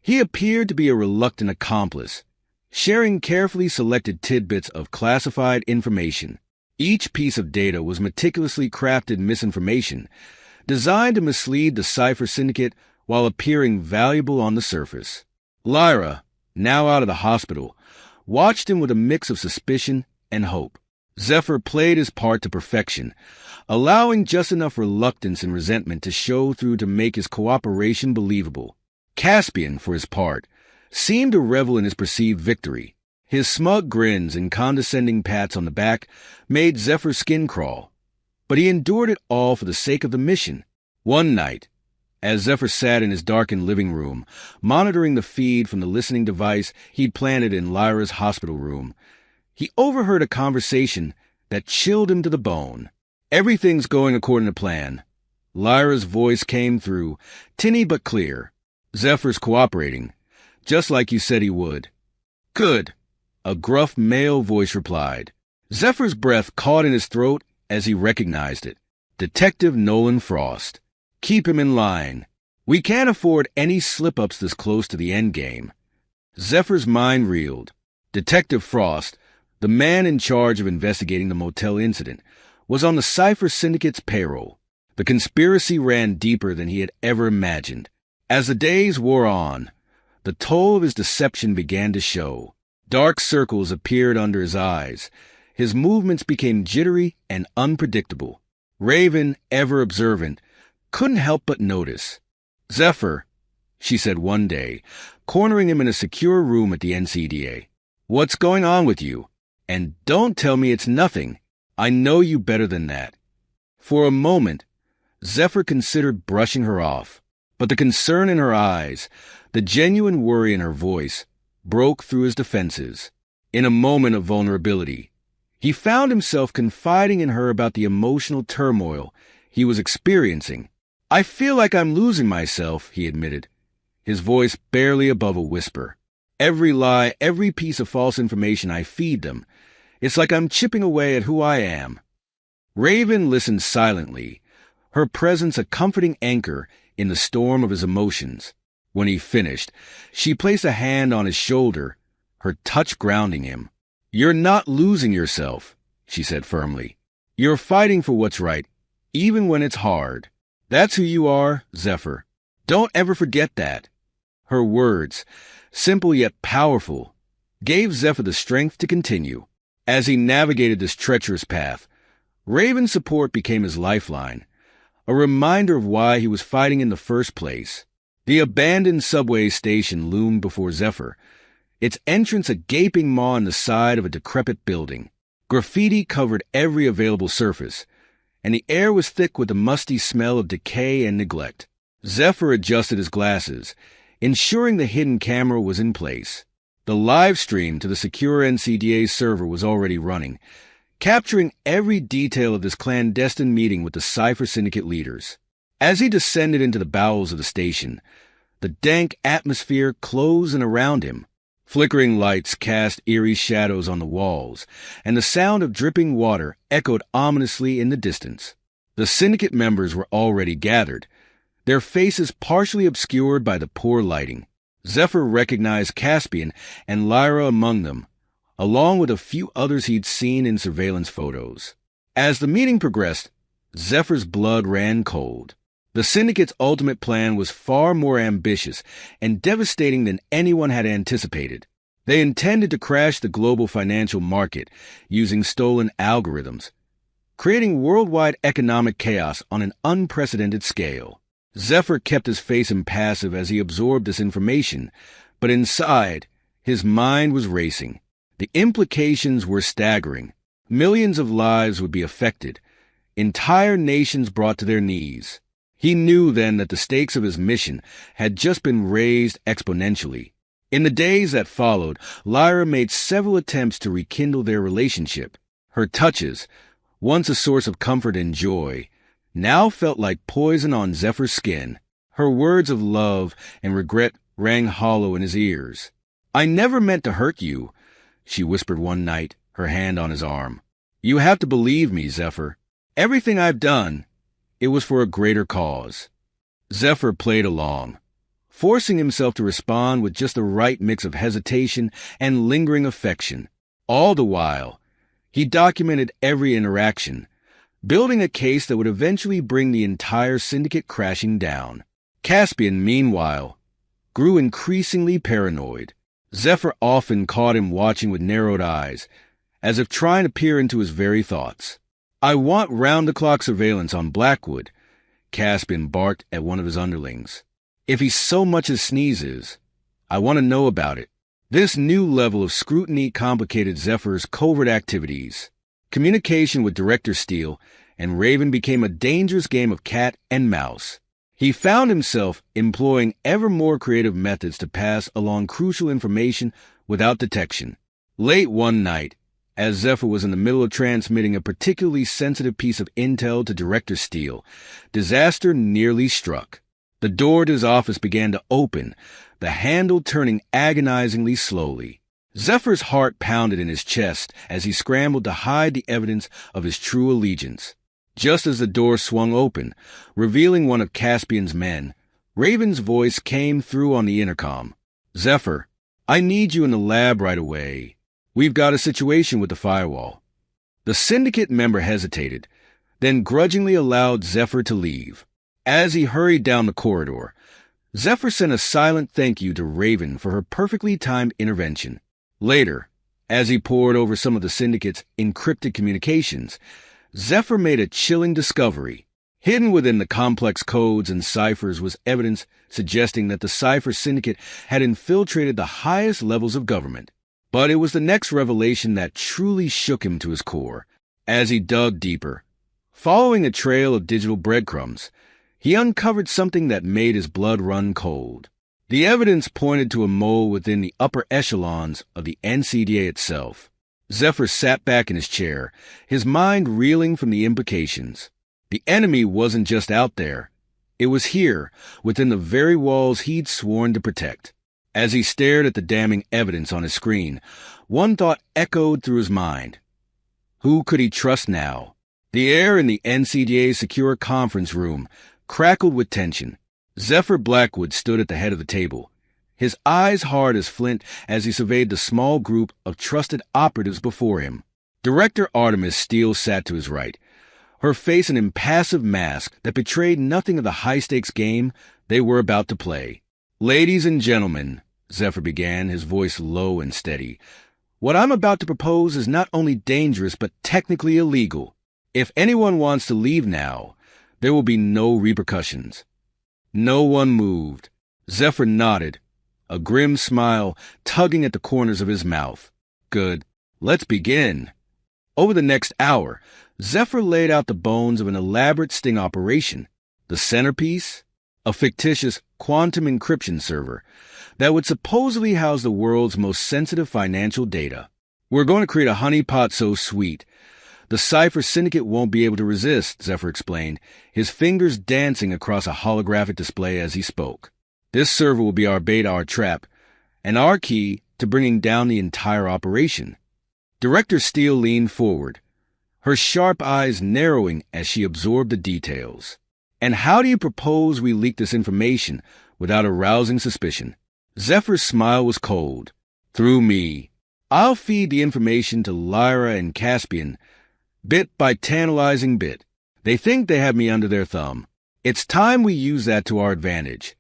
he appeared to be a reluctant accomplice, sharing carefully selected tidbits of classified information. Each piece of data was meticulously crafted misinformation, designed to mislead the Cypher Syndicate while appearing valuable on the surface. Lyra, now out of the hospital, watched him with a mix of suspicion and hope. Zephyr played his part to perfection, allowing just enough reluctance and resentment to show through to make his cooperation believable. Caspian, for his part, seemed to revel in his perceived victory. His smug grins and condescending pats on the back made Zephyr's skin crawl, but he endured it all for the sake of the mission. One night, as Zephyr sat in his darkened living room, monitoring the feed from the listening device he'd planted in Lyra's hospital room, he overheard a conversation that chilled him to the bone. Everything's going according to plan. Lyra's voice came through, tinny but clear. Zephyr's cooperating, just like you said he would. Good, a gruff male voice replied. Zephyr's breath caught in his throat as he recognized it. Detective Nolan Frost. Keep him in line. We can't afford any slip-ups this close to the endgame. Zephyr's mind reeled. Detective Frost, the man in charge of investigating the motel incident, was on the Cypher Syndicate's payroll. The conspiracy ran deeper than he had ever imagined. As the days wore on, the toll of his deception began to show. Dark circles appeared under his eyes. His movements became jittery and unpredictable. Raven, ever observant, couldn't help but notice. Zephyr, she said one day, cornering him in a secure room at the NCDA. What's going on with you? And don't tell me it's nothing. I know you better than that. For a moment, Zephyr considered brushing her off, but the concern in her eyes, the genuine worry in her voice, broke through his defenses. In a moment of vulnerability, he found himself confiding in her about the emotional turmoil he was experiencing. I feel like I'm losing myself, he admitted, his voice barely above a whisper. Every lie, every piece of false information I feed them, it's like I'm chipping away at who I am. Raven listened silently, her presence a comforting anchor in the storm of his emotions. When he finished, she placed a hand on his shoulder, her touch grounding him. You're not losing yourself, she said firmly. You're fighting for what's right, even when it's hard. That's who you are, Zephyr. Don't ever forget that. Her words, simple yet powerful, gave Zephyr the strength to continue. As he navigated this treacherous path, Raven's support became his lifeline, a reminder of why he was fighting in the first place. The abandoned subway station loomed before Zephyr, its entrance a gaping maw in the side of a decrepit building. Graffiti covered every available surface, and the air was thick with the musty smell of decay and neglect. Zephyr adjusted his glasses, ensuring the hidden camera was in place. The live stream to the secure NCDA server was already running, capturing every detail of this clandestine meeting with the Cypher Syndicate leaders. As he descended into the bowels of the station, the dank atmosphere closed in around him. Flickering lights cast eerie shadows on the walls, and the sound of dripping water echoed ominously in the distance. The Syndicate members were already gathered, their faces partially obscured by the poor lighting. Zephyr recognized Caspian and Lyra among them, along with a few others he'd seen in surveillance photos. As the meeting progressed, Zephyr's blood ran cold. The Syndicate's ultimate plan was far more ambitious and devastating than anyone had anticipated. They intended to crash the global financial market using stolen algorithms, creating worldwide economic chaos on an unprecedented scale. Zephyr kept his face impassive as he absorbed this information, but inside, his mind was racing. The implications were staggering. Millions of lives would be affected, entire nations brought to their knees. He knew then that the stakes of his mission had just been raised exponentially. In the days that followed, Lyra made several attempts to rekindle their relationship. Her touches, once a source of comfort and joy, now felt like poison on Zephyr's skin. Her words of love and regret rang hollow in his ears. "I never meant to hurt you," she whispered one night, her hand on his arm. "You have to believe me, Zephyr. Everything I've done, it was for a greater cause." Zephyr played along, forcing himself to respond with just the right mix of hesitation and lingering affection. All the while, he documented every interaction, building a case that would eventually bring the entire syndicate crashing down. Caspian, meanwhile, grew increasingly paranoid. Zephyr often caught him watching with narrowed eyes, as if trying to peer into his very thoughts. "I want round-the-clock surveillance on Blackwood," Caspian barked at one of his underlings. "If he so much as sneezes, I want to know about it." This new level of scrutiny complicated Zephyr's covert activities. Communication with Director Steele and Raven became a dangerous game of cat and mouse. He found himself employing ever more creative methods to pass along crucial information without detection. Late one night, as Zephyr was in the middle of transmitting a particularly sensitive piece of intel to Director Steele, disaster nearly struck. The door to his office began to open, the handle turning agonizingly slowly. Zephyr's heart pounded in his chest as he scrambled to hide the evidence of his true allegiance. Just as the door swung open, revealing one of Caspian's men, Raven's voice came through on the intercom. "Zephyr, I need you in the lab right away. We've got a situation with the firewall." The syndicate member hesitated, then grudgingly allowed Zephyr to leave. As he hurried down the corridor, Zephyr sent a silent thank you to Raven for her perfectly timed intervention. Later, as he pored over some of the syndicate's encrypted communications, Zephyr made a chilling discovery. Hidden within the complex codes and ciphers was evidence suggesting that the Cipher Syndicate had infiltrated the highest levels of government. But it was the next revelation that truly shook him to his core. As he dug deeper, following a trail of digital breadcrumbs, he uncovered something that made his blood run cold. The evidence pointed to a mole within the upper echelons of the NCDA itself. Zephyr sat back in his chair, his mind reeling from the implications. The enemy wasn't just out there. It was here, within the very walls he'd sworn to protect. As he stared at the damning evidence on his screen, one thought echoed through his mind. Who could he trust now? The air in the NCDA's secure conference room crackled with tension. Zephyr Blackwood stood at the head of the table, his eyes hard as flint as he surveyed the small group of trusted operatives before him. Director Artemis Steele sat to his right, her face an impassive mask that betrayed nothing of the high-stakes game they were about to play. "Ladies and gentlemen," Zephyr began, his voice low and steady, "what I'm about to propose is not only dangerous but technically illegal. If anyone wants to leave now, there will be no repercussions." No one moved. Zephyr nodded, a grim smile tugging at the corners of his mouth. "Good. Let's begin." Over the next hour, Zephyr laid out the bones of an elaborate sting operation. The centerpiece? A fictitious quantum encryption server that would supposedly house the world's most sensitive financial data. "We're going to create a honeypot so sweet the Cipher Syndicate won't be able to resist," Zephyr explained, his fingers dancing across a holographic display as he spoke. "This server will be our bait, our trap, and our key to bringing down the entire operation." Director Steele leaned forward, her sharp eyes narrowing as she absorbed the details. "And how do you propose we leak this information without arousing suspicion?" Zephyr's smile was cold. "Through me. I'll feed the information to Lyra and Caspian, bit by tantalizing bit. They think they have me under their thumb. It's time we use that to our advantage."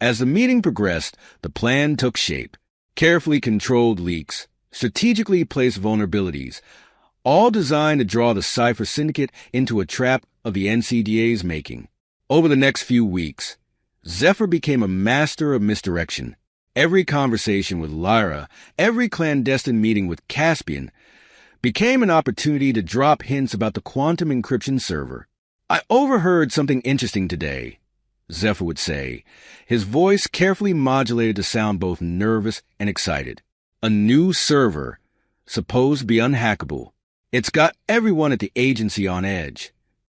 As the meeting progressed, the plan took shape. Carefully controlled leaks, strategically placed vulnerabilities, all designed to draw the Cipher Syndicate into a trap of the NCDA's making. Over the next few weeks, Zephyr became a master of misdirection. Every conversation with Lyra, every clandestine meeting with Caspian, became an opportunity to drop hints about the quantum encryption server. I overheard something interesting today, Zephyr would say, his voice carefully modulated to sound both nervous and excited. A new server, supposed to be unhackable. It's got everyone at the agency on edge.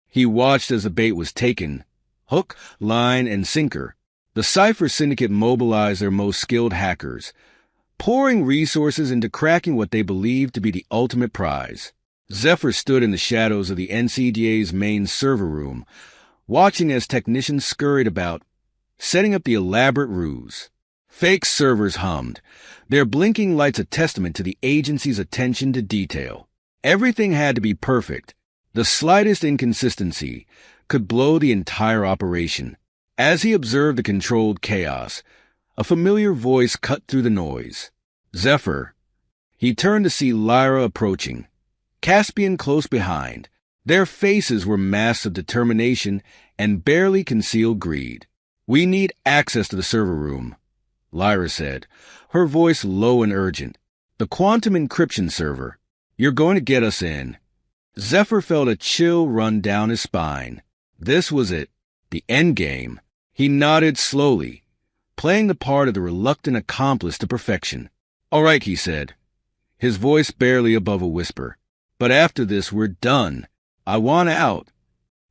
He watched as the bait was taken. Hook, line, and sinker. The Cypher Syndicate mobilized their most skilled hackers, pouring resources into cracking what they believed to be the ultimate prize. Zephyr stood in the shadows of the NCDA's main server room, watching as technicians scurried about, setting up the elaborate ruse. Fake servers hummed, their blinking lights a testament to the agency's attention to detail. Everything had to be perfect. The slightest inconsistency could blow the entire operation. As he observed the controlled chaos, a familiar voice cut through the noise. Zephyr. He turned to see Lyra approaching, Caspian close behind. Their faces were masks of determination and barely concealed greed. "We need access to the server room," Lyra said, her voice low and urgent. "The quantum encryption server. You're going to get us in." Zephyr felt a chill run down his spine. This was it, the endgame. He nodded slowly, playing the part of the reluctant accomplice to perfection. "All right," he said, his voice barely above a whisper. "But after this, we're done. I want out."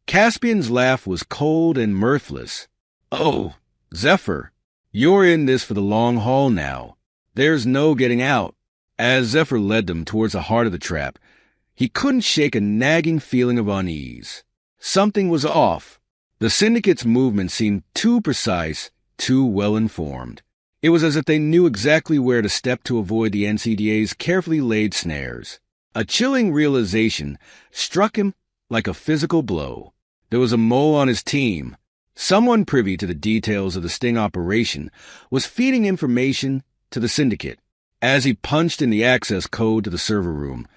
Caspian's laugh was cold and mirthless. "Oh, Zephyr, you're in this for the long haul now. There's no getting out." As Zephyr led them towards the heart of the trap, he couldn't shake a nagging feeling of unease. Something was off. The Syndicate's movement seemed too precise, too well-informed. It was as if they knew exactly where to step to avoid the NCDA's carefully laid snares. A chilling realization struck him like a physical blow. There was a mole on his team. Someone privy to the details of the sting operation was feeding information to the Syndicate. As he punched in the access code to the server room,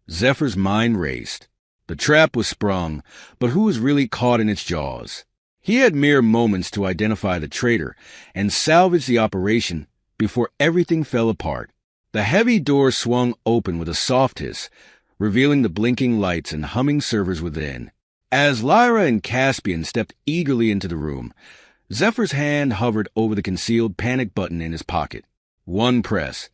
Zephyr's mind raced. The trap was sprung, but who was really caught in its jaws? He had mere moments to identify the traitor and salvage the operation before everything fell apart. The heavy door swung open with a soft hiss, revealing the blinking lights and humming servers within. As Lyra and Caspian stepped eagerly into the room, Zephyr's hand hovered over the concealed panic button in his pocket. One press,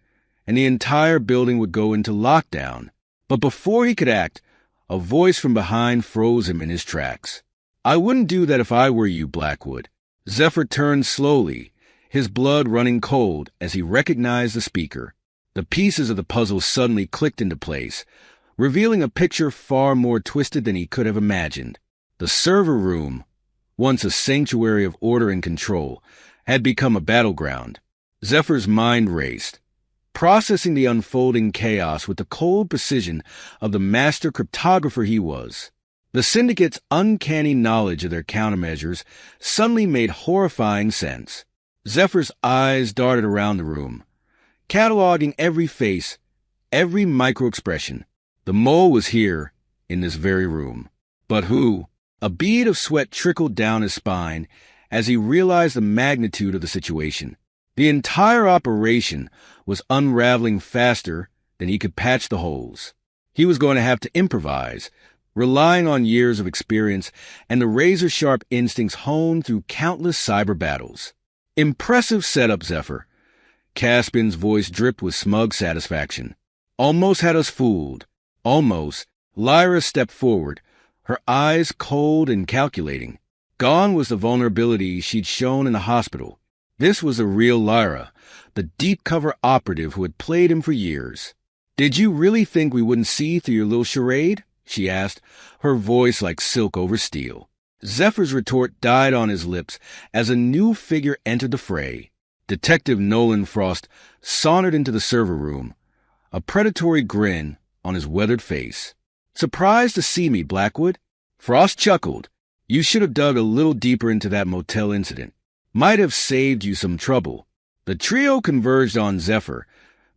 and the entire building would go into lockdown. But before he could act, a voice from behind froze him in his tracks. "I wouldn't do that if I were you, Blackwood." Zephyr turned slowly, his blood running cold as he recognized the speaker. The pieces of the puzzle suddenly clicked into place, revealing a picture far more twisted than he could have imagined. The server room, once a sanctuary of order and control, had become a battleground. Zephyr's mind raced, processing the unfolding chaos with the cold precision of the master cryptographer he was. The Syndicate's uncanny knowledge of their countermeasures suddenly made horrifying sense. Zephyr's eyes darted around the room, cataloging every face, every micro-expression. The mole was here, in this very room. But who? A bead of sweat trickled down his spine as he realized the magnitude of the situation. The entire operation was unraveling faster than he could patch the holes. He was going to have to improvise, relying on years of experience and the razor-sharp instincts honed through countless cyber battles. "Impressive setup, Zephyr." Caspian's voice dripped with smug satisfaction. "Almost had us fooled. Almost." Lyra stepped forward, her eyes cold and calculating. Gone was the vulnerability she'd shown in the hospital. This was the real Lyra, the deep-cover operative who had played him for years. "Did you really think we wouldn't see through your little charade?" she asked, her voice like silk over steel. Zephyr's retort died on his lips as a new figure entered the fray. Detective Nolan Frost sauntered into the server room, a predatory grin on his weathered face. "Surprised to see me, Blackwood?" Frost chuckled. "You should have dug a little deeper into that motel incident. Might have saved you some trouble." The trio converged on Zephyr,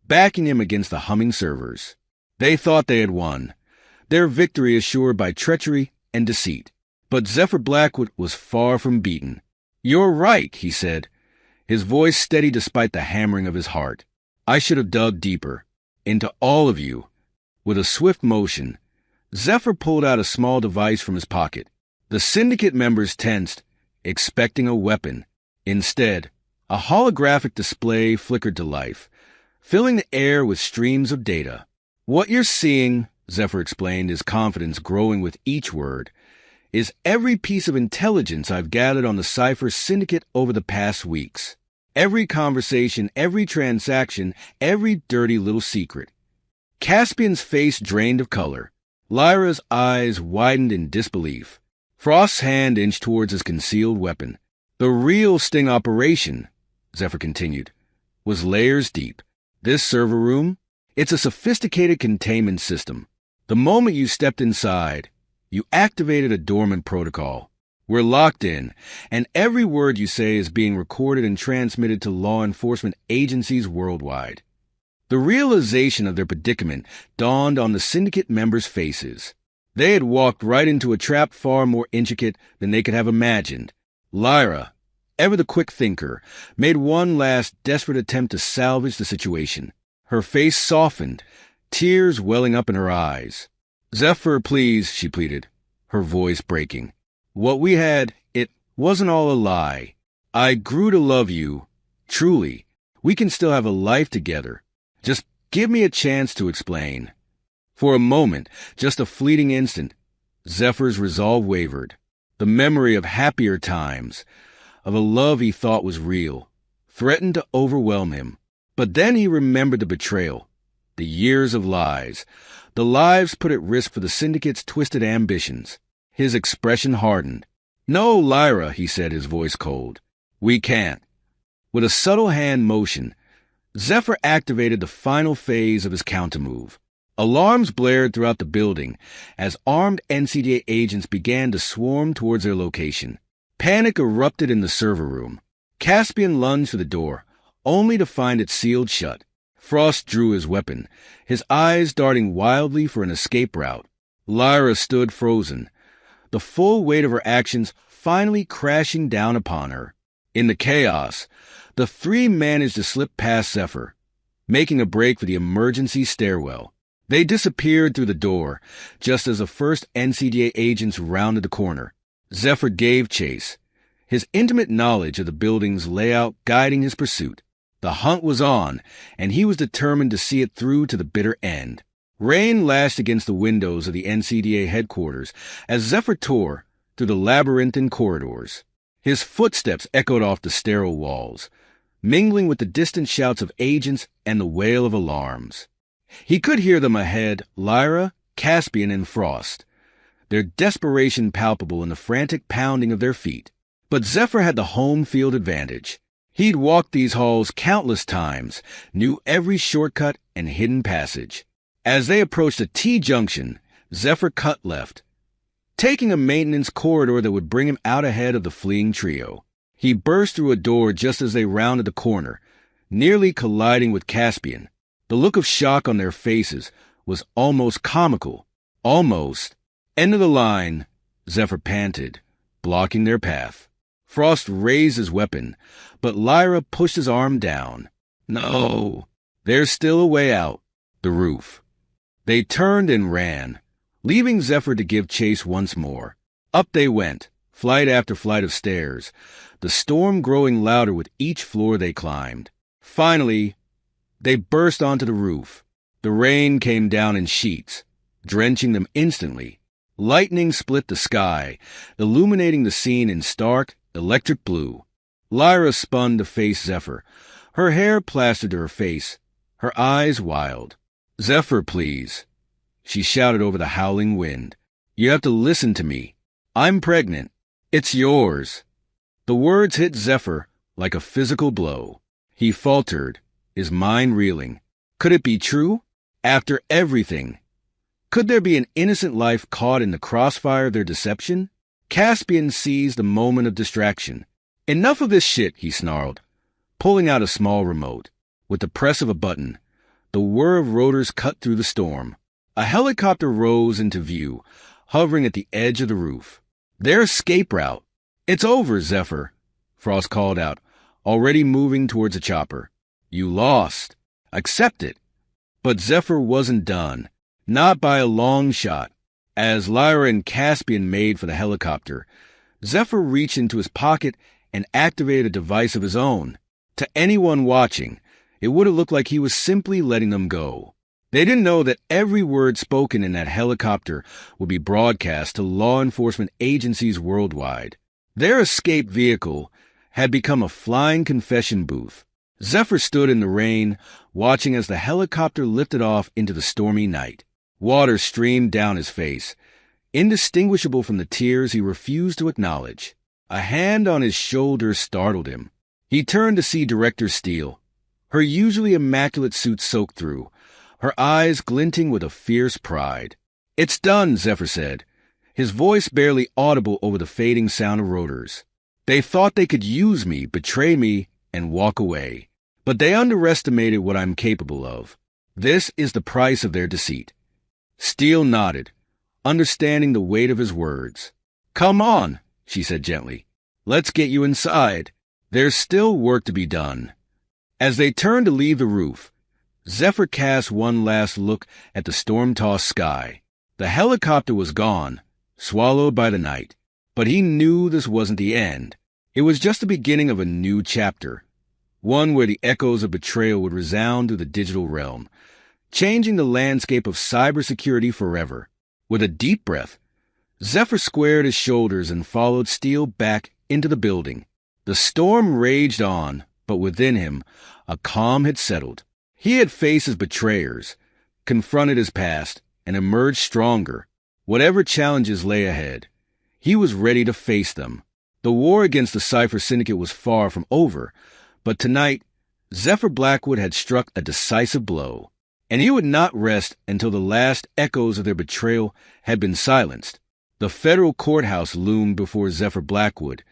backing him against the humming servers. They thought they had won, their victory assured by treachery and deceit. But Zephyr Blackwood was far from beaten. "You're right," he said, his voice steady despite the hammering of his heart. "I should have dug deeper. Into all of you." With a swift motion, Zephyr pulled out a small device from his pocket. The syndicate members tensed, expecting a weapon. Instead, a holographic display flickered to life, filling the air with streams of data. "What you're seeing," Zephyr explained, his confidence growing with each word, "is every piece of intelligence I've gathered on the Cypher Syndicate over the past weeks. Every conversation, every transaction, every dirty little secret." Caspian's face drained of color. Lyra's eyes widened in disbelief. Frost's hand inched towards his concealed weapon. "The real sting operation," Zephyr continued, "was layers deep. This server room, it's a sophisticated containment system. The moment you stepped inside, you activated a dormant protocol. We're locked in, and every word you say is being recorded and transmitted to law enforcement agencies worldwide." The realization of their predicament dawned on the syndicate members' faces. They had walked right into a trap far more intricate than they could have imagined. Lyra, ever the quick thinker, made one last desperate attempt to salvage the situation. Her face softened, tears welling up in her eyes. "Zephyr, please," she pleaded, her voice breaking. "What we had, it wasn't all a lie. I grew to love you. Truly, we can still have a life together. Just give me a chance to explain." For a moment, just a fleeting instant, Zephyr's resolve wavered. The memory of happier times, of a love he thought was real, threatened to overwhelm him. But then he remembered the betrayal, the years of lies, the lives put at risk for the Syndicate's twisted ambitions. His expression hardened. "No, Lyra," he said, his voice cold. "We can't." With a subtle hand motion, Zephyr activated the final phase of his countermove. Alarms blared throughout the building as armed NCDA agents began to swarm towards their location. Panic erupted in the server room. Caspian lunged for the door, only to find it sealed shut. Frost drew his weapon, his eyes darting wildly for an escape route. Lyra stood frozen, the full weight of her actions finally crashing down upon her. In the chaos, the three managed to slip past Zephyr, making a break for the emergency stairwell. They disappeared through the door, just as the first NCDA agents rounded the corner. Zephyr gave chase, his intimate knowledge of the building's layout guiding his pursuit. The hunt was on, and he was determined to see it through to the bitter end. Rain lashed against the windows of the NCDA headquarters as Zephyr tore through the labyrinthine corridors. His footsteps echoed off the sterile walls, mingling with the distant shouts of agents and the wail of alarms. He could hear them ahead, Lyra, Caspian, and Frost, their desperation palpable in the frantic pounding of their feet. But Zephyr had the home field advantage. He'd walked these halls countless times, knew every shortcut and hidden passage. As they approached a T-junction, Zephyr cut left, taking a maintenance corridor that would bring him out ahead of the fleeing trio. He burst through a door just as they rounded the corner, nearly colliding with Caspian. The look of shock on their faces was almost comical. Almost. "End of the line," Zephyr panted, blocking their path. Frost raised his weapon, but Lyra pushed his arm down. "No, there's still a way out." The roof. They turned and ran, leaving Zephyr to give chase once more. Up they went, flight after flight of stairs, the storm growing louder with each floor they climbed. Finally, they burst onto the roof. The rain came down in sheets, drenching them instantly. Lightning split the sky, illuminating the scene in stark, electric blue. Lyra spun to face Zephyr, her hair plastered to her face, her eyes wild. "Zephyr, please," she shouted over the howling wind. "You have to listen to me. I'm pregnant. It's yours." The words hit Zephyr like a physical blow. He faltered, his mind reeling. Could it be true? After everything? Could there be an innocent life caught in the crossfire of their deception? Caspian seized a moment of distraction. "Enough of this shit," he snarled, pulling out a small remote. With the press of a button, the whir of rotors cut through the storm. A helicopter rose into view, hovering at the edge of the roof. Their escape route. "It's over, Zephyr," Frost called out, already moving towards a chopper. "You lost. Accept it." But Zephyr wasn't done. Not by a long shot. As Lyra and Caspian made for the helicopter, Zephyr reached into his pocket and activated a device of his own. To anyone watching, it would have looked like he was simply letting them go. They didn't know that every word spoken in that helicopter would be broadcast to law enforcement agencies worldwide. Their escape vehicle had become a flying confession booth. Zephyr stood in the rain, watching as the helicopter lifted off into the stormy night. Water streamed down his face, indistinguishable from the tears he refused to acknowledge. A hand on his shoulder startled him. He turned to see Director Steele, her usually immaculate suit soaked through, her eyes glinting with a fierce pride. "It's done," Zephyr said, his voice barely audible over the fading sound of rotors. "They thought they could use me, betray me, and walk away. But they underestimated what I'm capable of. This is the price of their deceit." Steele nodded, understanding the weight of his words. "Come on," she said gently. "Let's get you inside. There's still work to be done." As they turned to leave the roof, Zephyr cast one last look at the storm-tossed sky. The helicopter was gone, swallowed by the night. But he knew this wasn't the end. It was just the beginning of a new chapter, one where the echoes of betrayal would resound through the digital realm, changing the landscape of cybersecurity forever. With a deep breath, Zephyr squared his shoulders and followed Steele back into the building. The storm raged on, but within him, a calm had settled. He had faced his betrayers, confronted his past, and emerged stronger. Whatever challenges lay ahead, he was ready to face them. The war against the Cypher Syndicate was far from over, but tonight, Zephyr Blackwood had struck a decisive blow, and he would not rest until the last echoes of their betrayal had been silenced. The federal courthouse loomed before Zephyr Blackwood,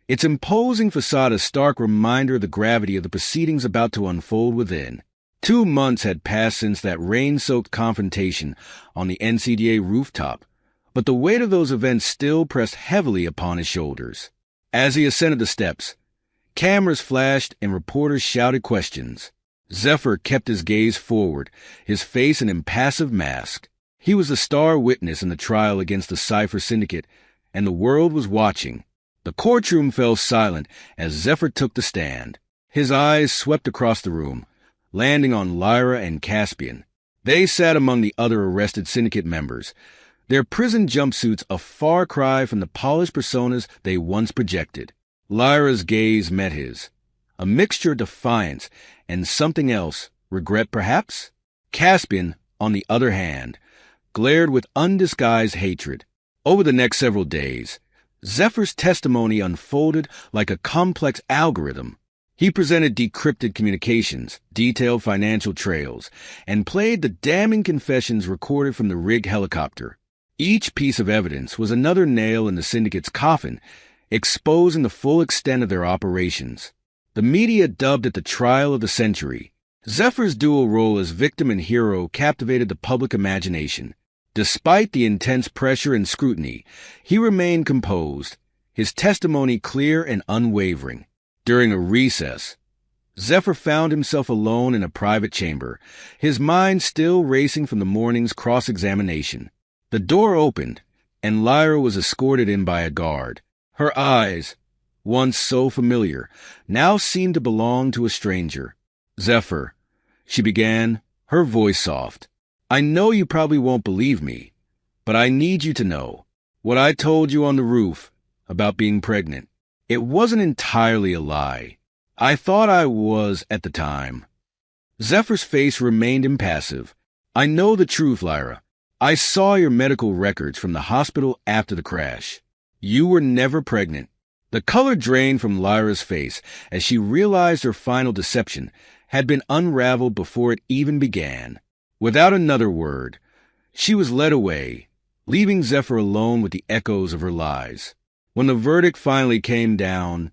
its imposing facade a stark reminder of the gravity of the proceedings about to unfold within. 2 months had passed since that rain-soaked confrontation on the NCDA rooftop, but the weight of those events still pressed heavily upon his shoulders. As he ascended the steps, cameras flashed and reporters shouted questions. Zephyr kept his gaze forward, his face an impassive mask. He was the star witness in the trial against the Cypher Syndicate, and the world was watching. The courtroom fell silent as Zephyr took the stand. His eyes swept across the room, landing on Lyra and Caspian. They sat among the other arrested syndicate members, their prison jumpsuits a far cry from the polished personas they once projected. Lyra's gaze met his, a mixture of defiance and something else, regret perhaps? Caspian, on the other hand, glared with undisguised hatred. Over the next several days, Zephyr's testimony unfolded like a complex algorithm. He presented decrypted communications, detailed financial trails, and played the damning confessions recorded from the rig helicopter. Each piece of evidence was another nail in the syndicate's coffin, exposing the full extent of their operations. The media dubbed it the trial of the century. Zephyr's dual role as victim and hero captivated the public imagination. Despite the intense pressure and scrutiny, he remained composed, his testimony clear and unwavering. During a recess, Zephyr found himself alone in a private chamber, his mind still racing from the morning's cross-examination. The door opened, and Lyra was escorted in by a guard. Her eyes, once so familiar, now seemed to belong to a stranger. "Zephyr," she began, her voice soft, "I know you probably won't believe me, but I need you to know. What I told you on the roof about being pregnant, it wasn't entirely a lie. I thought I was at the time." Zephyr's face remained impassive. "I know the truth, Lyra. I saw your medical records from the hospital after the crash. You were never pregnant." The color drained from Lyra's face as she realized her final deception had been unraveled before it even began. Without another word, she was led away, leaving Zephyr alone with the echoes of her lies. When the verdict finally came down,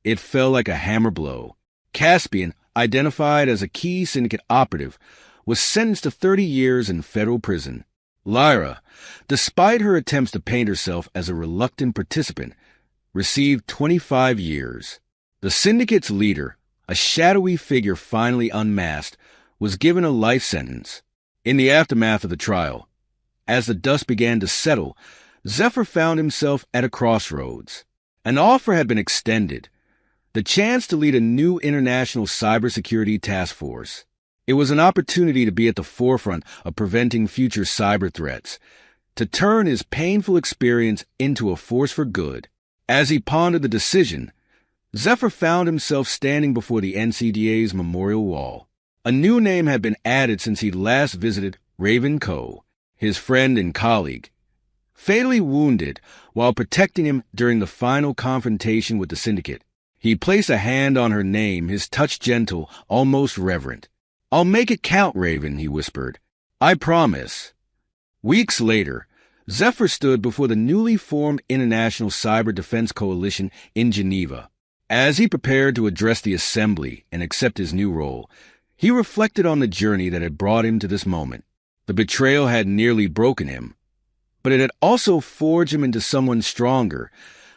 it fell like a hammer blow. Caspian, identified as a key syndicate operative, was sentenced to 30 years in federal prison. Lyra, despite her attempts to paint herself as a reluctant participant, received 25 years. The syndicate's leader, a shadowy figure finally unmasked, was given a life sentence. In the aftermath of the trial, As the dust began to settle, Zephyr found himself at a crossroads. An offer had been extended, the chance to lead a new international cybersecurity task force. It was an opportunity to be at the forefront of preventing future cyber threats, to turn his painful experience into a force for good. As he pondered the decision, Zephyr found himself standing before the NCDA's memorial wall. A new name had been added since he last visited Raven Coe, his friend and colleague. Fatally wounded while protecting him during the final confrontation with the Syndicate, he placed a hand on her name, his touch gentle, almost reverent. "I'll make it count, Raven," he whispered. "I promise." Weeks later, Zephyr stood before the newly formed International Cyber Defense Coalition in Geneva. As he prepared to address the assembly and accept his new role, he reflected on the journey that had brought him to this moment. The betrayal had nearly broken him, but it had also forged him into someone stronger,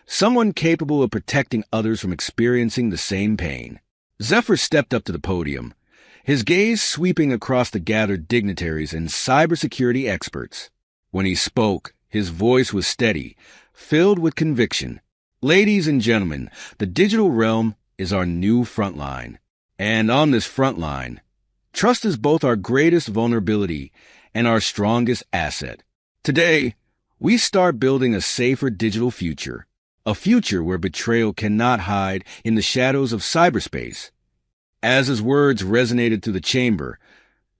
someone capable of protecting others from experiencing the same pain. Zephyr stepped up to the podium, his gaze sweeping across the gathered dignitaries and cybersecurity experts. When he spoke, his voice was steady, filled with conviction. "Ladies and gentlemen, the digital realm is our new front line. And on this front line, trust is both our greatest vulnerability and our strongest asset. Today, we start building a safer digital future, a future where betrayal cannot hide in the shadows of cyberspace." As his words resonated through the chamber,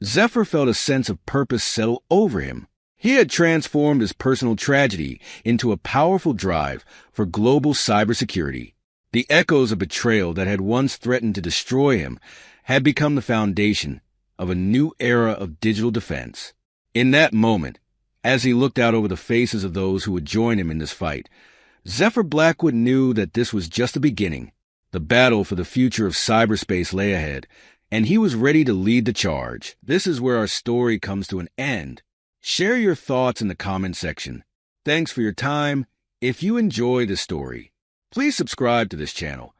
Zephyr felt a sense of purpose settle over him. He had transformed his personal tragedy into a powerful drive for global cybersecurity. The echoes of betrayal that had once threatened to destroy him had become the foundation of a new era of digital defense. In that moment, as he looked out over the faces of those who would join him in this fight, Zephyr Blackwood knew that this was just the beginning. The battle for the future of cyberspace lay ahead, and he was ready to lead the charge. This is where our story comes to an end. Share your thoughts in the comment section. Thanks for your time. If you enjoy this story, please subscribe to this channel.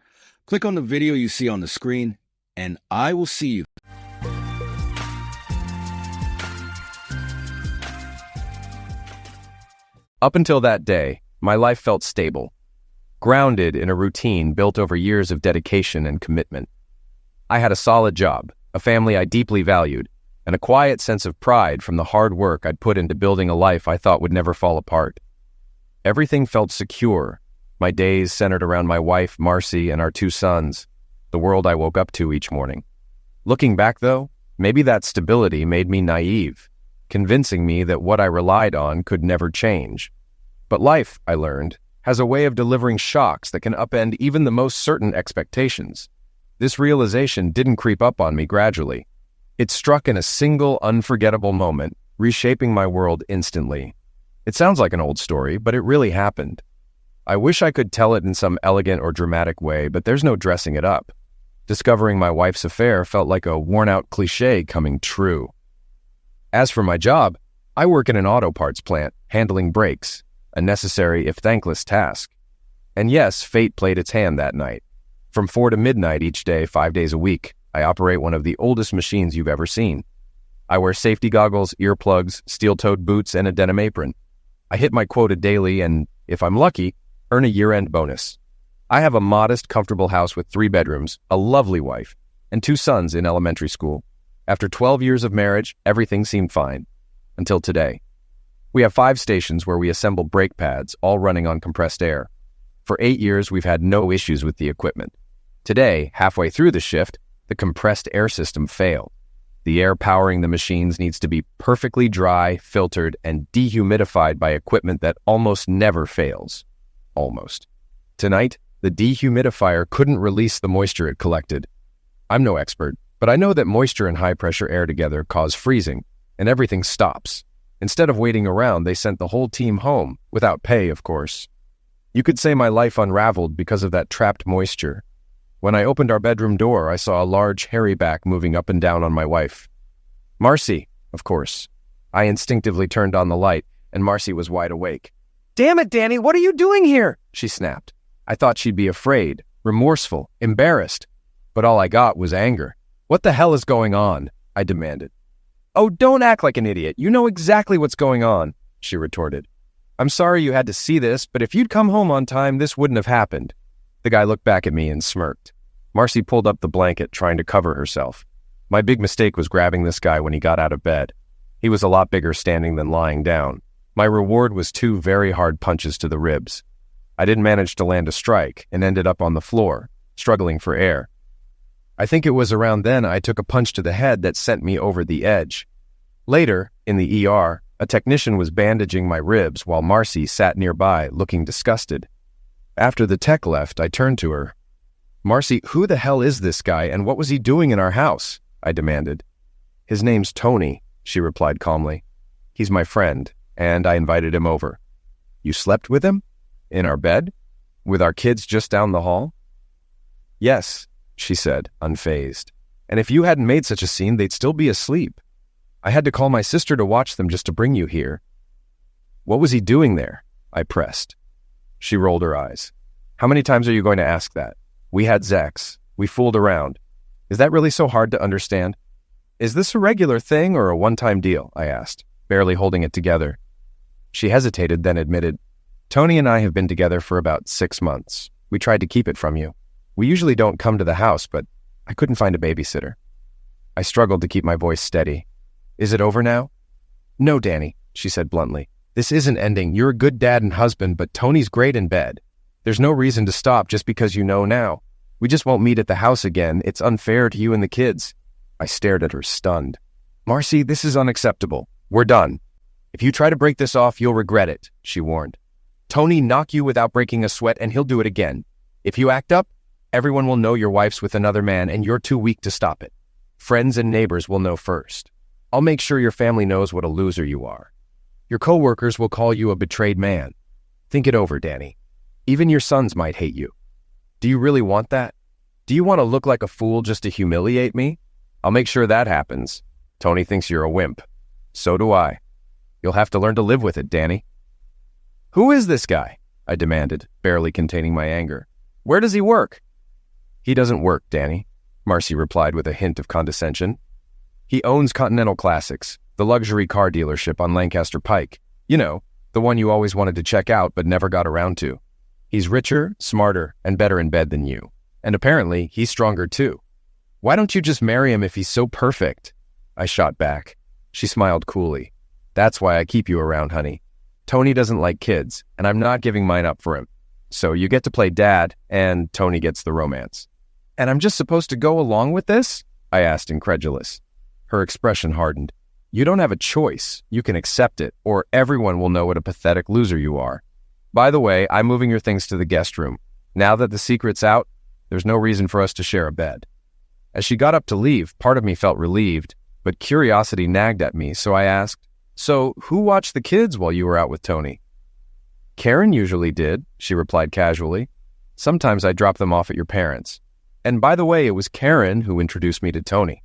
Click on the video you see on the screen, and I will see you. Up until that day, my life felt stable, grounded in a routine built over years of dedication and commitment. I had a solid job, a family I deeply valued, and a quiet sense of pride from the hard work I'd put into building a life I thought would never fall apart. Everything felt secure, my days centered around my wife, Marcy, and our 2 sons, the world I woke up to each morning. Looking back, though, maybe that stability made me naive, convincing me that what I relied on could never change. But life, I learned, has a way of delivering shocks that can upend even the most certain expectations. This realization didn't creep up on me gradually. It struck in a single, unforgettable moment, reshaping my world instantly. It sounds like an old story, but it really happened. I wish I could tell it in some elegant or dramatic way, but there's no dressing it up. Discovering my wife's affair felt like a worn-out cliché coming true. As for my job, I work in an auto parts plant, handling brakes, a necessary if thankless task. And yes, fate played its hand that night. From 4 to midnight each day, 5 days a week, I operate one of the oldest machines you've ever seen. I wear safety goggles, earplugs, steel-toed boots, and a denim apron. I hit my quota daily and, if I'm lucky, earn a year-end bonus. I have a modest, comfortable house with 3 bedrooms, a lovely wife, and 2 sons in elementary school. After 12 years of marriage, everything seemed fine. Until today. We have 5 stations where we assemble brake pads, all running on compressed air. For 8 years, we've had no issues with the equipment. Today, halfway through the shift, the compressed air system failed. The air powering the machines needs to be perfectly dry, filtered, and dehumidified by equipment that almost never fails. Almost. Tonight, the dehumidifier couldn't release the moisture it collected. I'm no expert, but I know that moisture and high-pressure air together cause freezing, and everything stops. Instead of waiting around, they sent the whole team home, without pay, of course. You could say my life unraveled because of that trapped moisture. When I opened our bedroom door, I saw a large, hairy back moving up and down on my wife. Marcy, of course. I instinctively turned on the light, and Marcy was wide awake. "Damn it, Danny, what are you doing here?" she snapped. I thought she'd be afraid, remorseful, embarrassed. But all I got was anger. "What the hell is going on?" I demanded. "Oh, don't act like an idiot. You know exactly what's going on," she retorted. "I'm sorry you had to see this, but if you'd come home on time, this wouldn't have happened." The guy looked back at me and smirked. Marcy pulled up the blanket, trying to cover herself. My big mistake was grabbing this guy when he got out of bed. He was a lot bigger standing than lying down. My reward was 2 very hard punches to the ribs. I didn't manage to land a strike and ended up on the floor, struggling for air. I think it was around then I took a punch to the head that sent me over the edge. Later, in the ER, a technician was bandaging my ribs while Marcy sat nearby, looking disgusted. After the tech left, I turned to her. "Marcy, who the hell is this guy, and what was he doing in our house?" I demanded. "His name's Tony," she replied calmly. "He's my friend, and I invited him over." "You slept with him? In our bed? With our kids just down the hall?" "Yes," she said, unfazed. "And if you hadn't made such a scene, they'd still be asleep. I had to call my sister to watch them just to bring you here." "What was he doing there?" I pressed. She rolled her eyes. "How many times are you going to ask that? We had sex. We fooled around. Is that really so hard to understand?" "Is this a regular thing or a one-time deal?" I asked, barely holding it together. She hesitated, then admitted, "Tony and I have been together for about 6 months. We tried to keep it from you. We usually don't come to the house, but I couldn't find a babysitter." I struggled to keep my voice steady. "Is it over now?" "No, Danny," she said bluntly. "This isn't ending. You're a good dad and husband, but Tony's great in bed. There's no reason to stop just because you know now. We just won't meet at the house again. It's unfair to you and the kids." I stared at her, stunned. "Marcy, this is unacceptable. We're done. If you try to break this off, you'll regret it," she warned. "Tony knock you without breaking a sweat, and he'll do it again. If you act up, everyone will know your wife's with another man, and you're too weak to stop it. Friends and neighbors will know first. I'll make sure your family knows what a loser you are. Your coworkers will call you a betrayed man. Think it over, Danny. Even your sons might hate you. Do you really want that? Do you want to look like a fool just to humiliate me? I'll make sure that happens. Tony thinks you're a wimp. So do I. You'll have to learn to live with it, Danny." "Who is this guy?" I demanded, barely containing my anger. "Where does he work?" "He doesn't work, Danny," Marcy replied with a hint of condescension. "He owns Continental Classics, the luxury car dealership on Lancaster Pike. You know, the one you always wanted to check out but never got around to. He's richer, smarter, and better in bed than you. And apparently, he's stronger too. Why don't you just marry him if he's so perfect?" I shot back. She smiled coolly. "That's why I keep you around, honey. Tony doesn't like kids, and I'm not giving mine up for him. So you get to play dad, and Tony gets the romance." "And I'm just supposed to go along with this?" I asked, incredulous. Her expression hardened. "You don't have a choice. You can accept it, or everyone will know what a pathetic loser you are. By the way, I'm moving your things to the guest room. Now that the secret's out, there's no reason for us to share a bed." As she got up to leave, part of me felt relieved, but curiosity nagged at me, so I asked, "So who watched the kids while you were out with Tony?" "Karen usually did," she replied casually. "Sometimes I drop them off at your parents'. And by the way, it was Karen who introduced me to Tony."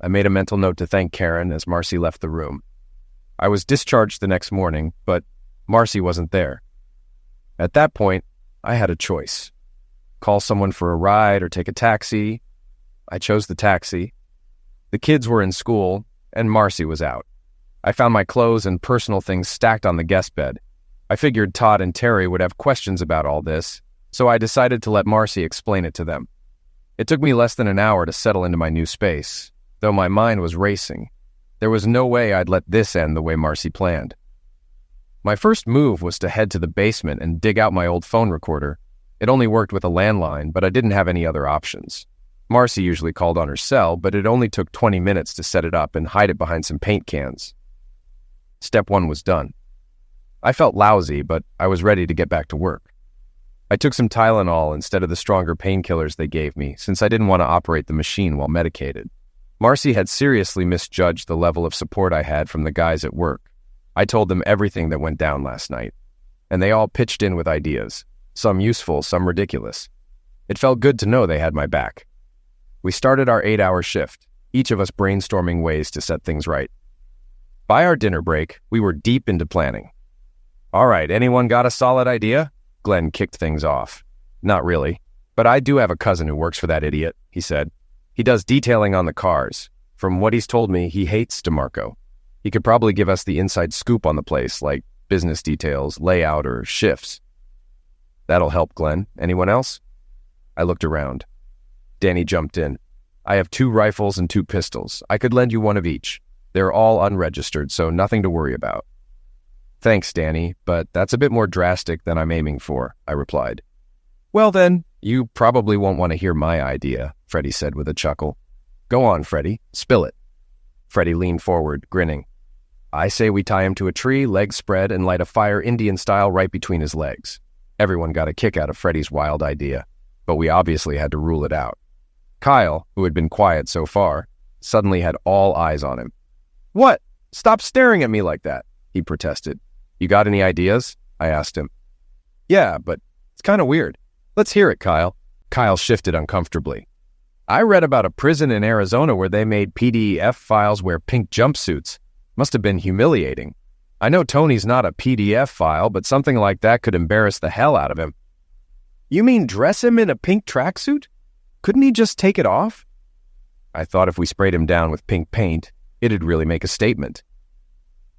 I made a mental note to thank Karen as Marcy left the room. I was discharged the next morning, but Marcy wasn't there. At that point, I had a choice. Call someone for a ride or take a taxi. I chose the taxi. The kids were in school, and Marcy was out. I found my clothes and personal things stacked on the guest bed. I figured Todd and Terry would have questions about all this, so I decided to let Marcy explain it to them. It took me less than an hour to settle into my new space, though my mind was racing. There was no way I'd let this end the way Marcy planned. My first move was to head to the basement and dig out my old phone recorder. It only worked with a landline, but I didn't have any other options. Marcy usually called on her cell, but it only took 20 minutes to set it up and hide it behind some paint cans. Step 1 was done. I felt lousy, but I was ready to get back to work. I took some Tylenol instead of the stronger painkillers they gave me, since I didn't want to operate the machine while medicated. Marcy had seriously misjudged the level of support I had from the guys at work. I told them everything that went down last night, and they all pitched in with ideas, some useful, some ridiculous. It felt good to know they had my back. We started our 8-hour shift, each of us brainstorming ways to set things right. By our dinner break, we were deep into planning. "All right, anyone got a solid idea?" Glenn kicked things off. "Not really, but I do have a cousin who works for that idiot," he said. "He does detailing on the cars. From what he's told me, he hates DeMarco. He could probably give us the inside scoop on the place, like business details, layout, or shifts. That'll help, Glenn. Anyone else? I looked around. Danny jumped in. I have 2 rifles and 2 pistols. I could lend you one of each. They're all unregistered, so nothing to worry about. Thanks, Danny, but that's a bit more drastic than I'm aiming for, I replied. Well then, you probably won't want to hear my idea, Freddie said with a chuckle. Go on, Freddie, spill it. Freddie leaned forward, grinning. I say we tie him to a tree, legs spread, and light a fire Indian style right between his legs. Everyone got a kick out of Freddie's wild idea, but we obviously had to rule it out. Kyle, who had been quiet so far, suddenly had all eyes on him. What? Stop staring at me like that, he protested. You got any ideas? I asked him. Yeah, but it's kind of weird. Let's hear it, Kyle. Kyle shifted uncomfortably. I read about a prison in Arizona where they made PDF files wear pink jumpsuits. Must have been humiliating. I know Tony's not a PDF file, but something like that could embarrass the hell out of him. You mean dress him in a pink tracksuit? Couldn't he just take it off? I thought if we sprayed him down with pink paint, it'd really make a statement.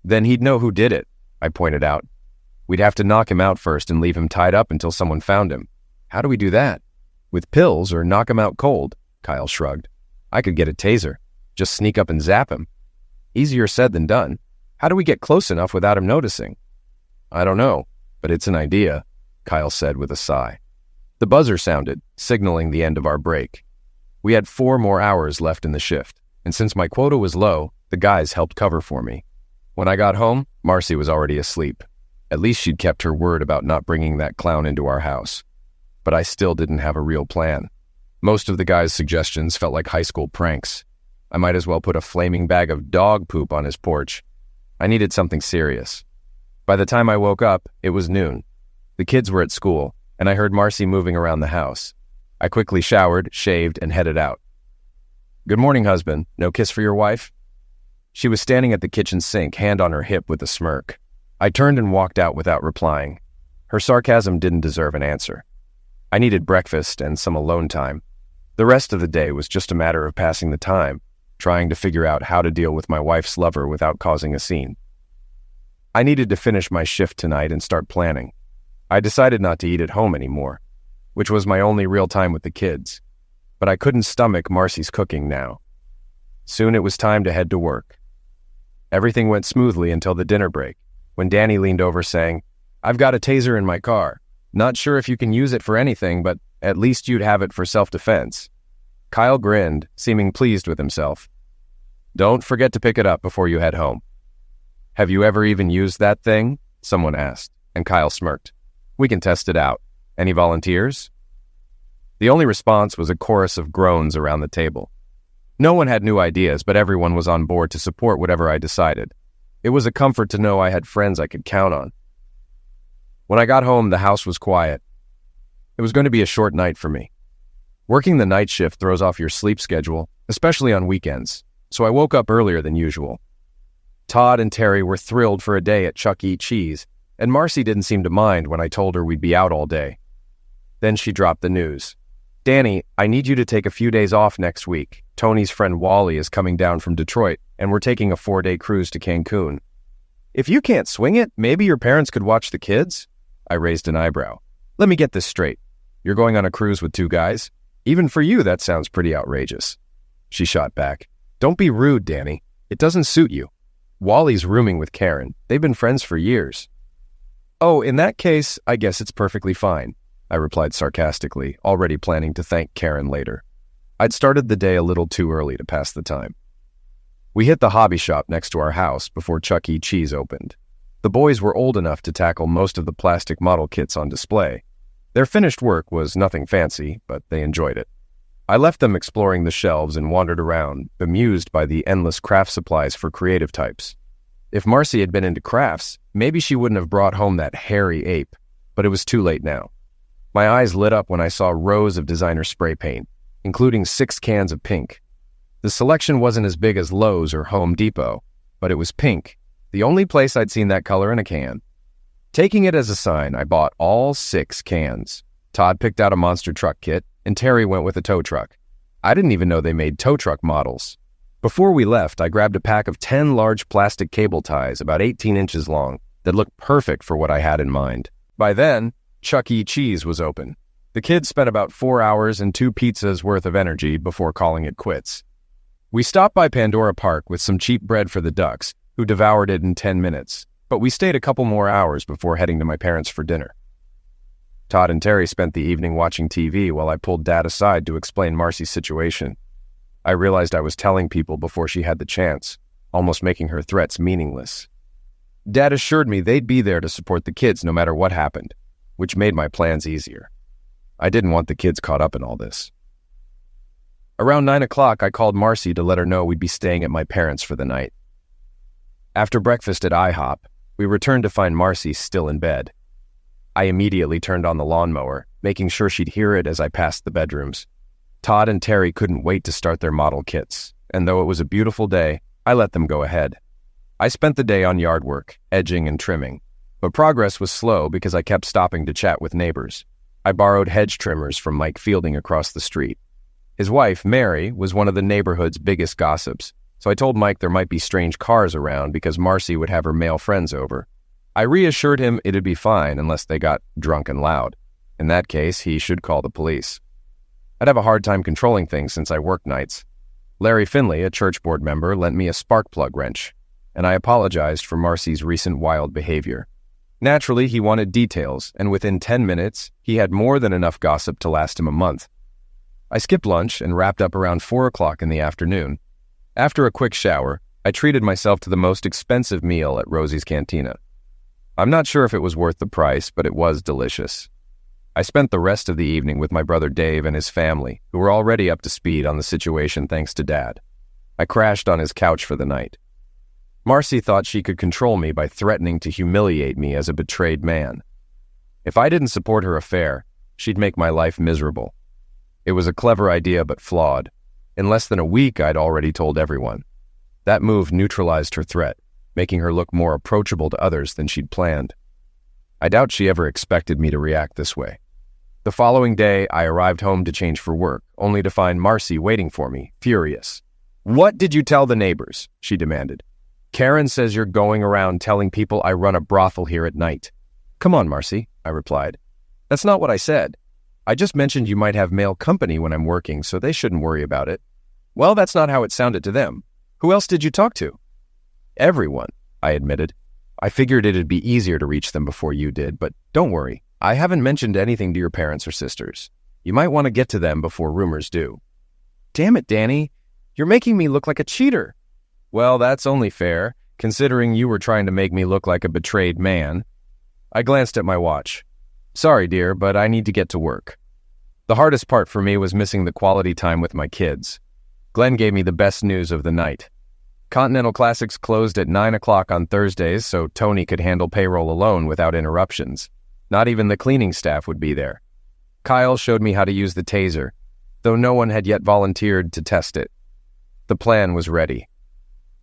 Then he'd know who did it, I pointed out. We'd have to knock him out first and leave him tied up until someone found him. How do we do that? With pills or knock him out cold? Kyle shrugged. I could get a taser. Just sneak up and zap him. Easier said than done. How do we get close enough without him noticing? I don't know, but it's an idea, Kyle said with a sigh. The buzzer sounded, signaling the end of our break. We had 4 more hours left in the shift, and since my quota was low, the guys helped cover for me. When I got home, Marcy was already asleep. At least she'd kept her word about not bringing that clown into our house. But I still didn't have a real plan. Most of the guys' suggestions felt like high school pranks. I might as well put a flaming bag of dog poop on his porch. I needed something serious. By the time I woke up, it was noon. The kids were at school, and I heard Marcy moving around the house. I quickly showered, shaved, and headed out. Good morning, husband. No kiss for your wife? She was standing at the kitchen sink, hand on her hip with a smirk. I turned and walked out without replying. Her sarcasm didn't deserve an answer. I needed breakfast and some alone time. The rest of the day was just a matter of passing the time, trying to figure out how to deal with my wife's lover without causing a scene. I needed to finish my shift tonight and start planning. I decided not to eat at home anymore, which was my only real time with the kids, but I couldn't stomach Marcy's cooking now. Soon it was time to head to work. Everything went smoothly until the dinner break, when Danny leaned over saying, I've got a taser in my car. Not sure if you can use it for anything, but at least you'd have it for self-defense. Kyle grinned, seeming pleased with himself. Don't forget to pick it up before you head home. Have you ever even used that thing? Someone asked, and Kyle smirked. We can test it out. Any volunteers? The only response was a chorus of groans around the table. No one had new ideas, but everyone was on board to support whatever I decided. It was a comfort to know I had friends I could count on. When I got home, the house was quiet. It was going to be a short night for me. Working the night shift throws off your sleep schedule, especially on weekends, so I woke up earlier than usual. Todd and Terry were thrilled for a day at Chuck E. Cheese, and Marcy didn't seem to mind when I told her we'd be out all day. Then she dropped the news. Danny, I need you to take a few days off next week. Tony's friend Wally is coming down from Detroit, and we're taking a 4-day cruise to Cancun. If you can't swing it, maybe your parents could watch the kids? I raised an eyebrow. Let me get this straight. You're going on a cruise with 2 guys? Even for you, that sounds pretty outrageous. She shot back. Don't be rude, Danny. It doesn't suit you. Wally's rooming with Karen. They've been friends for years. Oh, in that case, I guess it's perfectly fine, I replied sarcastically, already planning to thank Karen later. I'd started the day a little too early to pass the time. We hit the hobby shop next to our house before Chuck E. Cheese opened. The boys were old enough to tackle most of the plastic model kits on display. Their finished work was nothing fancy, but they enjoyed it. I left them exploring the shelves and wandered around, bemused by the endless craft supplies for creative types. If Marcy had been into crafts, maybe she wouldn't have brought home that hairy ape, but it was too late now. My eyes lit up when I saw rows of designer spray paint, including 6 cans of pink. The selection wasn't as big as Lowe's or Home Depot, but it was pink, the only place I'd seen that color in a can. Taking it as a sign, I bought all 6 cans. Todd picked out a monster truck kit, and Terry went with a tow truck. I didn't even know they made tow truck models. Before we left, I grabbed a pack of 10 large plastic cable ties about 18 inches long that looked perfect for what I had in mind. By then, Chuck E. Cheese was open. The kids spent about 4 hours and 2 pizzas worth of energy before calling it quits. We stopped by Pandora Park with some cheap bread for the ducks, who devoured it in 10 minutes, but we stayed a couple more hours before heading to my parents for dinner. Todd and Terry spent the evening watching TV while I pulled Dad aside to explain Marcy's situation. I realized I was telling people before she had the chance, almost making her threats meaningless. Dad assured me they'd be there to support the kids no matter what happened, which made my plans easier. I didn't want the kids caught up in all this. Around 9 o'clock, I called Marcy to let her know we'd be staying at my parents' for the night. After breakfast at IHOP, we returned to find Marcy still in bed. I immediately turned on the lawnmower, making sure she'd hear it as I passed the bedrooms. Todd and Terry couldn't wait to start their model kits, and though it was a beautiful day, I let them go ahead. I spent the day on yard work, edging and trimming, but progress was slow because I kept stopping to chat with neighbors. I borrowed hedge trimmers from Mike Fielding across the street. His wife, Mary, was one of the neighborhood's biggest gossips, so I told Mike there might be strange cars around because Marcy would have her male friends over. I reassured him it'd be fine unless they got drunk and loud. In that case, he should call the police. I'd have a hard time controlling things since I work nights. Larry Finley, a church board member, lent me a spark plug wrench, and I apologized for Marcy's recent wild behavior. Naturally, he wanted details, and within 10 minutes, he had more than enough gossip to last him a month. I skipped lunch and wrapped up around 4 o'clock in the afternoon. After a quick shower, I treated myself to the most expensive meal at Rosie's Cantina. I'm not sure if it was worth the price, but it was delicious. I spent the rest of the evening with my brother Dave and his family, who were already up to speed on the situation thanks to Dad. I crashed on his couch for the night. Marcy thought she could control me by threatening to humiliate me as a betrayed man. If I didn't support her affair, she'd make my life miserable. It was a clever idea but flawed. In less than a week, I'd already told everyone. That move neutralized her threat, making her look more approachable to others than she'd planned. I doubt she ever expected me to react this way. The following day, I arrived home to change for work, only to find Marcy waiting for me, furious. "What did you tell the neighbors?" she demanded. "Karen says you're going around telling people I run a brothel here at night." "Come on, Marcy," I replied. "That's not what I said. I just mentioned you might have male company when I'm working, so they shouldn't worry about it." "Well, that's not how it sounded to them. Who else did you talk to?" "Everyone," I admitted. "I figured it'd be easier to reach them before you did, but don't worry. I haven't mentioned anything to your parents or sisters. You might want to get to them before rumors do." "Damn it, Danny. You're making me look like a cheater." "Well, that's only fair, considering you were trying to make me look like a betrayed man." I glanced at my watch. "Sorry, dear, but I need to get to work." The hardest part for me was missing the quality time with my kids. Glenn gave me the best news of the night. Continental Classics closed at 9 o'clock on Thursdays, so Tony could handle payroll alone without interruptions. Not even the cleaning staff would be there. Kyle showed me how to use the taser, though no one had yet volunteered to test it. The plan was ready.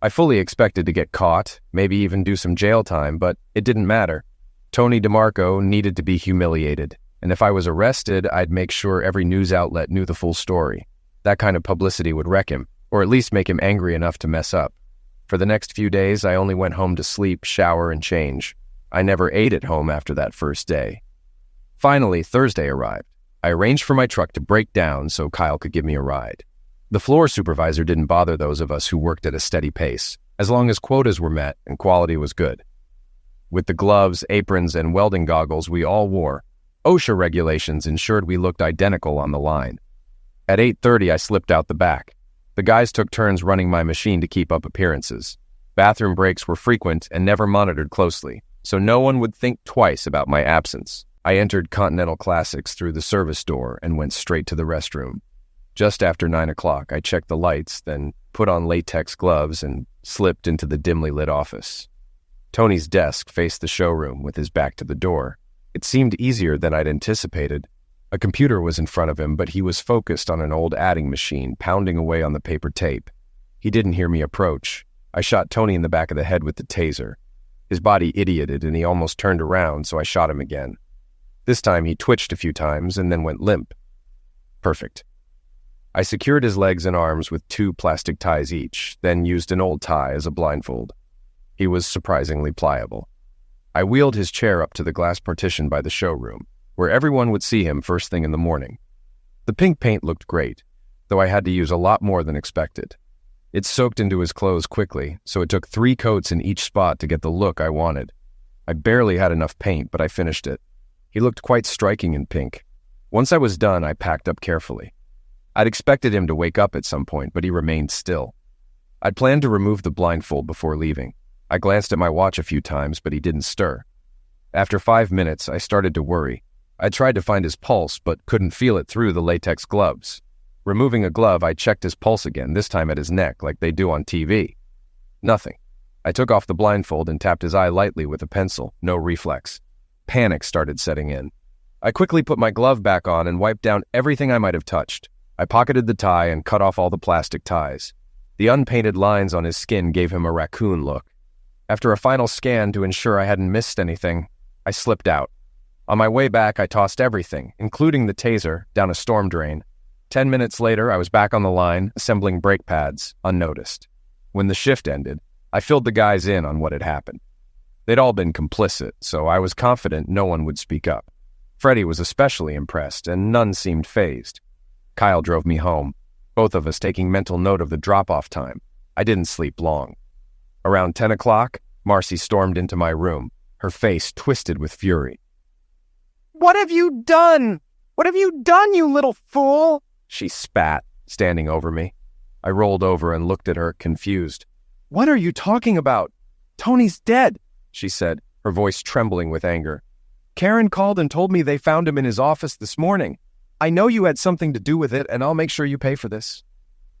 I fully expected to get caught, maybe even do some jail time, but it didn't matter. Tony DeMarco needed to be humiliated, and if I was arrested, I'd make sure every news outlet knew the full story. That kind of publicity would wreck him, or at least make him angry enough to mess up. For the next few days, I only went home to sleep, shower, and change. I never ate at home after that first day. Finally, Thursday arrived. I arranged for my truck to break down so Kyle could give me a ride. The floor supervisor didn't bother those of us who worked at a steady pace, as long as quotas were met and quality was good. With the gloves, aprons, and welding goggles we all wore, OSHA regulations ensured we looked identical on the line. At 8:30, I slipped out the back. The guys took turns running my machine to keep up appearances. Bathroom breaks were frequent and never monitored closely, so no one would think twice about my absence. I entered Continental Classics through the service door and went straight to the restroom. Just after 9 o'clock, I checked the lights, then put on latex gloves and slipped into the dimly lit office. Tony's desk faced the showroom with his back to the door. It seemed easier than I'd anticipated. A computer was in front of him, but he was focused on an old adding machine, pounding away on the paper tape. He didn't hear me approach. I shot Tony in the back of the head with the taser. His body idioted, and he almost turned around, so I shot him again. This time he twitched a few times and then went limp. Perfect. I secured his legs and arms with 2 plastic ties each, then used an old tie as a blindfold. He was surprisingly pliable. I wheeled his chair up to the glass partition by the showroom, where everyone would see him first thing in the morning. The pink paint looked great, though I had to use a lot more than expected. It soaked into his clothes quickly, so it took 3 coats in each spot to get the look I wanted. I barely had enough paint, but I finished it. He looked quite striking in pink. Once I was done, I packed up carefully. I'd expected him to wake up at some point, but he remained still. I'd planned to remove the blindfold before leaving. I glanced at my watch a few times, but he didn't stir. After 5 minutes, I started to worry. I tried to find his pulse, but couldn't feel it through the latex gloves. Removing a glove, I checked his pulse again, this time at his neck, like they do on TV. Nothing. I took off the blindfold and tapped his eye lightly with a pencil. No reflex. Panic started setting in. I quickly put my glove back on and wiped down everything I might have touched. I pocketed the tie and cut off all the plastic ties. The unpainted lines on his skin gave him a raccoon look. After a final scan to ensure I hadn't missed anything, I slipped out. On my way back, I tossed everything, including the taser, down a storm drain. 10 minutes later, I was back on the line, assembling brake pads, unnoticed. When the shift ended, I filled the guys in on what had happened. They'd all been complicit, so I was confident no one would speak up. Freddie was especially impressed, and none seemed fazed. Kyle drove me home, both of us taking mental note of the drop-off time. I didn't sleep long. Around 10 o'clock, Marcy stormed into my room, her face twisted with fury. "What have you done? What have you done, you little fool?" She spat, standing over me. I rolled over and looked at her, confused. "What are you talking about? Tony's dead," she said, her voice trembling with anger. "Karen called and told me they found him in his office this morning. I know you had something to do with it, and I'll make sure you pay for this."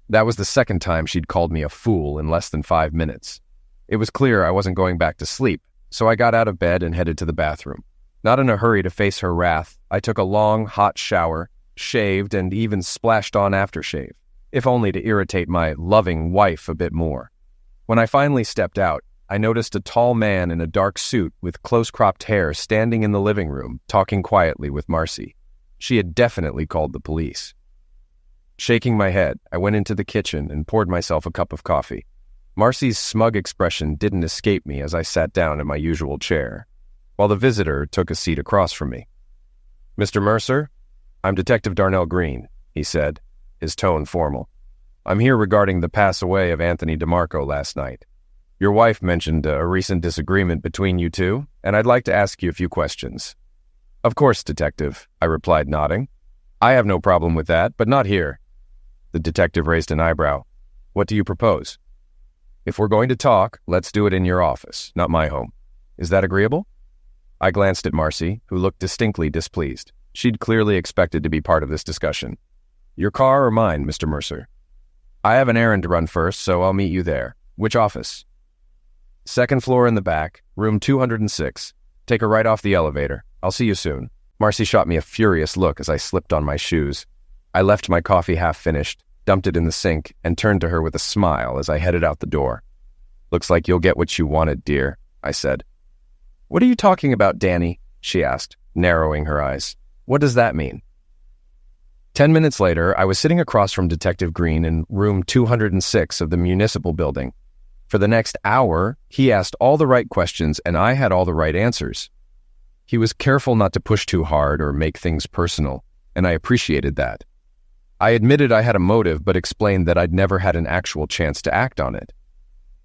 That was the second time she'd called me a fool in less than 5 minutes. It was clear I wasn't going back to sleep, so I got out of bed and headed to the bathroom. Not in a hurry to face her wrath, I took a long, hot shower, shaved, and even splashed on aftershave, if only to irritate my loving wife a bit more. When I finally stepped out, I noticed a tall man in a dark suit with close-cropped hair standing in the living room, talking quietly with Marcy. She had definitely called the police. Shaking my head, I went into the kitchen and poured myself a cup of coffee. Marcy's smug expression didn't escape me as I sat down in my usual chair, while the visitor took a seat across from me. "Mr. Mercer, I'm Detective Darnell Green," he said, his tone formal. "I'm here regarding the pass away of Anthony DeMarco last night. Your wife mentioned a recent disagreement between you two, and I'd like to ask you a few questions." "Of course, Detective," I replied, nodding. "I have no problem with that, but not here." The detective raised an eyebrow. "What do you propose?" "If we're going to talk, let's do it in your office, not my home. Is that agreeable?" I glanced at Marcy, who looked distinctly displeased. She'd clearly expected to be part of this discussion. "Your car or mine, Mr. Mercer?" "I have an errand to run first, so I'll meet you there. Which office?" "Second floor in the back, room 206. Take a right off the elevator. I'll see you soon." Marcy shot me a furious look as I slipped on my shoes. I left my coffee half finished, dumped it in the sink, and turned to her with a smile as I headed out the door. "Looks like you'll get what you wanted, dear," I said. "What are you talking about, Danny?" she asked, narrowing her eyes. "What does that mean?" 10 minutes later, I was sitting across from Detective Green in room 206 of the municipal building. For the next hour, he asked all the right questions and I had all the right answers. He was careful not to push too hard or make things personal, and I appreciated that. I admitted I had a motive, but explained that I'd never had an actual chance to act on it.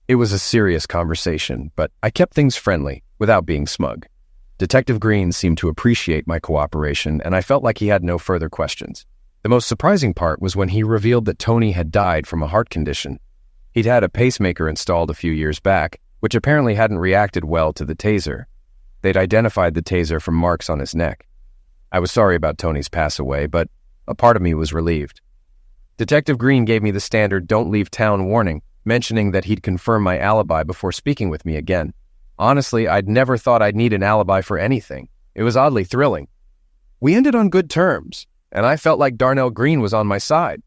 It was a serious conversation, but I kept things friendly, without being smug. Detective Green seemed to appreciate my cooperation, and I felt like he had no further questions. The most surprising part was when he revealed that Tony had died from a heart condition. He'd had a pacemaker installed a few years back, which apparently hadn't reacted well to the taser. They'd identified the taser from marks on his neck. I was sorry about Tony's pass away, but a part of me was relieved. Detective Green gave me the standard "don't leave town" warning, mentioning that he'd confirm my alibi before speaking with me again. Honestly, I'd never thought I'd need an alibi for anything. It was oddly thrilling. We ended on good terms, and I felt like Darnell Green was on my side.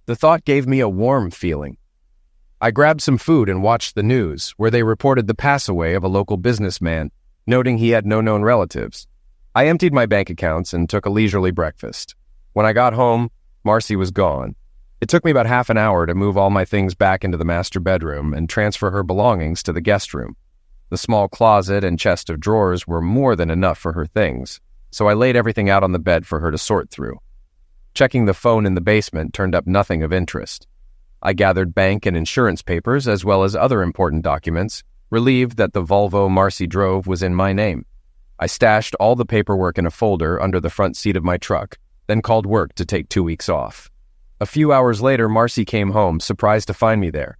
The thought gave me a warm feeling. I grabbed some food and watched the news, where they reported the pass away of a local businessman, noting he had no known relatives. I emptied my bank accounts and took a leisurely breakfast. When I got home, Marcy was gone, It took me about half an hour to move all my things back into the master bedroom and transfer her belongings to the guest room. The small closet and chest of drawers were more than enough for her things, so I laid everything out on the bed for her to sort through. Checking the phone in the basement turned up nothing of interest. I gathered bank and insurance papers as well as other important documents, relieved that the Volvo Marcy drove was in my name. I stashed all the paperwork in a folder under the front seat of my truck, then called work to take 2 weeks off. A few hours later, Marcy came home, surprised to find me there.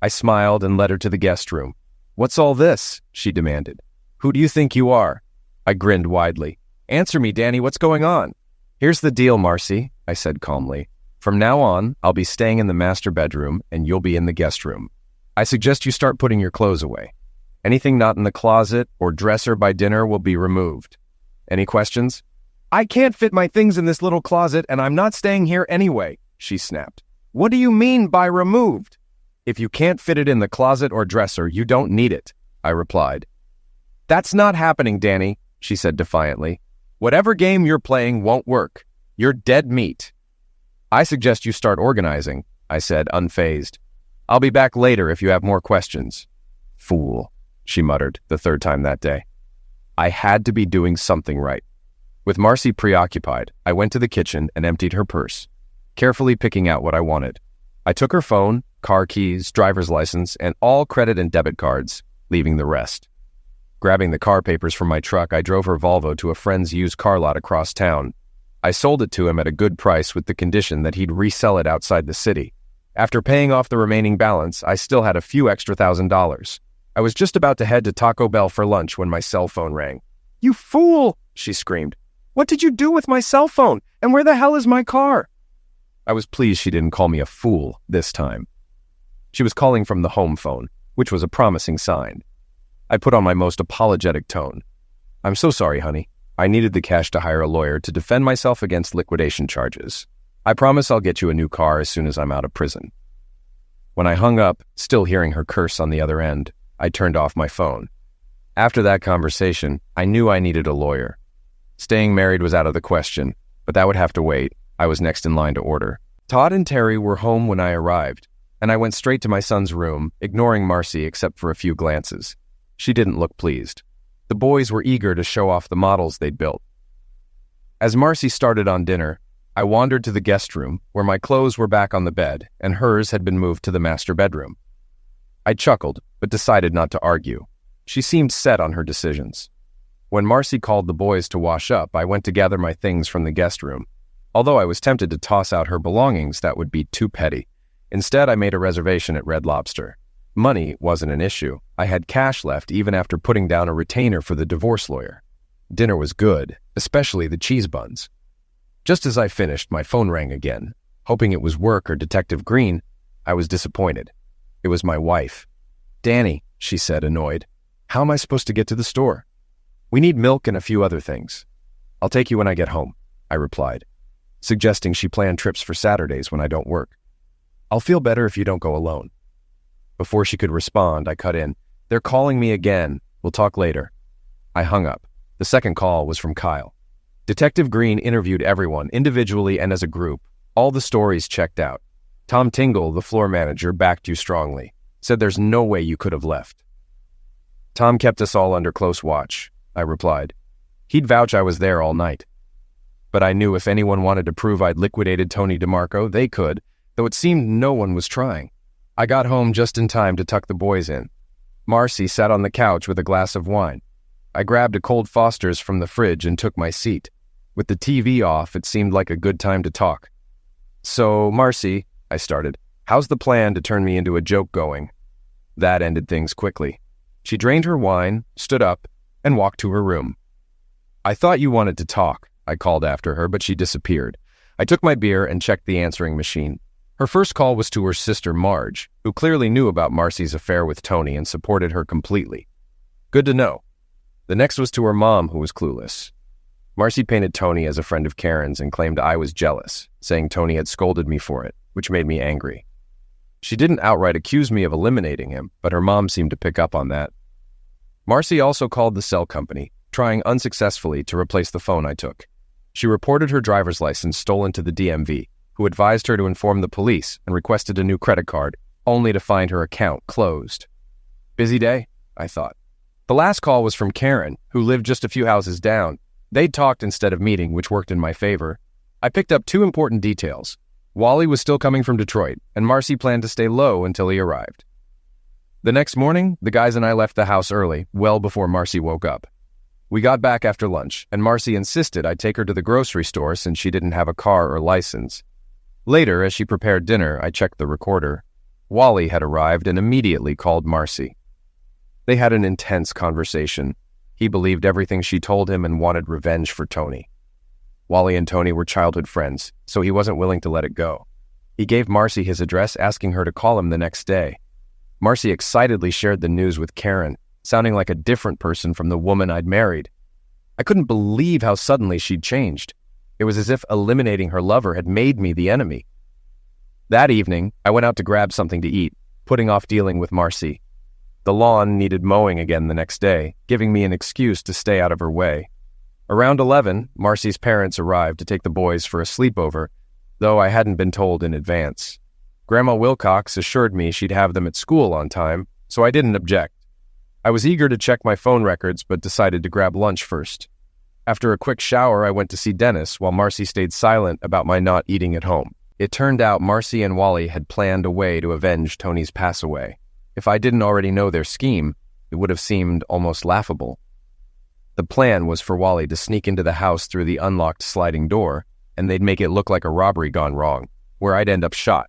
I smiled and led her to the guest room. "What's all this?" she demanded. "Who do you think you are?" I grinned widely. "Answer me, Danny, what's going on?" "Here's the deal, Marcy," I said calmly. "From now on, I'll be staying in the master bedroom and you'll be in the guest room. I suggest you start putting your clothes away. Anything not in the closet or dresser by dinner will be removed. Any questions?" "I can't fit my things in this little closet and I'm not staying here anyway," she snapped. "What do you mean by removed?" "If you can't fit it in the closet or dresser, you don't need it," I replied. "That's not happening, Danny," she said defiantly. "Whatever game you're playing won't work. You're dead meat." "I suggest you start organizing," I said, unfazed. "I'll be back later if you have more questions." "Fool," she muttered the third time that day. I had to be doing something right. With Marcy preoccupied, I went to the kitchen and emptied her purse, carefully picking out what I wanted. I took her phone, car keys, driver's license, and all credit and debit cards, leaving the rest. Grabbing the car papers from my truck, I drove her Volvo to a friend's used car lot across town. I sold it to him at a good price with the condition that he'd resell it outside the city. After paying off the remaining balance, I still had a few extra $1,000. I was just about to head to Taco Bell for lunch when my cell phone rang. "You fool!" she screamed. "What did you do with my cell phone? And where the hell is my car?" I was pleased she didn't call me a fool this time. She was calling from the home phone, which was a promising sign. I put on my most apologetic tone. "I'm so sorry, honey. I needed the cash to hire a lawyer to defend myself against liquidation charges. I promise I'll get you a new car as soon as I'm out of prison." When I hung up, still hearing her curse on the other end, I turned off my phone. After that conversation, I knew I needed a lawyer. Staying married was out of the question, but that would have to wait. I was next in line to order. Todd and Terry were home when I arrived, and I went straight to my son's room, ignoring Marcy except for a few glances. She didn't look pleased. The boys were eager to show off the models they'd built. As Marcy started on dinner, I wandered to the guest room, where my clothes were back on the bed, and hers had been moved to the master bedroom. I chuckled, but decided not to argue. She seemed set on her decisions. When Marcy called the boys to wash up, I went to gather my things from the guest room. Although I was tempted to toss out her belongings, that would be too petty. Instead, I made a reservation at Red Lobster. Money wasn't an issue. I had cash left even after putting down a retainer for the divorce lawyer. Dinner was good, especially the cheese buns. Just as I finished, my phone rang again. Hoping it was work or Detective Green, I was disappointed. It was my wife. "Danny," she said, annoyed. "How am I supposed to get to the store?" "We need milk and a few other things." "I'll take you when I get home," I replied, suggesting she plan trips for Saturdays when I don't work. "I'll feel better if you don't go alone." Before she could respond, I cut in. "They're calling me again. We'll talk later." I hung up. The second call was from Kyle. Detective Green interviewed everyone, individually and as a group. All the stories checked out. Tom Tingle, the floor manager, backed you strongly. Said there's no way you could have left. "Tom kept us all under close watch," I replied. "He'd vouch I was there all night." But I knew if anyone wanted to prove I'd liquidated Tony DeMarco, they could, though it seemed no one was trying. I got home just in time to tuck the boys in. Marcy sat on the couch with a glass of wine. I grabbed a cold Foster's from the fridge and took my seat. With the TV off, it seemed like a good time to talk. "So, Marcy," I started, "how's the plan to turn me into a joke going?" That ended things quickly. She drained her wine, stood up, and walked to her room. "I thought you wanted to talk," I called after her, but she disappeared. I took my beer and checked the answering machine. Her first call was to her sister Marge, who clearly knew about Marcy's affair with Tony and supported her completely. Good to know. The next was to her mom, who was clueless. Marcy painted Tony as a friend of Karen's and claimed I was jealous, saying Tony had scolded me for it, which made me angry. She didn't outright accuse me of eliminating him, but her mom seemed to pick up on that. Marcy also called the cell company, trying unsuccessfully to replace the phone I took. She reported her driver's license stolen to the DMV. who advised her to inform the police and requested a new credit card, only to find her account closed. Busy day, I thought. The last call was from Karen, who lived just a few houses down. They'd talked instead of meeting, which worked in my favor. I picked up two important details. Wally was still coming from Detroit, and Marcy planned to stay low until he arrived. The next morning, the guys and I left the house early, well before Marcy woke up. We got back after lunch, and Marcy insisted I take her to the grocery store since she didn't have a car or license. Later, as she prepared dinner, I checked the recorder. Wally had arrived and immediately called Marcy. They had an intense conversation. He believed everything she told him and wanted revenge for Tony. Wally and Tony were childhood friends, so he wasn't willing to let it go. He gave Marcy his address, asking her to call him the next day. Marcy excitedly shared the news with Karen, sounding like a different person from the woman I'd married. I couldn't believe how suddenly she'd changed. It was as if eliminating her lover had made me the enemy. That evening, I went out to grab something to eat, putting off dealing with Marcy. The lawn needed mowing again the next day, giving me an excuse to stay out of her way. Around 11, Marcy's parents arrived to take the boys for a sleepover, though I hadn't been told in advance. Grandma Wilcox assured me she'd have them at school on time, so I didn't object. I was eager to check my phone records, but decided to grab lunch first. After a quick shower, I went to see Dennis, while Marcy stayed silent about my not eating at home. It turned out Marcy and Wally had planned a way to avenge Tony's pass-away. If I didn't already know their scheme, it would have seemed almost laughable. The plan was for Wally to sneak into the house through the unlocked sliding door, and they'd make it look like a robbery gone wrong, where I'd end up shot.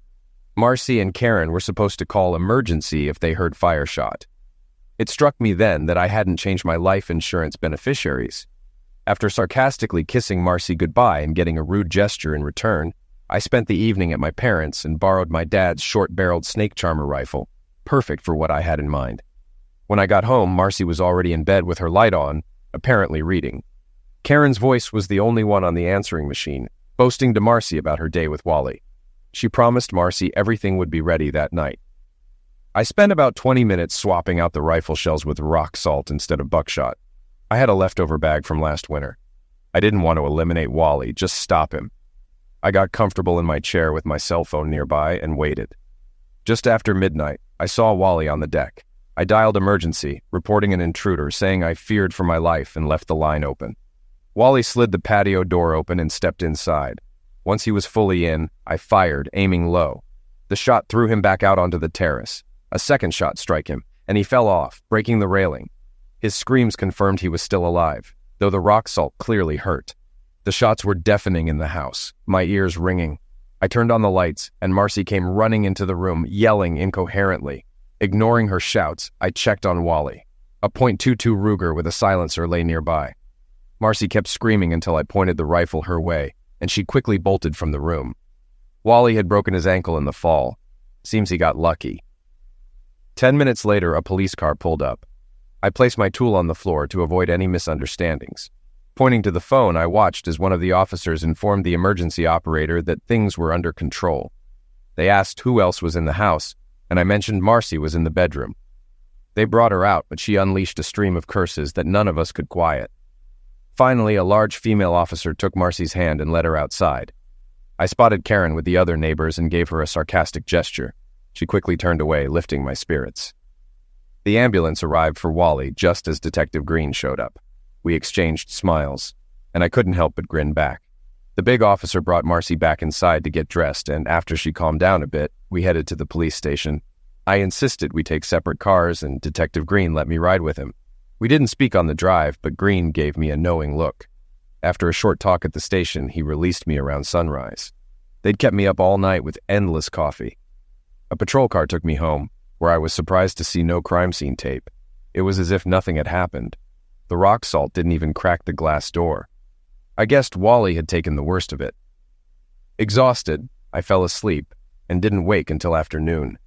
Marcy and Karen were supposed to call emergency if they heard fire shot. It struck me then that I hadn't changed my life insurance beneficiaries. After sarcastically kissing Marcy goodbye and getting a rude gesture in return, I spent the evening at my parents' and borrowed my dad's short-barreled snake charmer rifle, perfect for what I had in mind. When I got home, Marcy was already in bed with her light on, apparently reading. Karen's voice was the only one on the answering machine, boasting to Marcy about her day with Wally. She promised Marcy everything would be ready that night. I spent about 20 minutes swapping out the rifle shells with rock salt instead of buckshot. I had a leftover bag from last winter. I didn't want to eliminate Wally, just stop him. I got comfortable in my chair with my cell phone nearby and waited. Just after midnight, I saw Wally on the deck. I dialed emergency, reporting an intruder, saying I feared for my life, and left the line open. Wally slid the patio door open and stepped inside. Once he was fully in, I fired, aiming low. The shot threw him back out onto the terrace. A second shot struck him, and he fell off, breaking the railing. His screams confirmed he was still alive, though the rock salt clearly hurt. The shots were deafening in the house, my ears ringing. I turned on the lights, and Marcy came running into the room, yelling incoherently. Ignoring her shouts, I checked on Wally. A .22 Ruger with a silencer lay nearby. Marcy kept screaming until I pointed the rifle her way, and she quickly bolted from the room. Wally had broken his ankle in the fall. Seems he got lucky. 10 minutes later, a police car pulled up. I placed my tool on the floor to avoid any misunderstandings. Pointing to the phone, I watched as one of the officers informed the emergency operator that things were under control. They asked who else was in the house, and I mentioned Marcy was in the bedroom. They brought her out, but she unleashed a stream of curses that none of us could quiet. Finally, a large female officer took Marcy's hand and led her outside. I spotted Karen with the other neighbors and gave her a sarcastic gesture. She quickly turned away, lifting my spirits. The ambulance arrived for Wally just as Detective Green showed up. We exchanged smiles, and I couldn't help but grin back. The big officer brought Marcy back inside to get dressed, and after she calmed down a bit, we headed to the police station. I insisted we take separate cars, and Detective Green let me ride with him. We didn't speak on the drive, but Green gave me a knowing look. After a short talk at the station, he released me around sunrise. They'd kept me up all night with endless coffee. A patrol car took me home, where I was surprised to see no crime scene tape. It was as if nothing had happened. The rock salt didn't even crack the glass door. I guessed Wally had taken the worst of it. Exhausted, I fell asleep and didn't wake until afternoon.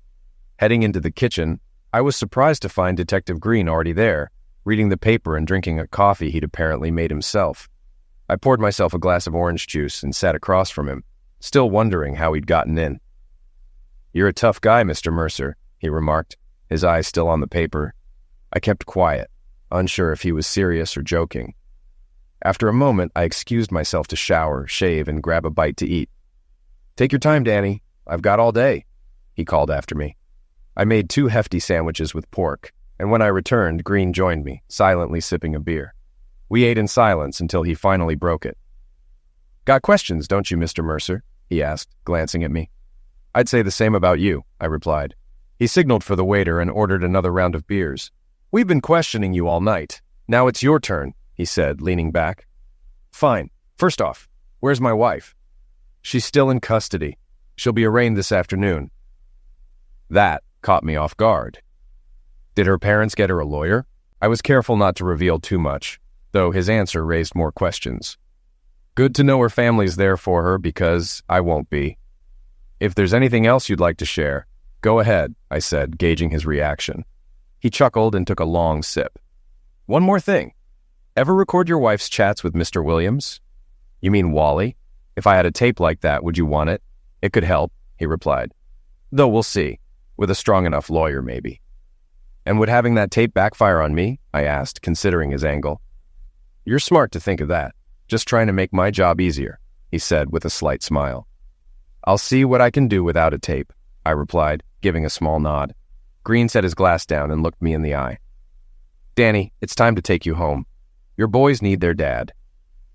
Heading into the kitchen, I was surprised to find Detective Green already there, reading the paper and drinking a coffee he'd apparently made himself. I poured myself a glass of orange juice and sat across from him, still wondering how he'd gotten in. "You're a tough guy, Mr. Mercer," he remarked, his eyes still on the paper. I kept quiet, unsure if he was serious or joking. After a moment, I excused myself to shower, shave, and grab a bite to eat. "Take your time, Danny. I've got all day," he called after me. I made 2 hefty sandwiches with pork, and when I returned, Green joined me, silently sipping a beer. We ate in silence until he finally broke it. "Got questions, don't you, Mr. Mercer?" he asked, glancing at me. "I'd say the same about you," I replied. He signaled for the waiter and ordered another round of beers. "We've been questioning you all night. Now it's your turn," he said, leaning back. "Fine. First off, where's my wife?" "She's still in custody. She'll be arraigned this afternoon." That caught me off guard. Did her parents get her a lawyer? I was careful not to reveal too much, though his answer raised more questions. Good to know her family's there for her because I won't be. "If there's anything else you'd like to share, go ahead," I said, gauging his reaction. He chuckled and took a long sip. "One more thing. Ever record your wife's chats with Mr. Williams?" "You mean Wally? If I had a tape like that, would you want it?" "It could help," he replied. "Though we'll see. With a strong enough lawyer, maybe." "And would having that tape backfire on me?" I asked, considering his angle. "You're smart to think of that. Just trying to make my job easier," he said with a slight smile. "I'll see what I can do without a tape," I replied, giving a small nod. Green set his glass down and looked me in the eye. "Danny, it's time to take you home. Your boys need their dad."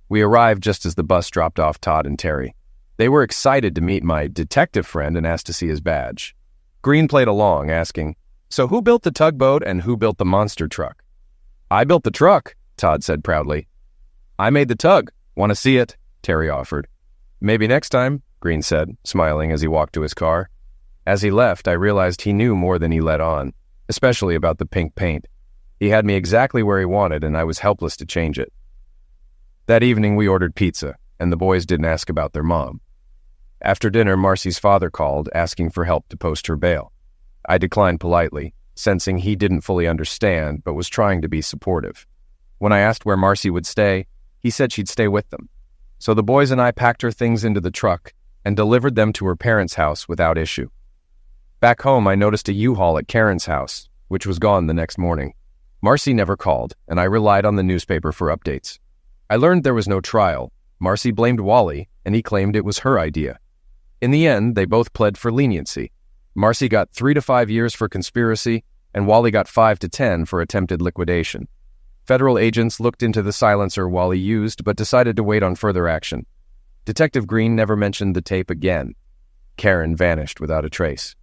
We arrived just as the bus dropped off Todd and Terry. They were excited to meet my detective friend and asked to see his badge. Green played along, asking, "So who built the tugboat and who built the monster truck?" "I built the truck," Todd said proudly. "I made the tug. Want to see it?" Terry offered. "Maybe next time," Green said, smiling as he walked to his car. As he left, I realized he knew more than he let on, especially about the pink paint. He had me exactly where he wanted, and I was helpless to change it. That evening, we ordered pizza, and the boys didn't ask about their mom. After dinner, Marcy's father called, asking for help to post her bail. I declined politely, sensing he didn't fully understand, but was trying to be supportive. When I asked where Marcy would stay, he said she'd stay with them. So the boys and I packed her things into the truck and delivered them to her parents' house without issue. Back home, I noticed a U-Haul at Karen's house, which was gone the next morning. Marcy never called, and I relied on the newspaper for updates. I learned there was no trial. Marcy blamed Wally, and he claimed it was her idea. In the end, they both pled for leniency. Marcy got 3 to 5 years for conspiracy, and Wally got 5 to 10 for attempted liquidation. Federal agents looked into the silencer Wally used, but decided to wait on further action. Detective Green never mentioned the tape again. Karen vanished without a trace.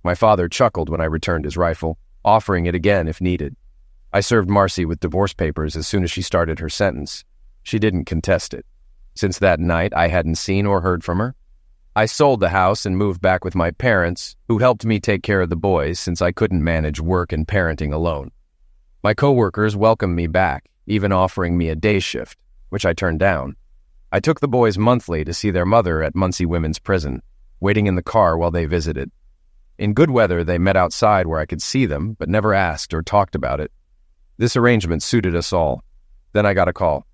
My father chuckled when I returned his rifle, offering it again if needed. I served Marcy with divorce papers as soon as she started her sentence. She didn't contest it. Since that night, I hadn't seen or heard from her. I sold the house and moved back with my parents, who helped me take care of the boys since I couldn't manage work and parenting alone. My coworkers welcomed me back, even offering me a day shift, which I turned down. I took the boys monthly to see their mother at Muncie Women's Prison, waiting in the car while they visited. In good weather, they met outside where I could see them, but never asked or talked about it. This arrangement suited us all. Then I got a call.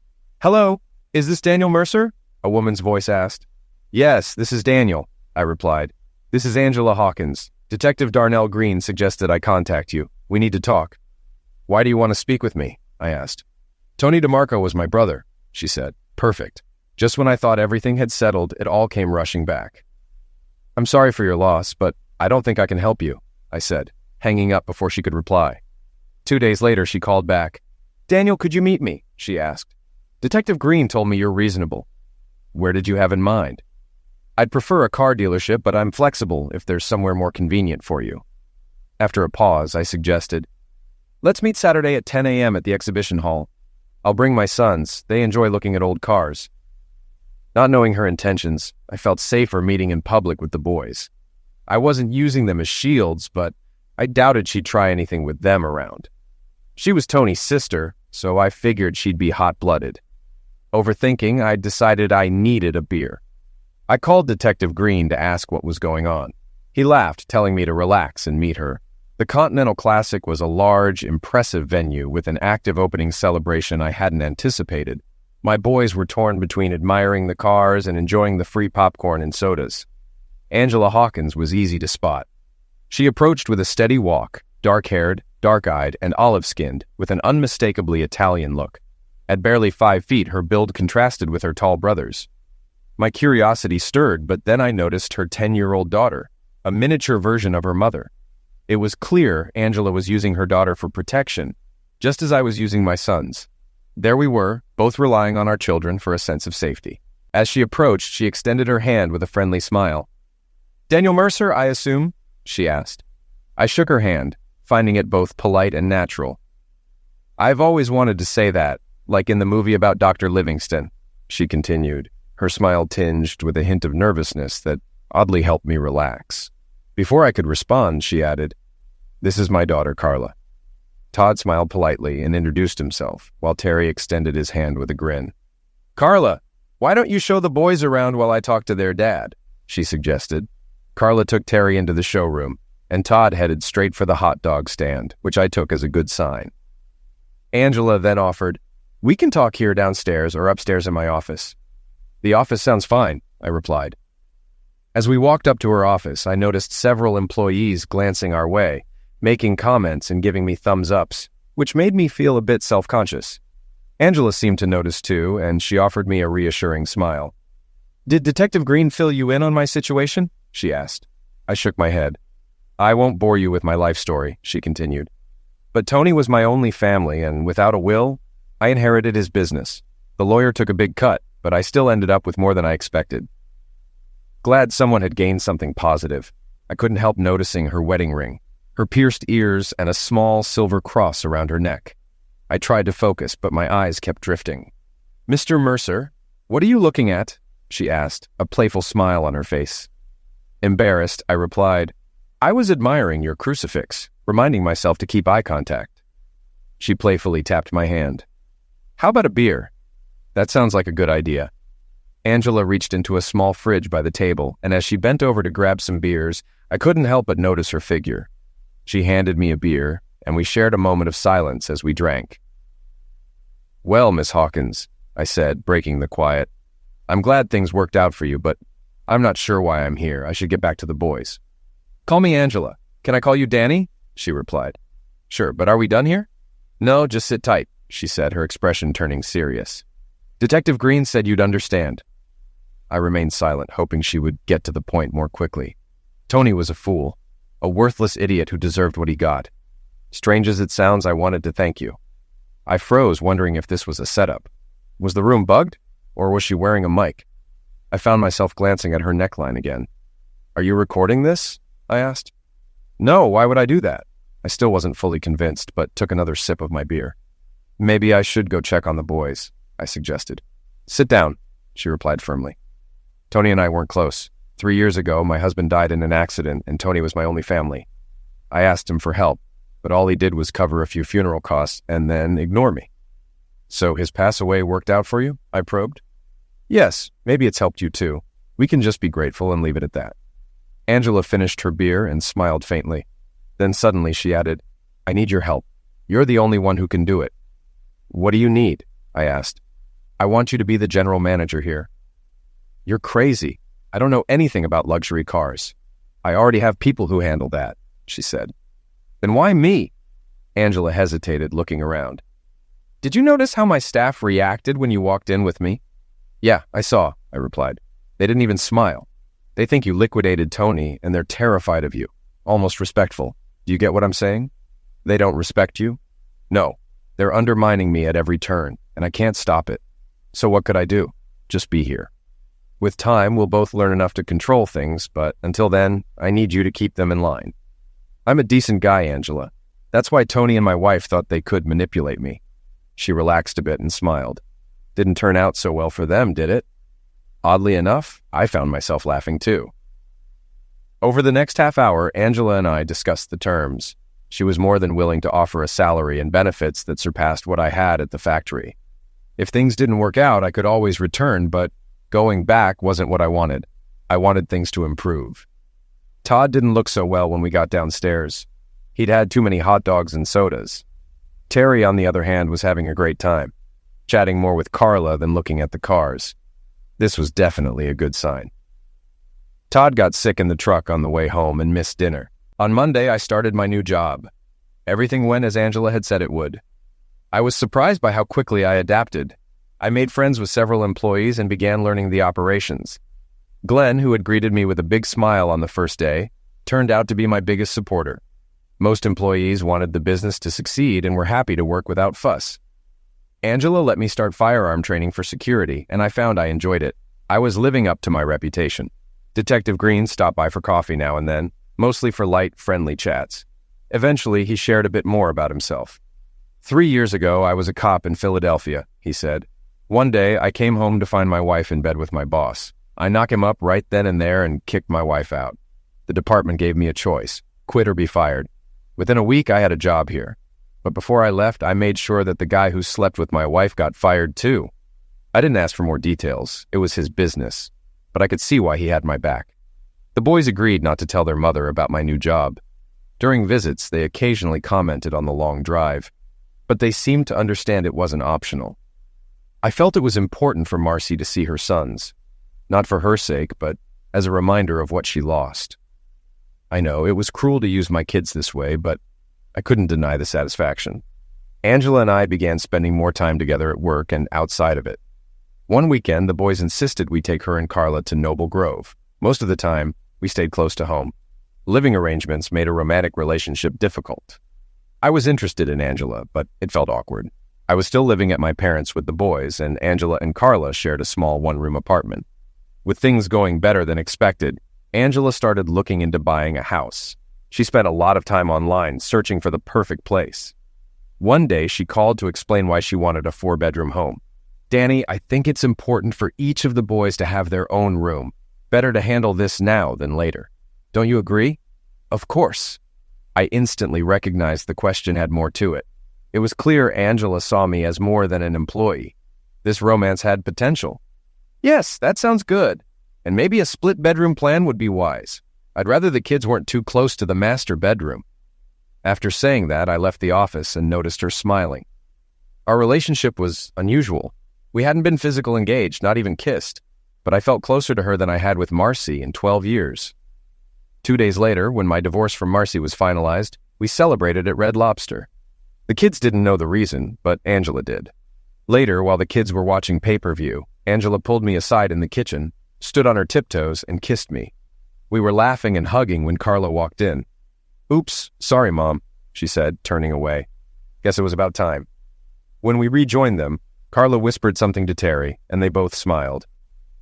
"Hello, is this Daniel Mercer?" a woman's voice asked. "Yes, this is Daniel," I replied. "This is Angela Hawkins. Detective Darnell Green suggested I contact you. We need to talk." "Why do you want to speak with me?" I asked. "Tony DeMarco was my brother," she said. "Perfect. Just when I thought everything had settled, it all came rushing back." "I'm sorry for your loss, but I don't think I can help you," I said, hanging up before she could reply. 2 days later, she called back. "Daniel, could you meet me?" she asked. "Detective Green told me you're reasonable." "Where did you have in mind?" "I'd prefer a car dealership, but I'm flexible if there's somewhere more convenient for you." After a pause, I suggested, "Let's meet Saturday at 10 a.m. at the exhibition hall. I'll bring my sons. They enjoy looking at old cars." Not knowing her intentions, I felt safer meeting in public with the boys. I wasn't using them as shields, but I doubted she'd try anything with them around. She was Tony's sister, so I figured she'd be hot-blooded. Overthinking, I decided I needed a beer. I called Detective Green to ask what was going on. He laughed, telling me to relax and meet her. The Continental Classic was a large, impressive venue with an active opening celebration I hadn't anticipated. My boys were torn between admiring the cars and enjoying the free popcorn and sodas. Angela Hawkins was easy to spot. She approached with a steady walk, dark-haired, dark-eyed, and olive-skinned, with an unmistakably Italian look. At barely 5 feet, her build contrasted with her tall brothers. My curiosity stirred, but then I noticed her 10-year-old daughter, a miniature version of her mother. It was clear Angela was using her daughter for protection, just as I was using my sons. There we were, both relying on our children for a sense of safety. As she approached, she extended her hand with a friendly smile. "Daniel Mercer, I assume?" she asked. I shook her hand, finding it both polite and natural. "I've always wanted to say that, like in the movie about Dr. Livingston," she continued, her smile tinged with a hint of nervousness that oddly helped me relax. Before I could respond, she added, "This is my daughter, Carla." Todd smiled politely and introduced himself, while Terry extended his hand with a grin. "Carla, why don't you show the boys around while I talk to their dad?" she suggested. Carla took Terry into the showroom, and Todd headed straight for the hot dog stand, which I took as a good sign. Angela then offered, "We can talk here downstairs or upstairs in my office." "The office sounds fine," I replied. As we walked up to her office, I noticed several employees glancing our way, making comments and giving me thumbs-ups, which made me feel a bit self-conscious. Angela seemed to notice too, and she offered me a reassuring smile. "Did Detective Green fill you in on my situation?" she asked. I shook my head. "I won't bore you with my life story," she continued. "But Tony was my only family, and without a will, I inherited his business. The lawyer took a big cut, but I still ended up with more than I expected." Glad someone had gained something positive, I couldn't help noticing her wedding ring, her pierced ears, and a small silver cross around her neck. I tried to focus, but my eyes kept drifting. "Mr. Mercer, what are you looking at?" she asked, a playful smile on her face. Embarrassed, I replied, "I was admiring your crucifix, reminding myself to keep eye contact." She playfully tapped my hand. "How about a beer?" "That sounds like a good idea." Angela reached into a small fridge by the table, and as she bent over to grab some beers, I couldn't help but notice her figure. She handed me a beer, and we shared a moment of silence as we drank. "Well, Miss Hawkins," I said, breaking the quiet, "I'm glad things worked out for you, but I'm not sure why I'm here. I should get back to the boys." "Call me Angela. Can I call you Danny?" she replied. "Sure, but are we done here?" "No, just sit tight," she said, her expression turning serious. "Detective Green said you'd understand." I remained silent, hoping she would get to the point more quickly. Tony was a fool, a worthless idiot who deserved what he got. Strange as it sounds, I wanted to thank you. I froze, wondering if this was a setup. Was the room bugged, or was she wearing a mic? I found myself glancing at her neckline again. "Are you recording this?" I asked. "No, why would I do that?" I still wasn't fully convinced, but took another sip of my beer. "Maybe I should go check on the boys," I suggested. "Sit down," she replied firmly. Tony and I weren't close. 3 years ago, my husband died in an accident, and Tony was my only family. I asked him for help, but all he did was cover a few funeral costs and then ignore me. "So his pass away worked out for you?" I probed. "Yes, maybe it's helped you too. We can just be grateful and leave it at that." Angela finished her beer and smiled faintly. Then suddenly she added, "I need your help. You're the only one who can do it." "What do you need?" I asked. "I want you to be the general manager here." "You're crazy. I don't know anything about luxury cars. I already have people who handle that," she said. "Then why me?" Angela hesitated, looking around. "Did you notice how my staff reacted when you walked in with me?" "Yeah, I saw," I replied. "They didn't even smile. They think you liquidated Tony, and they're terrified of you, almost respectful. Do you get what I'm saying? They don't respect you? No, they're undermining me at every turn, and I can't stop it. So what could I do? Just be here. With time, we'll both learn enough to control things, but until then, I need you to keep them in line. I'm a decent guy, Angela. That's why Tony and my wife thought they could manipulate me." She relaxed a bit and smiled. "Didn't turn out so well for them, did it?" Oddly enough, I found myself laughing too. Over the next half hour, Angela and I discussed the terms. She was more than willing to offer a salary and benefits that surpassed what I had at the factory. If things didn't work out, I could always return, but going back wasn't what I wanted. I wanted things to improve. Todd didn't look so well when we got downstairs. He'd had too many hot dogs and sodas. Terry, on the other hand, was having a great time, chatting more with Carla than looking at the cars. This was definitely a good sign. Todd got sick in the truck on the way home and missed dinner. On Monday, I started my new job. Everything went as Angela had said it would. I was surprised by how quickly I adapted. I made friends with several employees and began learning the operations. Glenn, who had greeted me with a big smile on the first day, turned out to be my biggest supporter. Most employees wanted the business to succeed and were happy to work without fuss. Angela let me start firearm training for security, and I found I enjoyed it. I was living up to my reputation. Detective Green stopped by for coffee now and then, mostly for light, friendly chats. Eventually, he shared a bit more about himself. 3 years ago, I was a cop in Philadelphia, he said. One day, I came home to find my wife in bed with my boss. I knocked him up right then and there and kicked my wife out. The department gave me a choice, quit or be fired. Within a week, I had a job here. But before I left, I made sure that the guy who slept with my wife got fired too. I didn't ask for more details. It was his business. But I could see why he had my back. The boys agreed not to tell their mother about my new job. During visits, they occasionally commented on the long drive, but they seemed to understand it wasn't optional. I felt it was important for Marcy to see her sons, not for her sake, but as a reminder of what she lost. I know, it was cruel to use my kids this way, but I couldn't deny the satisfaction. Angela and I began spending more time together at work and outside of it. One weekend, the boys insisted we take her and Carla to Noble Grove. Most of the time, we stayed close to home. Living arrangements made a romantic relationship difficult. I was interested in Angela, but it felt awkward. I was still living at my parents' with the boys, and Angela and Carla shared a small one-room apartment. With things going better than expected, Angela started looking into buying a house. She spent a lot of time online searching for the perfect place. One day, she called to explain why she wanted a 4-bedroom home. "Danny, I think it's important for each of the boys to have their own room. Better to handle this now than later. Don't you agree?" "Of course." I instantly recognized the question had more to it. It was clear Angela saw me as more than an employee. This romance had potential. "Yes, that sounds good. And maybe a split-bedroom plan would be wise. I'd rather the kids weren't too close to the master bedroom." After saying that, I left the office and noticed her smiling. Our relationship was unusual. We hadn't been physically engaged, not even kissed, but I felt closer to her than I had with Marcy in 12 years. 2 days later, when my divorce from Marcy was finalized, we celebrated at Red Lobster. The kids didn't know the reason, but Angela did. Later, while the kids were watching pay-per-view, Angela pulled me aside in the kitchen, stood on her tiptoes, and kissed me. We were laughing and hugging when Carla walked in. "Oops, sorry, Mom," she said, turning away. "Guess it was about time." When we rejoined them, Carla whispered something to Terry, and they both smiled.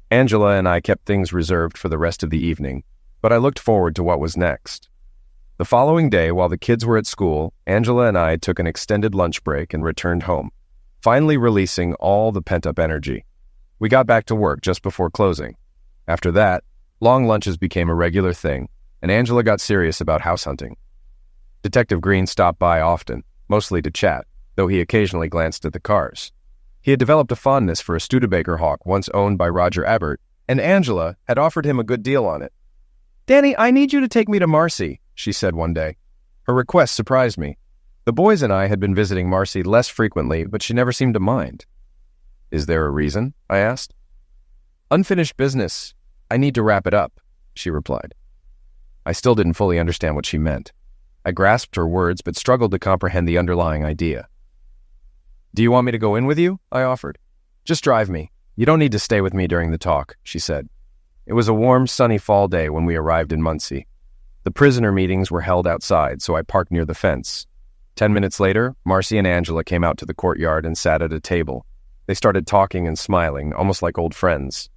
Angela and I kept things reserved for the rest of the evening, but I looked forward to what was next. The following day, while the kids were at school, Angela and I took an extended lunch break and returned home, finally releasing all the pent-up energy. We got back to work just before closing. After that, long lunches became a regular thing, and Angela got serious about house hunting. Detective Green stopped by often, mostly to chat, though he occasionally glanced at the cars. He had developed a fondness for a Studebaker Hawk once owned by Roger Ebert, and Angela had offered him a good deal on it. "Danny, I need you to take me to Marcy," she said one day. Her request surprised me. The boys and I had been visiting Marcy less frequently, but she never seemed to mind. "Is there a reason?" I asked. "Unfinished business. I need to wrap it up," she replied. I still didn't fully understand what she meant. I grasped her words, but struggled to comprehend the underlying idea. "Do you want me to go in with you?" I offered. "Just drive me. You don't need to stay with me during the talk," she said. It was a warm, sunny fall day when we arrived in Muncie. The prisoner meetings were held outside, so I parked near the fence. 10 minutes later, Marcy and Angela came out to the courtyard and sat at a table. They started talking and smiling, almost like old friends.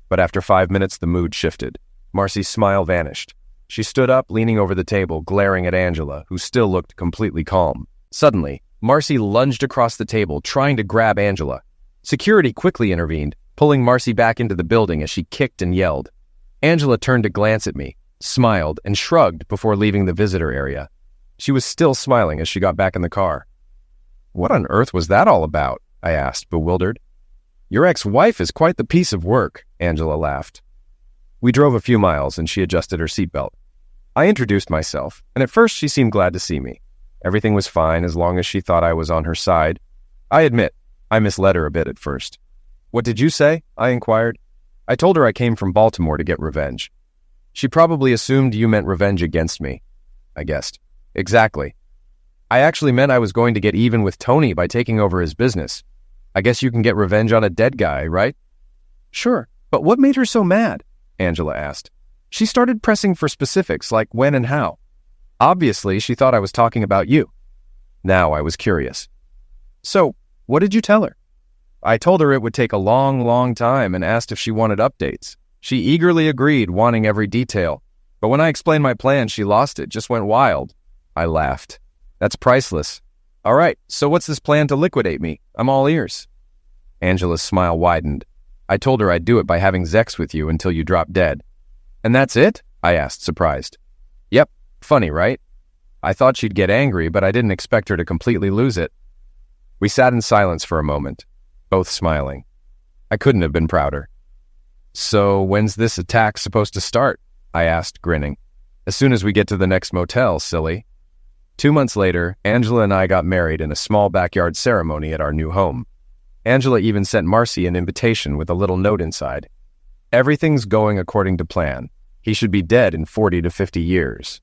But after 5 minutes, the mood shifted. Marcy's smile vanished. She stood up, leaning over the table, glaring at Angela, who still looked completely calm. Suddenly, Marcy lunged across the table, trying to grab Angela. Security quickly intervened, pulling Marcy back into the building as she kicked and yelled. Angela turned to glance at me, smiled, and shrugged before leaving the visitor area. She was still smiling as she got back in the car. "What on earth was that all about?" I asked, bewildered. "Your ex-wife is quite the piece of work," Angela laughed. We drove a few miles and she adjusted her seatbelt. I introduced myself, and at first she seemed glad to see me. Everything was fine as long as she thought I was on her side. I admit, I misled her a bit at first. "What did you say?" I inquired. I told her I came from Baltimore to get revenge. "She probably assumed you meant revenge against me," I guessed. "Exactly. I actually meant I was going to get even with Tony by taking over his business. I guess you can get revenge on a dead guy, right? Sure, but what made her so mad? Angela asked. She started pressing for specifics like when and how. Obviously, she thought I was talking about you. Now I was curious. So, what did you tell her? I told her it would take a long, long time and asked if she wanted updates. She eagerly agreed, wanting every detail. But when I explained my plan, she lost it, just went wild. I laughed. That's priceless. All right, so what's this plan to liquidate me? I'm all ears. Angela's smile widened. I told her I'd do it by having sex with you until you drop dead. And that's it? I asked, surprised. Yep, funny, right? I thought she'd get angry, but I didn't expect her to completely lose it. We sat in silence for a moment, both smiling. I couldn't have been prouder. So when's this attack supposed to start? I asked, grinning. As soon as we get to the next motel, silly. 2 months later, Angela and I got married in a small backyard ceremony at our new home. Angela even sent Marcy an invitation with a little note inside. Everything's going according to plan. He should be dead in 40 to 50 years.